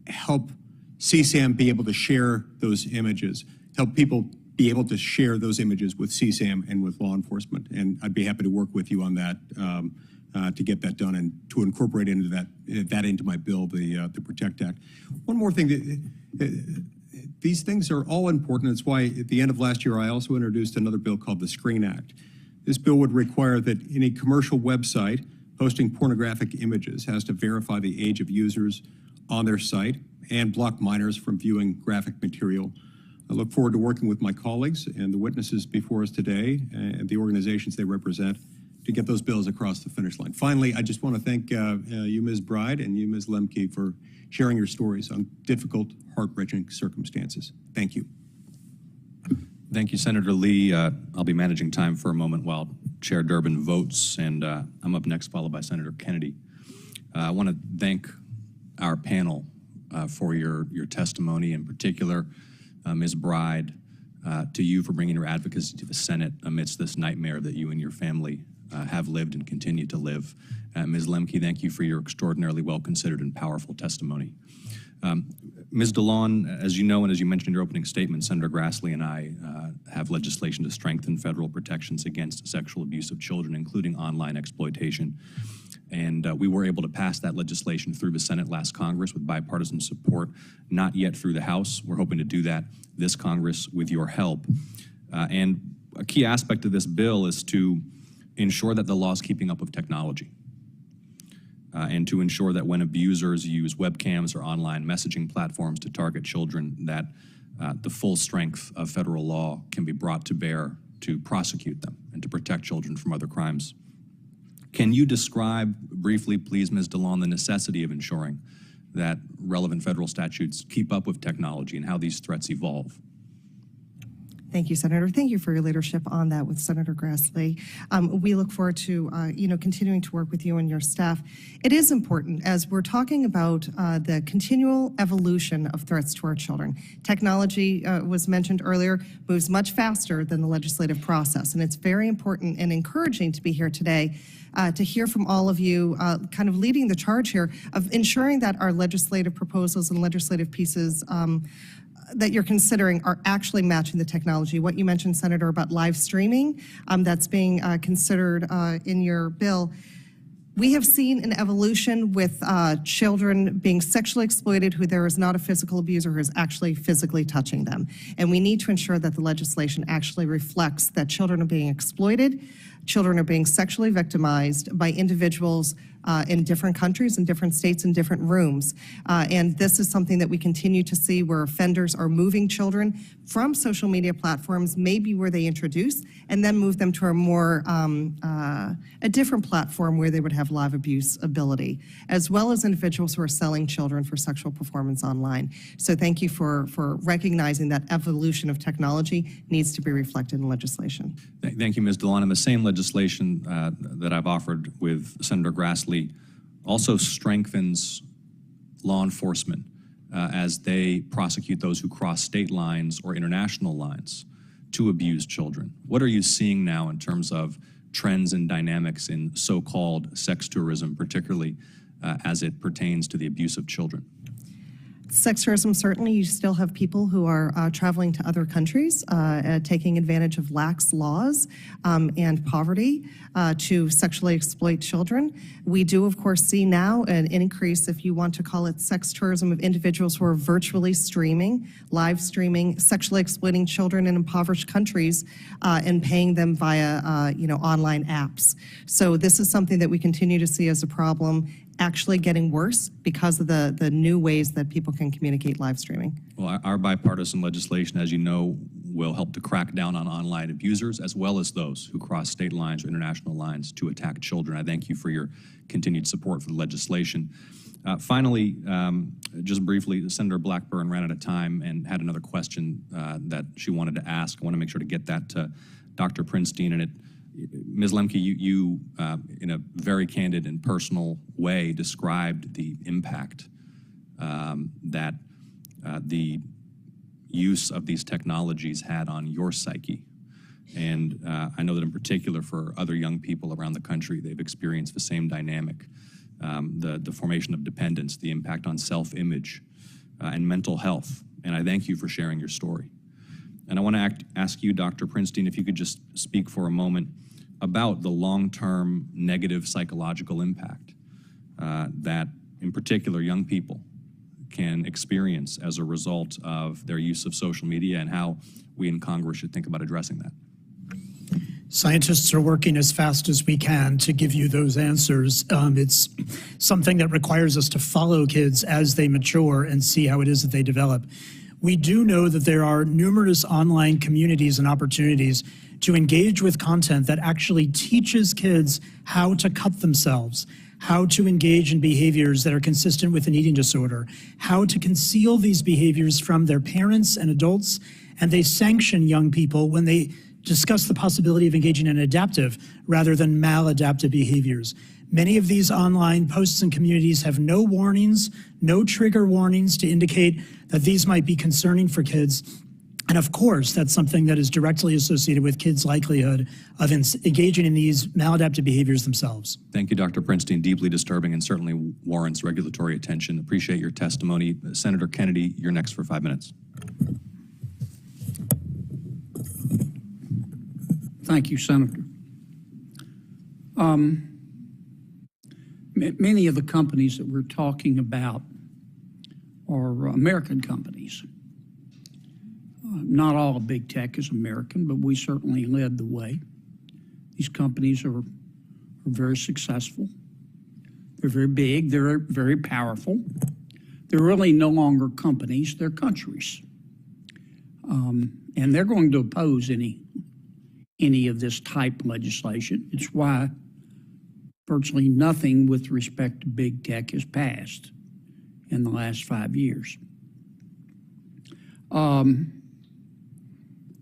help CSAM be able to share those images, help people be able to share those images with CSAM and with law enforcement. And I'd be happy to work with you on that to get that done and to incorporate into that into my bill, the PROTECT Act. One more thing, these things are all important. That's why at the end of last year, I also introduced another bill called the SCREEN Act. This bill would require that any commercial website hosting pornographic images has to verify the age of users on their site and block minors from viewing graphic material. I look forward to working with my colleagues and the witnesses before us today and the organizations they represent to get those bills across the finish line. Finally, I just want to thank you, Ms. Bride, and you, Ms. Lemke, for sharing your stories on difficult, heart-wrenching circumstances. Thank you. Thank you, Senator Lee. I'll be managing time for a moment while Chair Durbin votes, and I'm up next, followed by Senator Kennedy. I want to thank our panel for your testimony, in particular, Ms. Bride, to you for bringing your advocacy to the Senate amidst this nightmare that you and your family have lived and continue to live. Ms. Lemke, thank you for your extraordinarily well-considered and powerful testimony. Ms. DeLon, as you know, and as you mentioned in your opening statement, Senator Grassley and I have legislation to strengthen federal protections against sexual abuse of children, including online exploitation. And we were able to pass that legislation through the Senate last Congress with bipartisan support, not yet through the House. We're hoping to do that this Congress with your help. And a key aspect of this bill is to ensure that the law is keeping up with technology. And to ensure that when abusers use webcams or online messaging platforms to target children, that the full strength of federal law can be brought to bear to prosecute them and to protect children from other crimes. Can you describe briefly, please, Ms. DeLon, the necessity of ensuring that relevant federal statutes keep up with technology and how these threats evolve? Thank you, Senator. Thank you for your leadership on that with Senator Grassley. We look forward to, continuing to work with you and your staff. It is important as we're talking about the continual evolution of threats to our children. Technology was mentioned earlier, moves much faster than the legislative process, and it's very important and encouraging to be here today to hear from all of you kind of leading the charge here of ensuring that our legislative proposals and legislative pieces that you're considering are actually matching the technology. What you mentioned, Senator, about live streaming, that's being considered in your bill. We have seen an evolution with children being sexually exploited who there is not a physical abuser who is actually physically touching them. And we need to ensure that the legislation actually reflects that children are being exploited, children are being sexually victimized by individuals in different countries, in different states, in different rooms. And this is something that we continue to see where offenders are moving children from social media platforms, maybe where they introduce, and then move them to a more, a different platform where they would have live abuse ability, as well as individuals who are selling children for sexual performance online. So thank you for recognizing that evolution of technology needs to be reflected in legislation. Thank you, Ms. DeLon. And the same legislation that I've offered with Senator Grassley also strengthens law enforcement as they prosecute those who cross state lines or international lines to abuse children. What are you seeing now in terms of trends and dynamics in so-called sex tourism, particularly as it pertains to the abuse of children? Sex tourism, certainly you still have people who are traveling to other countries, taking advantage of lax laws and poverty to sexually exploit children. We do, of course, see now an increase, if you want to call it sex tourism, of individuals who are virtually streaming, live streaming, sexually exploiting children in impoverished countries and paying them via, online apps. So this is something that we continue to see as a problem, actually getting worse because of the new ways that people can communicate live streaming. Well, our bipartisan legislation, as you know, will help to crack down on online abusers as well as those who cross state lines or international lines to attack children. I thank you for your continued support for the legislation. Finally, just briefly, Senator Blackburn ran out of time and had another question that she wanted to ask. I want to make sure to get that to Dr. Prinstein. And Ms. Lemke, you in a very candid and personal way described the impact that the use of these technologies had on your psyche. And I know that in particular for other young people around the country, they've experienced the same dynamic, the formation of dependence, the impact on self-image and mental health. And I thank you for sharing your story. And I want to ask you, Dr. Prinstein, if you could just speak for a moment about the long-term negative psychological impact that, in particular, young people can experience as a result of their use of social media and how we in Congress should think about addressing that. Scientists are working as fast as we can to give you those answers. It's something that requires us to follow kids as they mature and see how it is that they develop. We do know that there are numerous online communities and opportunities to engage with content that actually teaches kids how to cut themselves, how to engage in behaviors that are consistent with an eating disorder, how to conceal these behaviors from their parents and adults, and they sanction young people when they discuss the possibility of engaging in adaptive rather than maladaptive behaviors. Many of these online posts and communities have no warnings, no trigger warnings to indicate that these might be concerning for kids. And of course, that's something that is directly associated with kids' likelihood of engaging in these maladaptive behaviors themselves. Thank you, Dr. Prinstein. Deeply disturbing and certainly warrants regulatory attention. Appreciate your testimony. Senator Kennedy, you're next for 5 minutes. Thank you, Senator. Many of the companies that we're talking about are American companies. Not all of big tech is American, but we certainly led the way. These companies are very successful. They're very big. They're very powerful. They're really no longer companies. They're countries. And they're going to oppose any of this type of legislation. It's why virtually nothing with respect to big tech has passed in the last 5 years.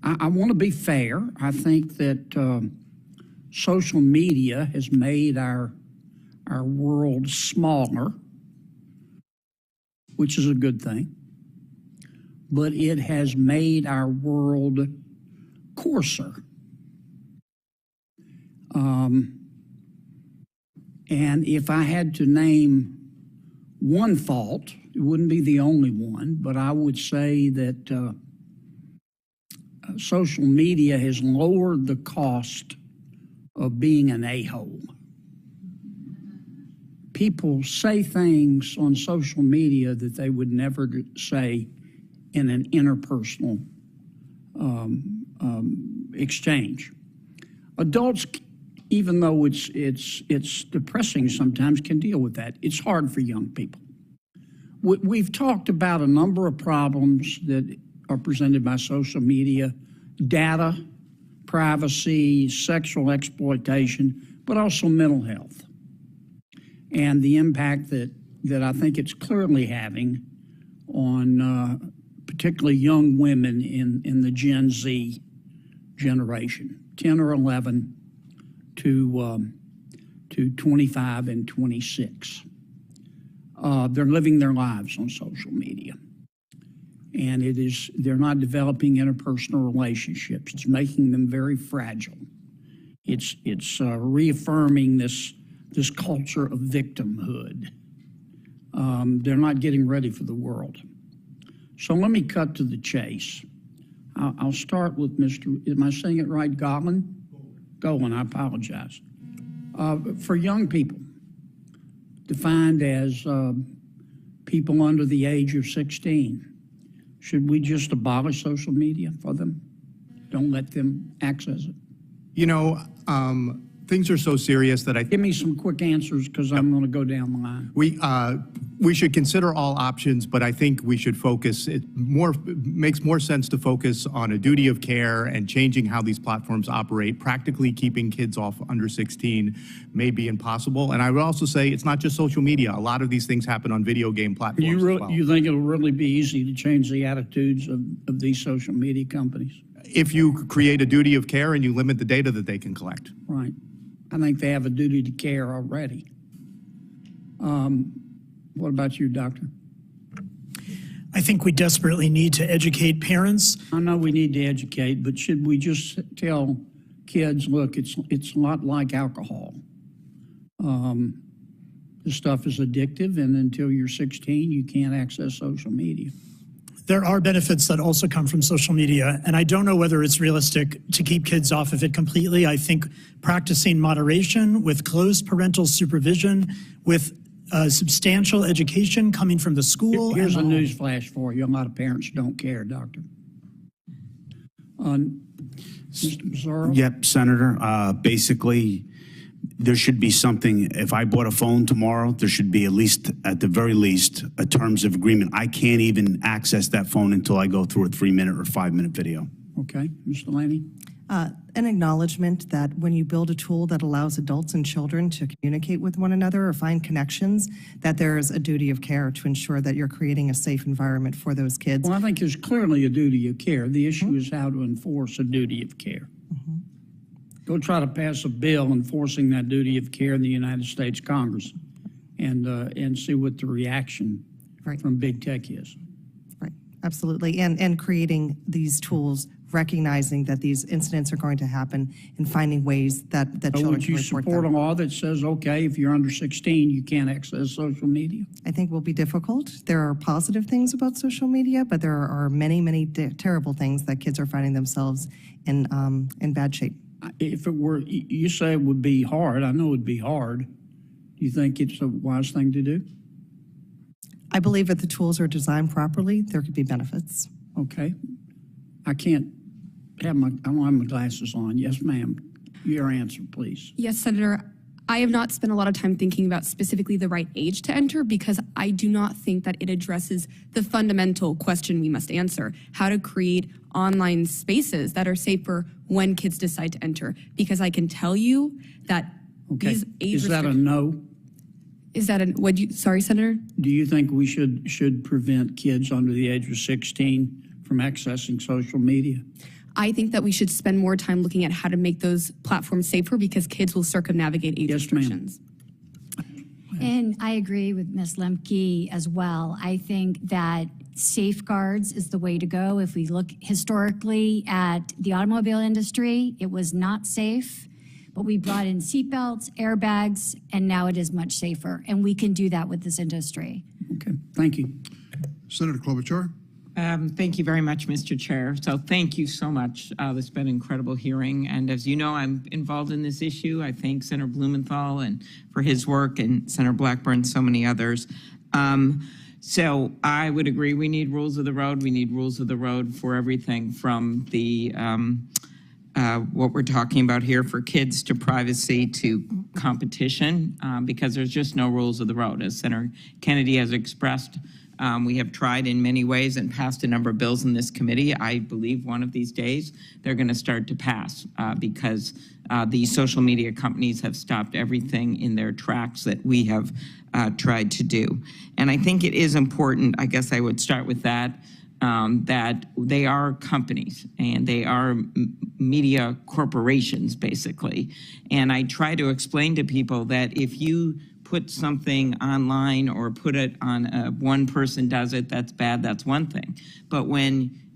I want to be fair. I think that social media has made our world smaller, which is a good thing. But it has made our world coarser. And if I had to name one fault, it wouldn't be the only one, but I would say that social media has lowered the cost of being an a-hole. People say things on social media that they would never say in an interpersonal exchange. Adults, even though it's depressing sometimes, can deal with that. It's hard for young people. We've talked about a number of problems that are presented by social media: data, privacy, sexual exploitation, but also mental health, and the impact that I think it's clearly having on particularly young women in the Gen Z generation, 10 or 11 to 25 and 26. They're living their lives on social media. And they're not developing interpersonal relationships. It's making them very fragile. It's reaffirming this culture of victimhood. They're not getting ready for the world. So let me cut to the chase. I'll start with am I saying it right, Golan? Golan, I apologize. For young people, defined as people under the age of 16, should we just abolish social media for them? Don't let them access it? You know, things are so serious that Give me some quick answers, because I'm going to go down the line. We should consider all options, but I think we should focus. It makes more sense to focus on a duty of care and changing how these platforms operate. Practically keeping kids off under 16 may be impossible. And I would also say it's not just social media. A lot of these things happen on video game platforms as well. You think it'll really be easy to change the attitudes of these social media companies? If you create a duty of care and you limit the data that they can collect. Right. I think they have a duty to care already. What about you, Doctor? I think we desperately need to educate parents. I know we need to educate, but should we just tell kids, look, it's a lot like alcohol. This stuff is addictive, and until you're 16, you can't access social media. There are benefits that also come from social media, and I don't know whether it's realistic to keep kids off of it completely. I think practicing moderation with close parental supervision, with substantial education coming from the school. Here's a news flash for you. A lot of parents don't care, Doctor. Mr. Mazzaro? Yep, Senator. Basically, there should be something. If I bought a phone tomorrow, there should be at the very least, a terms of agreement. I can't even access that phone until I go through a 3-minute or 5-minute video. Okay, Mr. Laney? An acknowledgement that when you build a tool that allows adults and children to communicate with one another or find connections, that there is a duty of care to ensure that you're creating a safe environment for those kids. Well, I think there's clearly a duty of care. The issue is how to enforce a duty of care. Go try to pass a bill enforcing that duty of care in the United States Congress and see what the reaction from big tech is. Right, absolutely. And creating these tools, recognizing that these incidents are going to happen and finding ways that children can report them. Would you support a law that says, okay, if you're under 16, you can't access social media? I think will be difficult. There are positive things about social media, but there are many, many terrible things that kids are finding themselves in bad shape. If it were, you say it would be hard. I know it would be hard. Do you think it's a wise thing to do? I believe if the tools are designed properly, there could be benefits. Okay. I don't have my glasses on. Yes, ma'am. Your answer, please. Yes, Senator. I have not spent a lot of time thinking about specifically the right age to enter, because I do not think that it addresses the fundamental question we must answer: how to create online spaces that are safer when kids decide to enter. Because I can tell you that these age Is that a no? Is that sorry, Senator? Do you think we should prevent kids under the age of 16 from accessing social media? I think that we should spend more time looking at how to make those platforms safer because kids will circumnavigate age restrictions. And I agree with Ms. Lemke as well. I think that safeguards is the way to go. If we look historically at the automobile industry, it was not safe, but we brought in seatbelts, airbags, and now it is much safer. And we can do that with this industry. Okay, thank you. Senator Klobuchar. Thank you very much, Mr. Chair. So thank you so much. This has been an incredible hearing. And as you know, I'm involved in this issue. I thank Senator Blumenthal and for his work and Senator Blackburn and so many others. So I would agree we need rules of the road. We need rules of the road for everything from the what we're talking about here for kids to privacy to competition because there's just no rules of the road. As Senator Kennedy has expressed, we have tried in many ways and passed a number of bills in this committee. I believe one of these days they're going to start to pass because the social media companies have stopped everything in their tracks that we have tried to do. And I think it is important, I guess I would start with that, that they are companies and they are media corporations, basically. And I try to explain to people that if you put something online or put it on one person does it, that's bad, that's one thing. But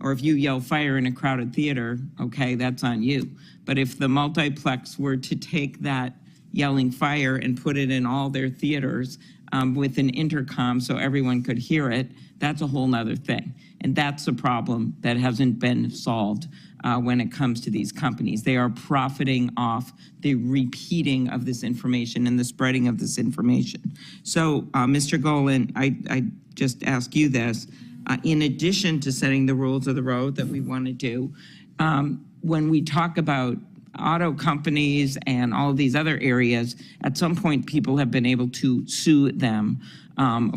or if you yell fire in a crowded theater, okay, that's on you. But if the multiplex were to take that yelling fire and put it in all their theaters with an intercom so everyone could hear it, that's a whole nother thing. And that's a problem that hasn't been solved when it comes to these companies. They are profiting off the repeating of this information and the spreading of this information. So, Mr. Golan, I just ask you this. In addition to setting the rules of the road that we want to do, when we talk about auto companies and all of these other areas, at some point people have been able to sue them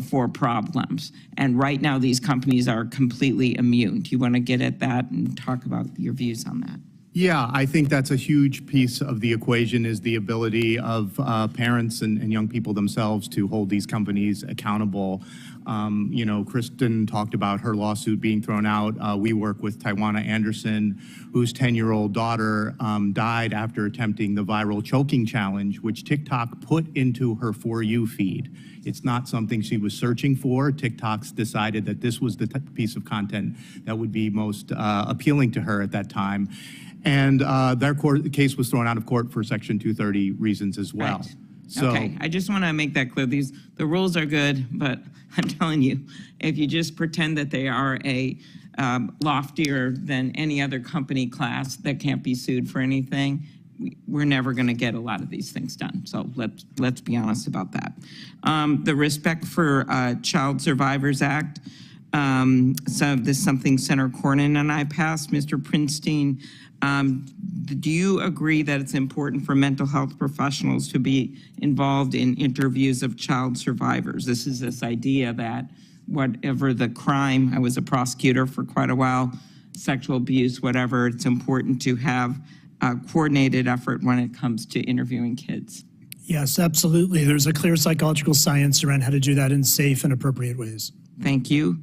for problems. And right now these companies are completely immune. Do you want to get at that and talk about your views on that? Yeah, I think that's a huge piece of the equation is the ability of parents and young people themselves to hold these companies accountable. You know, Kristen talked about her lawsuit being thrown out. We work with Tawana Anderson, whose 10-year-old daughter died after attempting the viral choking challenge, which TikTok put into her For You feed. It's not something she was searching for. TikTok's decided that this was the piece of content that would be most appealing to her at that time. And their case was thrown out of court for Section 230 reasons as well. Right. So, okay, I just want to make that clear. The rules are good, but I'm telling you, if you just pretend that they are a loftier than any other company class that can't be sued for anything, we're never going to get a lot of these things done. So let's be honest about that. The Respect for Child Survivors Act. So this is something Senator Cornyn and I passed. Mr. Prinstein, do you agree that it's important for mental health professionals to be involved in interviews of child survivors? This is this idea that whatever the crime, I was a prosecutor for quite a while, sexual abuse, whatever, it's important to have a coordinated effort when it comes to interviewing kids. Yes, absolutely. There's a clear psychological science around how to do that in safe and appropriate ways. Thank you.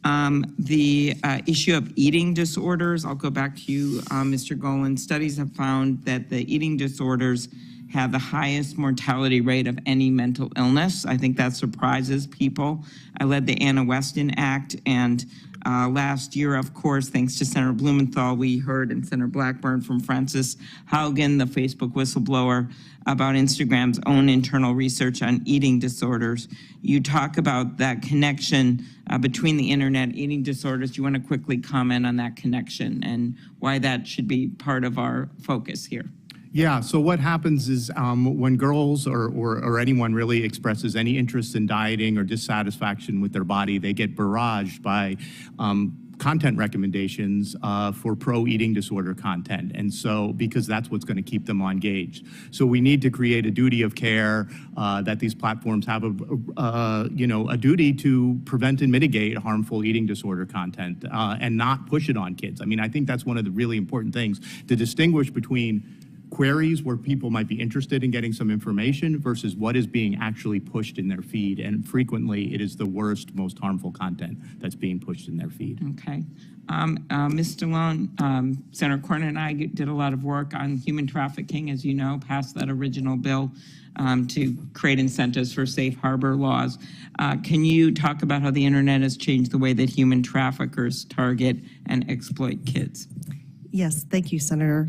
The issue of eating disorders, I'll go back to you, Mr. Golan. Studies have found that the eating disorders have the highest mortality rate of any mental illness. I think that surprises people. I led the Anna Weston Act, and last year, of course, thanks to Senator Blumenthal, we heard, and Senator Blackburn, from Frances Haugen, the Facebook whistleblower, about Instagram's own internal research on eating disorders. You talk about that connection between the internet, eating disorders. Do you want to quickly comment on that connection and why that should be part of our focus here? yeah, so what happens is when girls or anyone really expresses any interest in dieting or dissatisfaction with their body, they get barraged by content recommendations for pro-eating disorder content. And so, because that's what's going to keep them engaged. So we need to create a duty of care that these platforms have a duty to prevent and mitigate harmful eating disorder content and not push it on kids. I mean, I think that's one of the really important things to distinguish between queries where people might be interested in getting some information versus what is being actually pushed in their feed. And frequently, it is the worst, most harmful content that's being pushed in their feed. Okay. Ms. Stallone, Senator Cornyn and I did a lot of work on human trafficking, as you know, passed that original bill to create incentives for safe harbor laws. Can you talk about how the internet has changed the way that human traffickers target and exploit kids? Yes, thank you, Senator.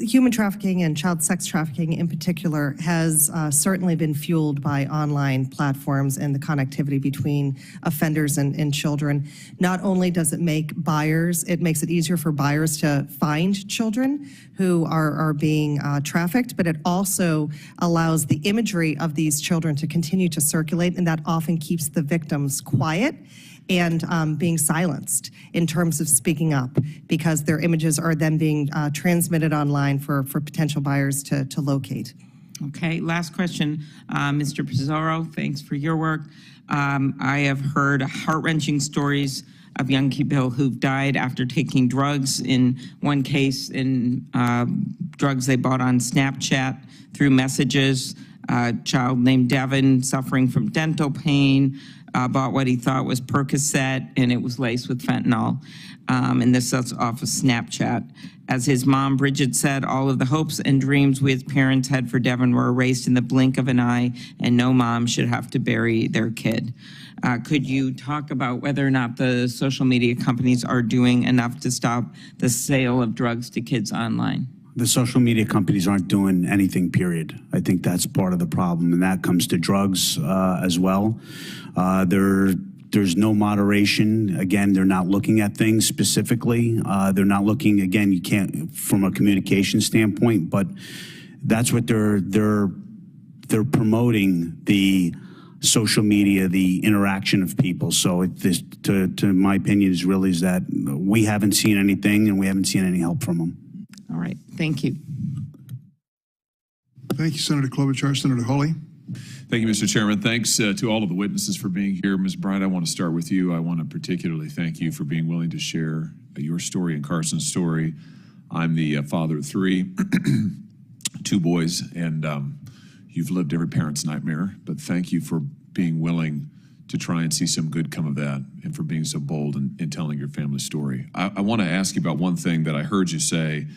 Human trafficking and child sex trafficking in particular has certainly been fueled by online platforms and the connectivity between offenders and children. Not only does it make buyers, it makes it easier for buyers to find children who are being trafficked, but it also allows the imagery of these children to continue to circulate, and that often keeps the victims quiet and being silenced in terms of speaking up, because their images are then being transmitted online for potential buyers to locate. Okay, last question. Mr. Pizarro, thanks for your work. I have heard heart-wrenching stories of young people who've died after taking drugs. In one case, in drugs they bought on Snapchat through messages. A child named Devin, suffering from dental pain, bought what he thought was Percocet, and it was laced with fentanyl. And this is off of Snapchat. As his mom, Bridget, said, all of the hopes and dreams we as parents had for Devin were erased in the blink of an eye, and no mom should have to bury their kid. Could you talk about whether or not the social media companies are doing enough to stop the sale of drugs to kids online? The social media companies aren't doing anything, period. I think that's part of the problem, and that comes to drugs as well. There's no moderation. Again, they're not looking at things specifically. They're not looking, again, you can't, from a communication standpoint, but that's what they're promoting, the social media, the interaction of people. So to my opinion, is that we haven't seen anything and we haven't seen any help from them. All right, thank you. Thank you, Senator Klobuchar. Senator Hawley. Thank you, Mr. Chairman. Thanks to all of the witnesses for being here. Ms. Bride, I want to start with you. I want to particularly thank you for being willing to share your story and Carson's story. I'm the father of three, two boys, and you've lived every parent's nightmare, but thank you for being willing to try and see some good come of that, and for being so bold in telling your family story. I want to ask you about one thing that I heard you say,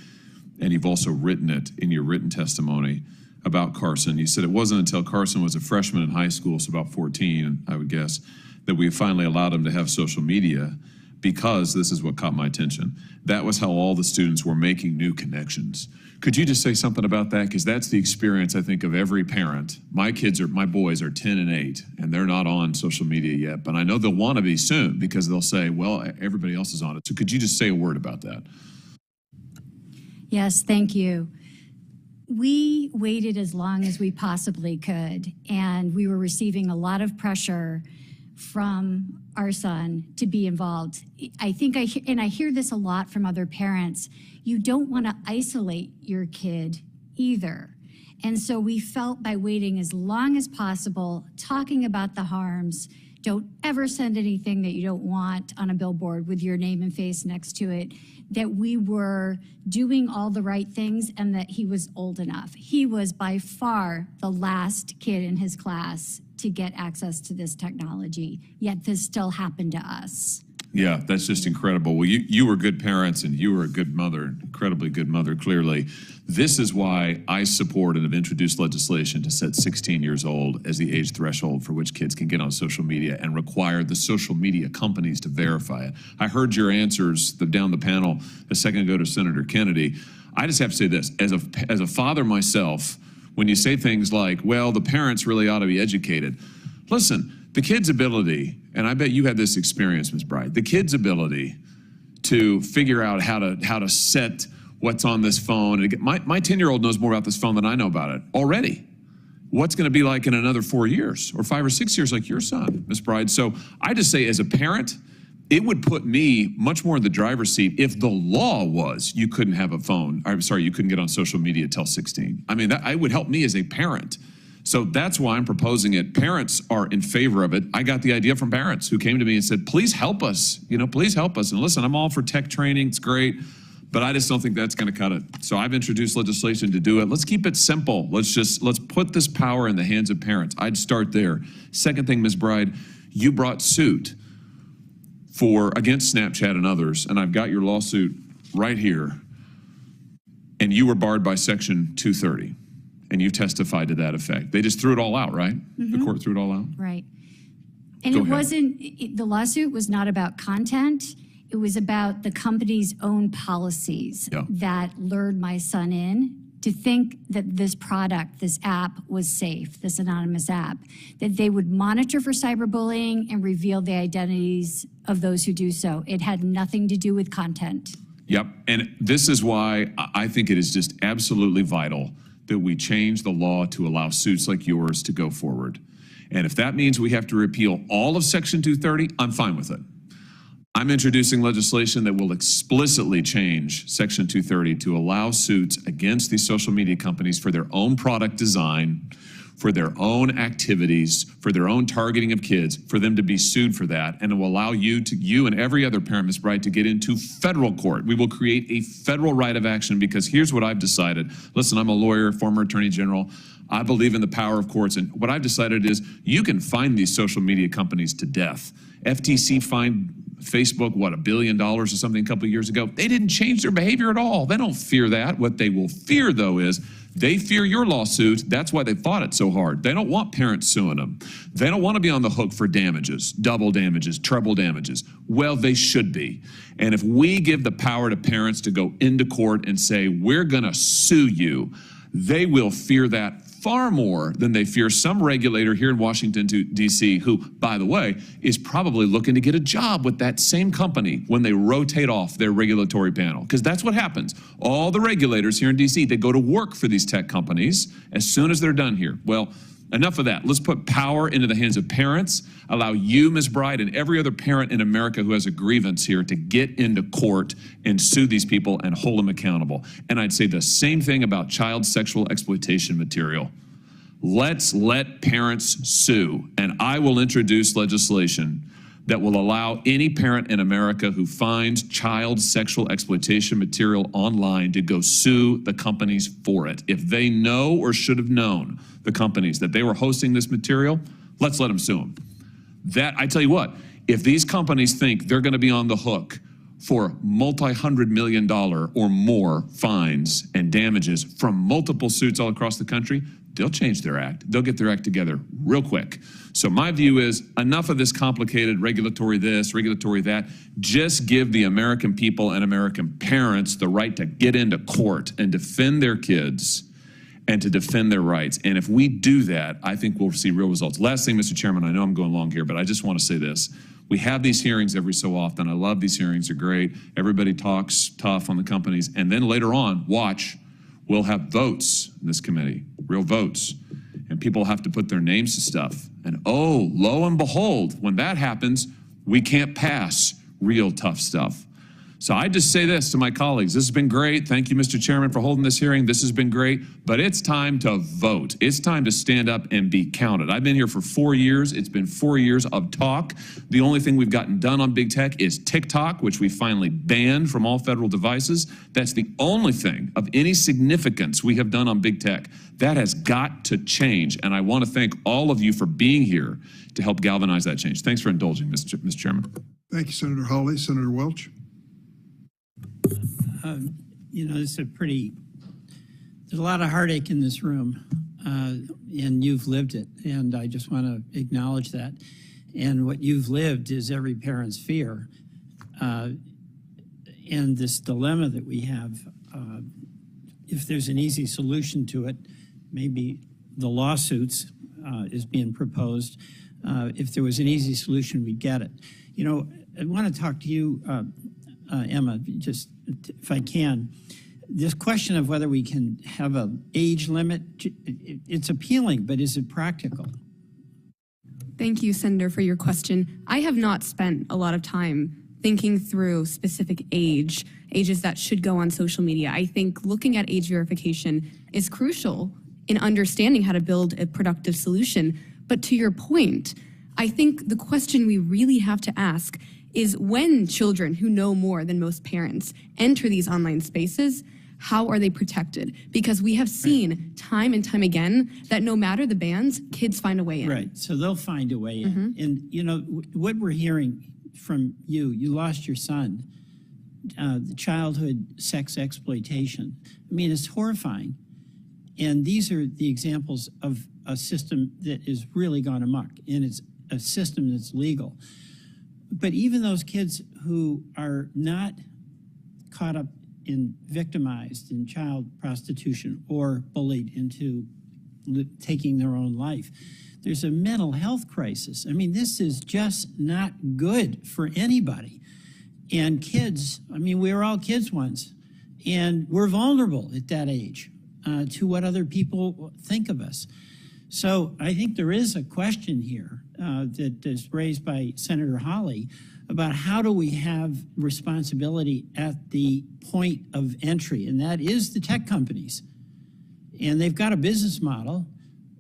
and you've also written it in your written testimony about Carson. You said it wasn't until Carson was a freshman in high school, so about 14, I would guess, that we finally allowed him to have social media, because this is what caught my attention. That was how all the students were making new connections. Could you just say something about that? Because that's the experience, I think, of every parent. My boys are 10 and 8, and they're not on social media yet, but I know they'll want to be soon, because they'll say, well, everybody else is on it. So could you just say a word about that? Yes, thank you. We waited as long as we possibly could, and we were receiving a lot of pressure from our son to be involved. I think I hear this a lot from other parents. You don't want to isolate your kid either. And so we felt, by waiting as long as possible, talking about the harms, don't ever send anything that you don't want on a billboard with your name and face next to it, that we were doing all the right things, and that he was old enough. He was by far the last kid in his class to get access to this technology, yet this still happened to us. Yeah, that's just incredible. Well, you were good parents, and you were a good mother, incredibly good mother, clearly. This is why I support and have introduced legislation to set 16 years old as the age threshold for which kids can get on social media, and require the social media companies to verify it. I heard your answers down the panel a second ago to Senator Kennedy. I just have to say this, as a father myself, when you say things like, well, the parents really ought to be educated. Listen, the kid's ability, and I bet you had this experience, Ms. Bright, the kid's ability to figure out how to set what's on this phone. My 10-year-old knows more about this phone than I know about it already. What's going to be like in another 4 years or 5 or 6 years, like your son, Ms. Bride? So I just say, as a parent, it would put me much more in the driver's seat if the law was you couldn't have a phone. I'm sorry, you couldn't get on social media till 16. I mean, that would help me as a parent. So that's why I'm proposing it. Parents are in favor of it. I got the idea from parents who came to me and said, please help us, please help us. And listen, I'm all for tech training, it's great, But I just don't think that's going to cut it. So I've introduced legislation to do it. Let's keep it simple. Let's put this power in the hands of parents. I'd start there. Second thing, Ms. Bride, you brought suit against Snapchat and others, and I've got your lawsuit right here. And you were barred by Section 230, and you testified to that effect. They just threw it all out, right? Mm-hmm. The court threw it all out? Right. And Go it ahead. wasn't, the lawsuit was not about content. It was about the company's own policies that lured my son in to think that this product, this app was safe, this anonymous app, that they would monitor for cyberbullying and reveal the identities of those who do so. It had nothing to do with content. Yep, and this is why I think it is just absolutely vital that we change the law to allow suits like yours to go forward. And if that means we have to repeal all of Section 230, I'm fine with it. I'm introducing legislation that will explicitly change Section 230 to allow suits against these social media companies for their own product design, for their own activities, for their own targeting of kids, for them to be sued for that. And it will allow you and every other parent, Ms. Bright, to get into federal court. We will create a federal right of action because here's what I've decided. Listen, I'm a lawyer, former attorney general. I believe in the power of courts. And what I've decided is you can fine these social media companies to death. FTC fined Facebook, what, $1 billion or something a couple of years ago? They didn't change their behavior at all. They don't fear that. What they will fear, though, is they fear your lawsuit. That's why they fought it so hard. They don't want parents suing them. They don't want to be on the hook for damages, double damages, treble damages. Well, they should be. And if we give the power to parents to go into court and say, we're going to sue you, they will fear that far more than they fear some regulator here in Washington, D.C., who, by the way, is probably looking to get a job with that same company when they rotate off their regulatory panel. Because that's what happens. All the regulators here in D.C., they go to work for these tech companies as soon as they're done here. Well, enough of that. Let's put power into the hands of parents, allow you, Ms. Bride, and every other parent in America who has a grievance here to get into court and sue these people and hold them accountable. And I'd say the same thing about child sexual exploitation material. Let's let parents sue, and I will introduce legislation that will allow any parent in America who finds child sexual exploitation material online to go sue the companies for it. If they know or should have known, the companies, that they were hosting this material, let's let them sue them. That, I tell you what, if these companies think they're going to be on the hook for multi-hundred-million-dollar or more fines and damages from multiple suits all across the country, they'll change their act. They'll get their act together real quick. So my view is enough of this complicated regulatory this, regulatory that. Just give the American people and American parents the right to get into court and defend their kids and to defend their rights. And if we do that, I think we'll see real results. Last thing, Mr. Chairman, I know I'm going long here, but I just want to say this. We have these hearings every so often. I love these hearings. They're great. Everybody talks tough on the companies. And then later on, watch, we'll have votes in this committee, real votes. And people have to put their names to stuff. And oh, lo and behold, when that happens, we can't pass real tough stuff. So I just say this to my colleagues. This has been great. Thank you, Mr. Chairman, for holding this hearing. This has been great. But it's time to vote. It's time to stand up and be counted. I've been here for 4 years. It's been 4 years of talk. The only thing we've gotten done on big tech is TikTok, which we finally banned from all federal devices. That's the only thing of any significance we have done on big tech. That has got to change. And I want to thank all of you for being here to help galvanize that change. Thanks for indulging, Mr. Chairman. Thank you, Senator Hawley. Senator Welch. You know, there's a lot of heartache in this room, and you've lived it, and I just want to acknowledge that. And what you've lived is every parent's fear, and this dilemma that we have. If there's an easy solution to it, maybe the lawsuits is being proposed. If there was an easy solution, we'd get it. You know, I want to talk to you, Emma, just if I can. This question of whether we can have an age limit, it's appealing, but is it practical? Thank you, Senator, for your question. I have not spent a lot of time thinking through specific ages that should go on social media. I think looking at age verification is crucial in understanding how to build a productive solution. But to your point, I think the question we really have to ask is when children who know more than most parents enter these online spaces, how are they protected? Because we have seen time and time again that no matter the bans, kids find a way in. Right, so they'll find a way in. And, you know, what we're hearing from you lost your son, the childhood sex exploitation. I mean, it's horrifying. And these are the examples of a system that is really gone amok, and it's a system that's legal. But even those kids who are not caught up in victimized in child prostitution or bullied into taking their own life, there's a mental health crisis. I mean, this is just not good for anybody. And kids, I mean, we were all kids once, and we're vulnerable at that age to what other people think of us. So I think there is a question here that is raised by Senator Hawley about how do we have responsibility at the point of entry, and that is the tech companies. And they've got a business model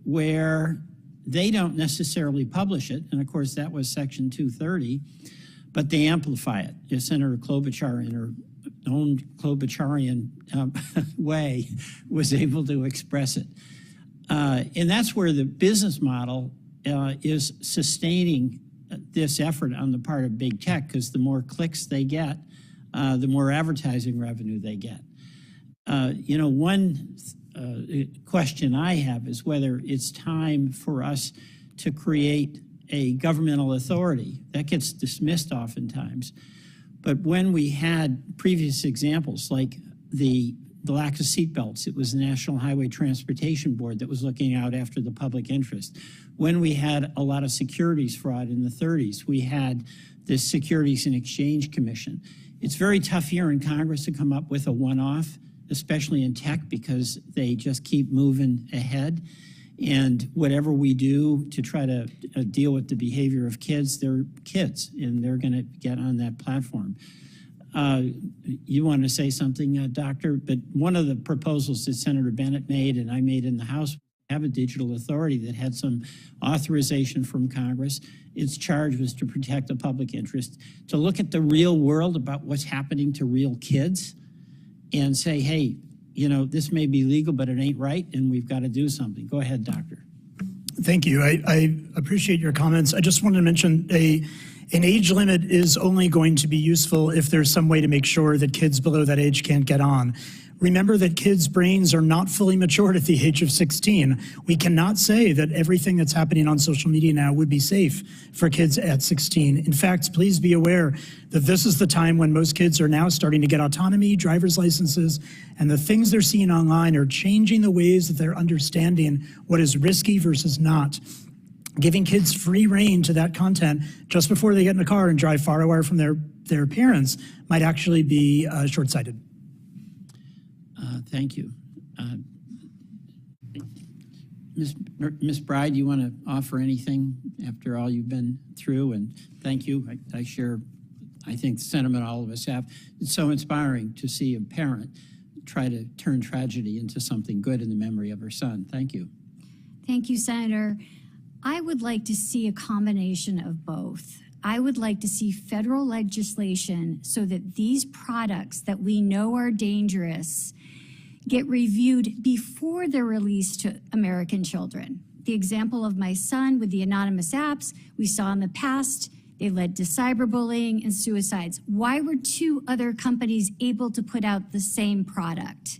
where they don't necessarily publish it, and of course that was Section 230, but they amplify it. As Senator Klobuchar, in her own Klobucharian way, was able to express it. And that's where the business model is sustaining this effort on the part of big tech, because the more clicks they get, the more advertising revenue they get. You know, one question I have is whether it's time for us to create a governmental authority. That gets dismissed oftentimes. But when we had previous examples like the lack of seatbelts, it was the National Highway Transportation Board that was looking out after the public interest. When we had a lot of securities fraud in the 30s, we had the Securities and Exchange Commission. It's very tough here in Congress to come up with a one-off, especially in tech, because they just keep moving ahead. And whatever we do to try to deal with the behavior of kids, they're kids, and they're going to get on that platform. You want to say something, Doctor? But one of the proposals that Senator Bennett made and I made in the House, have a digital authority that had some authorization from Congress. Its charge was to protect the public interest, to look at the real world about what's happening to real kids and say, hey, you know, this may be legal, but it ain't right, and we've got to do something. Go ahead, Doctor. Thank you. I appreciate your comments. I just wanted to mention an age limit is only going to be useful if there's some way to make sure that kids below that age can't get on. Remember that kids' brains are not fully matured at the age of 16. We cannot say that everything that's happening on social media now would be safe for kids at 16. In fact, please be aware that this is the time when most kids are now starting to get autonomy, driver's licenses, and the things they're seeing online are changing the ways that they're understanding what is risky versus not. Giving kids free rein to that content just before they get in a car and drive far away from their parents might actually be short-sighted. Thank you. Ms. Bride, you want to offer anything after all you've been through? And thank you. I share, I think, the sentiment all of us have. It's so inspiring to see a parent try to turn tragedy into something good in the memory of her son. Thank you. Thank you, Senator. I would like to see a combination of both. I would like to see federal legislation so that these products that we know are dangerous get reviewed before they're released to American children. The example of my son with the anonymous apps we saw in the past, they led to cyberbullying and suicides. Why were two other companies able to put out the same product?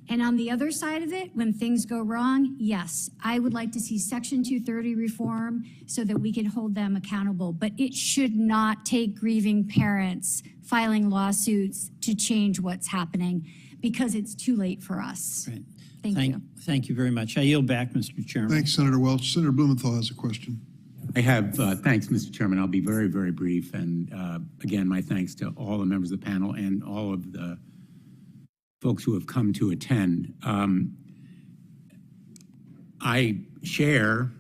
And on the other side of it, when things go wrong, yes, I would like to see Section 230 reform so that we can hold them accountable. But it should not take grieving parents filing lawsuits to change what's happening, because it's too late for us. Right. Thank you. Thank you very much. I yield back, Mr. Chairman. Thanks, Senator Welch. Senator Blumenthal has a question. I have, thanks, Mr. Chairman. I'll be very, very brief. And again, my thanks to all the members of the panel and all of the folks who have come to attend. I share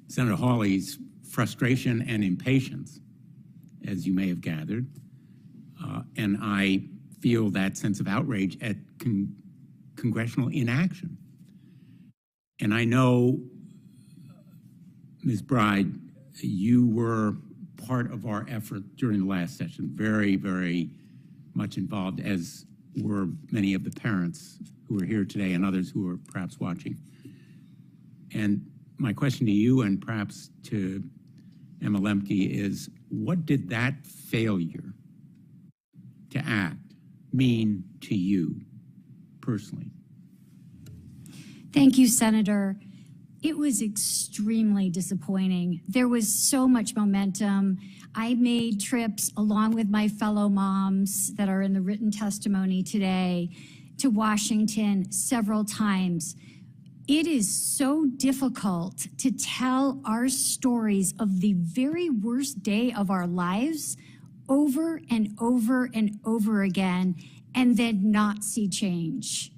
Senator Hawley's frustration and impatience, as you may have gathered. And I feel that sense of outrage at congressional inaction. And I know, Ms. Bride, you were part of our effort during the last session, very, very much involved, as were many of the parents who are here today and others who are perhaps watching. And my question to you and perhaps to Emma Lemke is, what did that failure to act mean to you personally? Thank you, Senator. It was extremely disappointing. There was so much momentum. I made trips along with my fellow moms that are in the written testimony today to Washington several times. It is so difficult to tell our stories of the very worst day of our lives over and over and over again, and then not see change.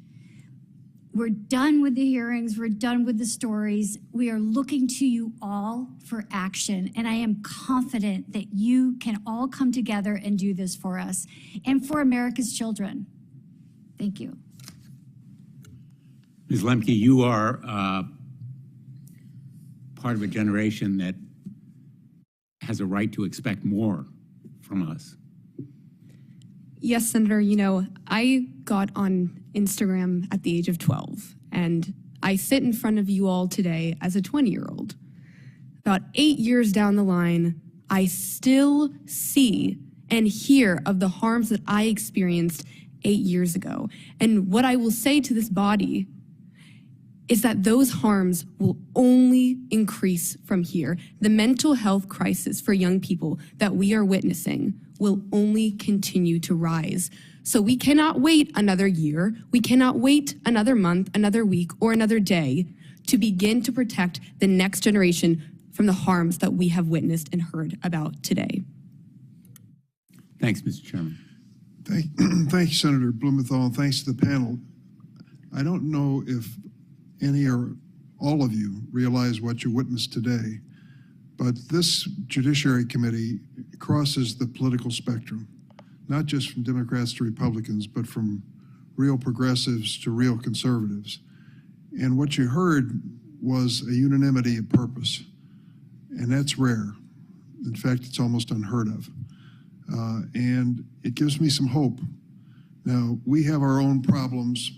We're done with the hearings. We're done with the stories. We are looking to you all for action, and I am confident that you can all come together and do this for us and for America's children. Thank you. Ms. Lemke, you are part of a generation that has a right to expect more from us. Yes, Senator, you know, I got on Instagram at the age of 12, and I sit in front of you all today as a 20-year-old. About 8 years down the line, I still see and hear of the harms that I experienced 8 years ago. And what I will say to this body is that those harms will only increase from here. The mental health crisis for young people that we are witnessing will only continue to rise. So we cannot wait another year, we cannot wait another month, another week, or another day to begin to protect the next generation from the harms that we have witnessed and heard about today. Thanks, Mr. Chairman. Thank you, Senator Blumenthal, and thanks to the panel. I don't know if any or all of you realize what you witnessed today, but this Judiciary Committee crosses the political spectrum, not just from Democrats to Republicans, but from real progressives to real conservatives. And what you heard was a unanimity of purpose, and that's rare. In fact, it's almost unheard of. And it gives me some hope. Now, we have our own problems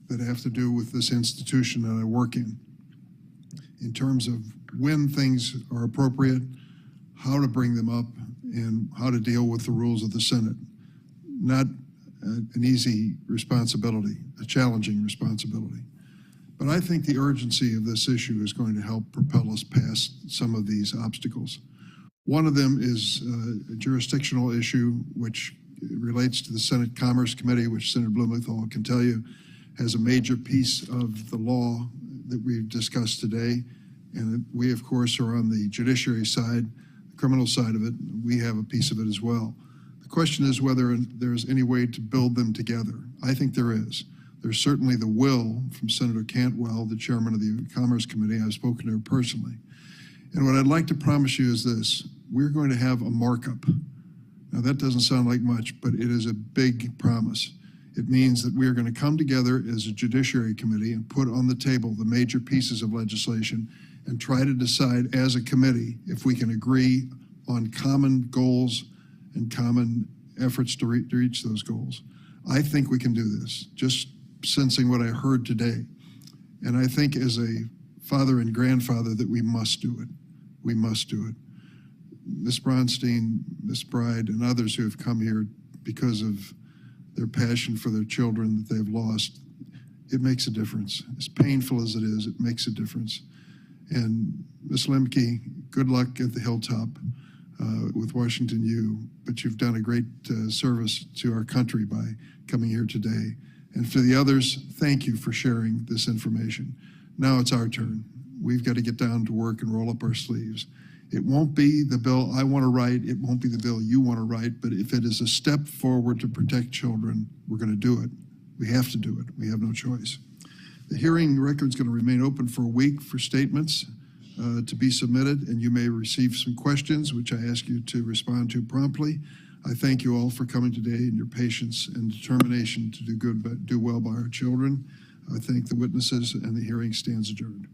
that have to do with this institution that I work in terms of when things are appropriate, how to bring them up, and how to deal with the rules of the Senate. Not an easy responsibility, a challenging responsibility. But I think the urgency of this issue is going to help propel us past some of these obstacles. One of them is a jurisdictional issue, which relates to the Senate Commerce Committee, which Senator Blumenthal can tell you has a major piece of the law that we've discussed today. And we, of course, are on the judiciary side, the criminal side of it. We have a piece of it as well. The question is whether there's any way to build them together. I think there is. There's certainly the will from Senator Cantwell, the chairman of the Commerce Committee. I've spoken to her personally. And what I'd like to promise you is this: we're going to have a markup. Now, that doesn't sound like much, but it is a big promise. It means that we are going to come together as a Judiciary Committee and put on the table the major pieces of legislation and try to decide as a committee if we can agree on common goals and common efforts to reach those goals. I think we can do this, just sensing what I heard today. And I think as a father and grandfather that we must do it. We must do it. Ms. Bronstein, Ms. Bride, and others who have come here because of their passion for their children that they've lost, it makes a difference. As painful as it is, it makes a difference. And Ms. Lemke, good luck at the Hilltop with Washington U, but you've done a great service to our country by coming here today. And for the others, thank you for sharing this information. Now it's our turn. We've got to get down to work and roll up our sleeves. It won't be the bill I want to write. It won't be the bill you want to write. But if it is a step forward to protect children, we're going to do it. We have to do it. We have no choice. The hearing record is going to remain open for a week for statements to be submitted, and you may receive some questions, which I ask you to respond to promptly. I thank you all for coming today and your patience and determination to do well by our children. I thank the witnesses, and the hearing stands adjourned.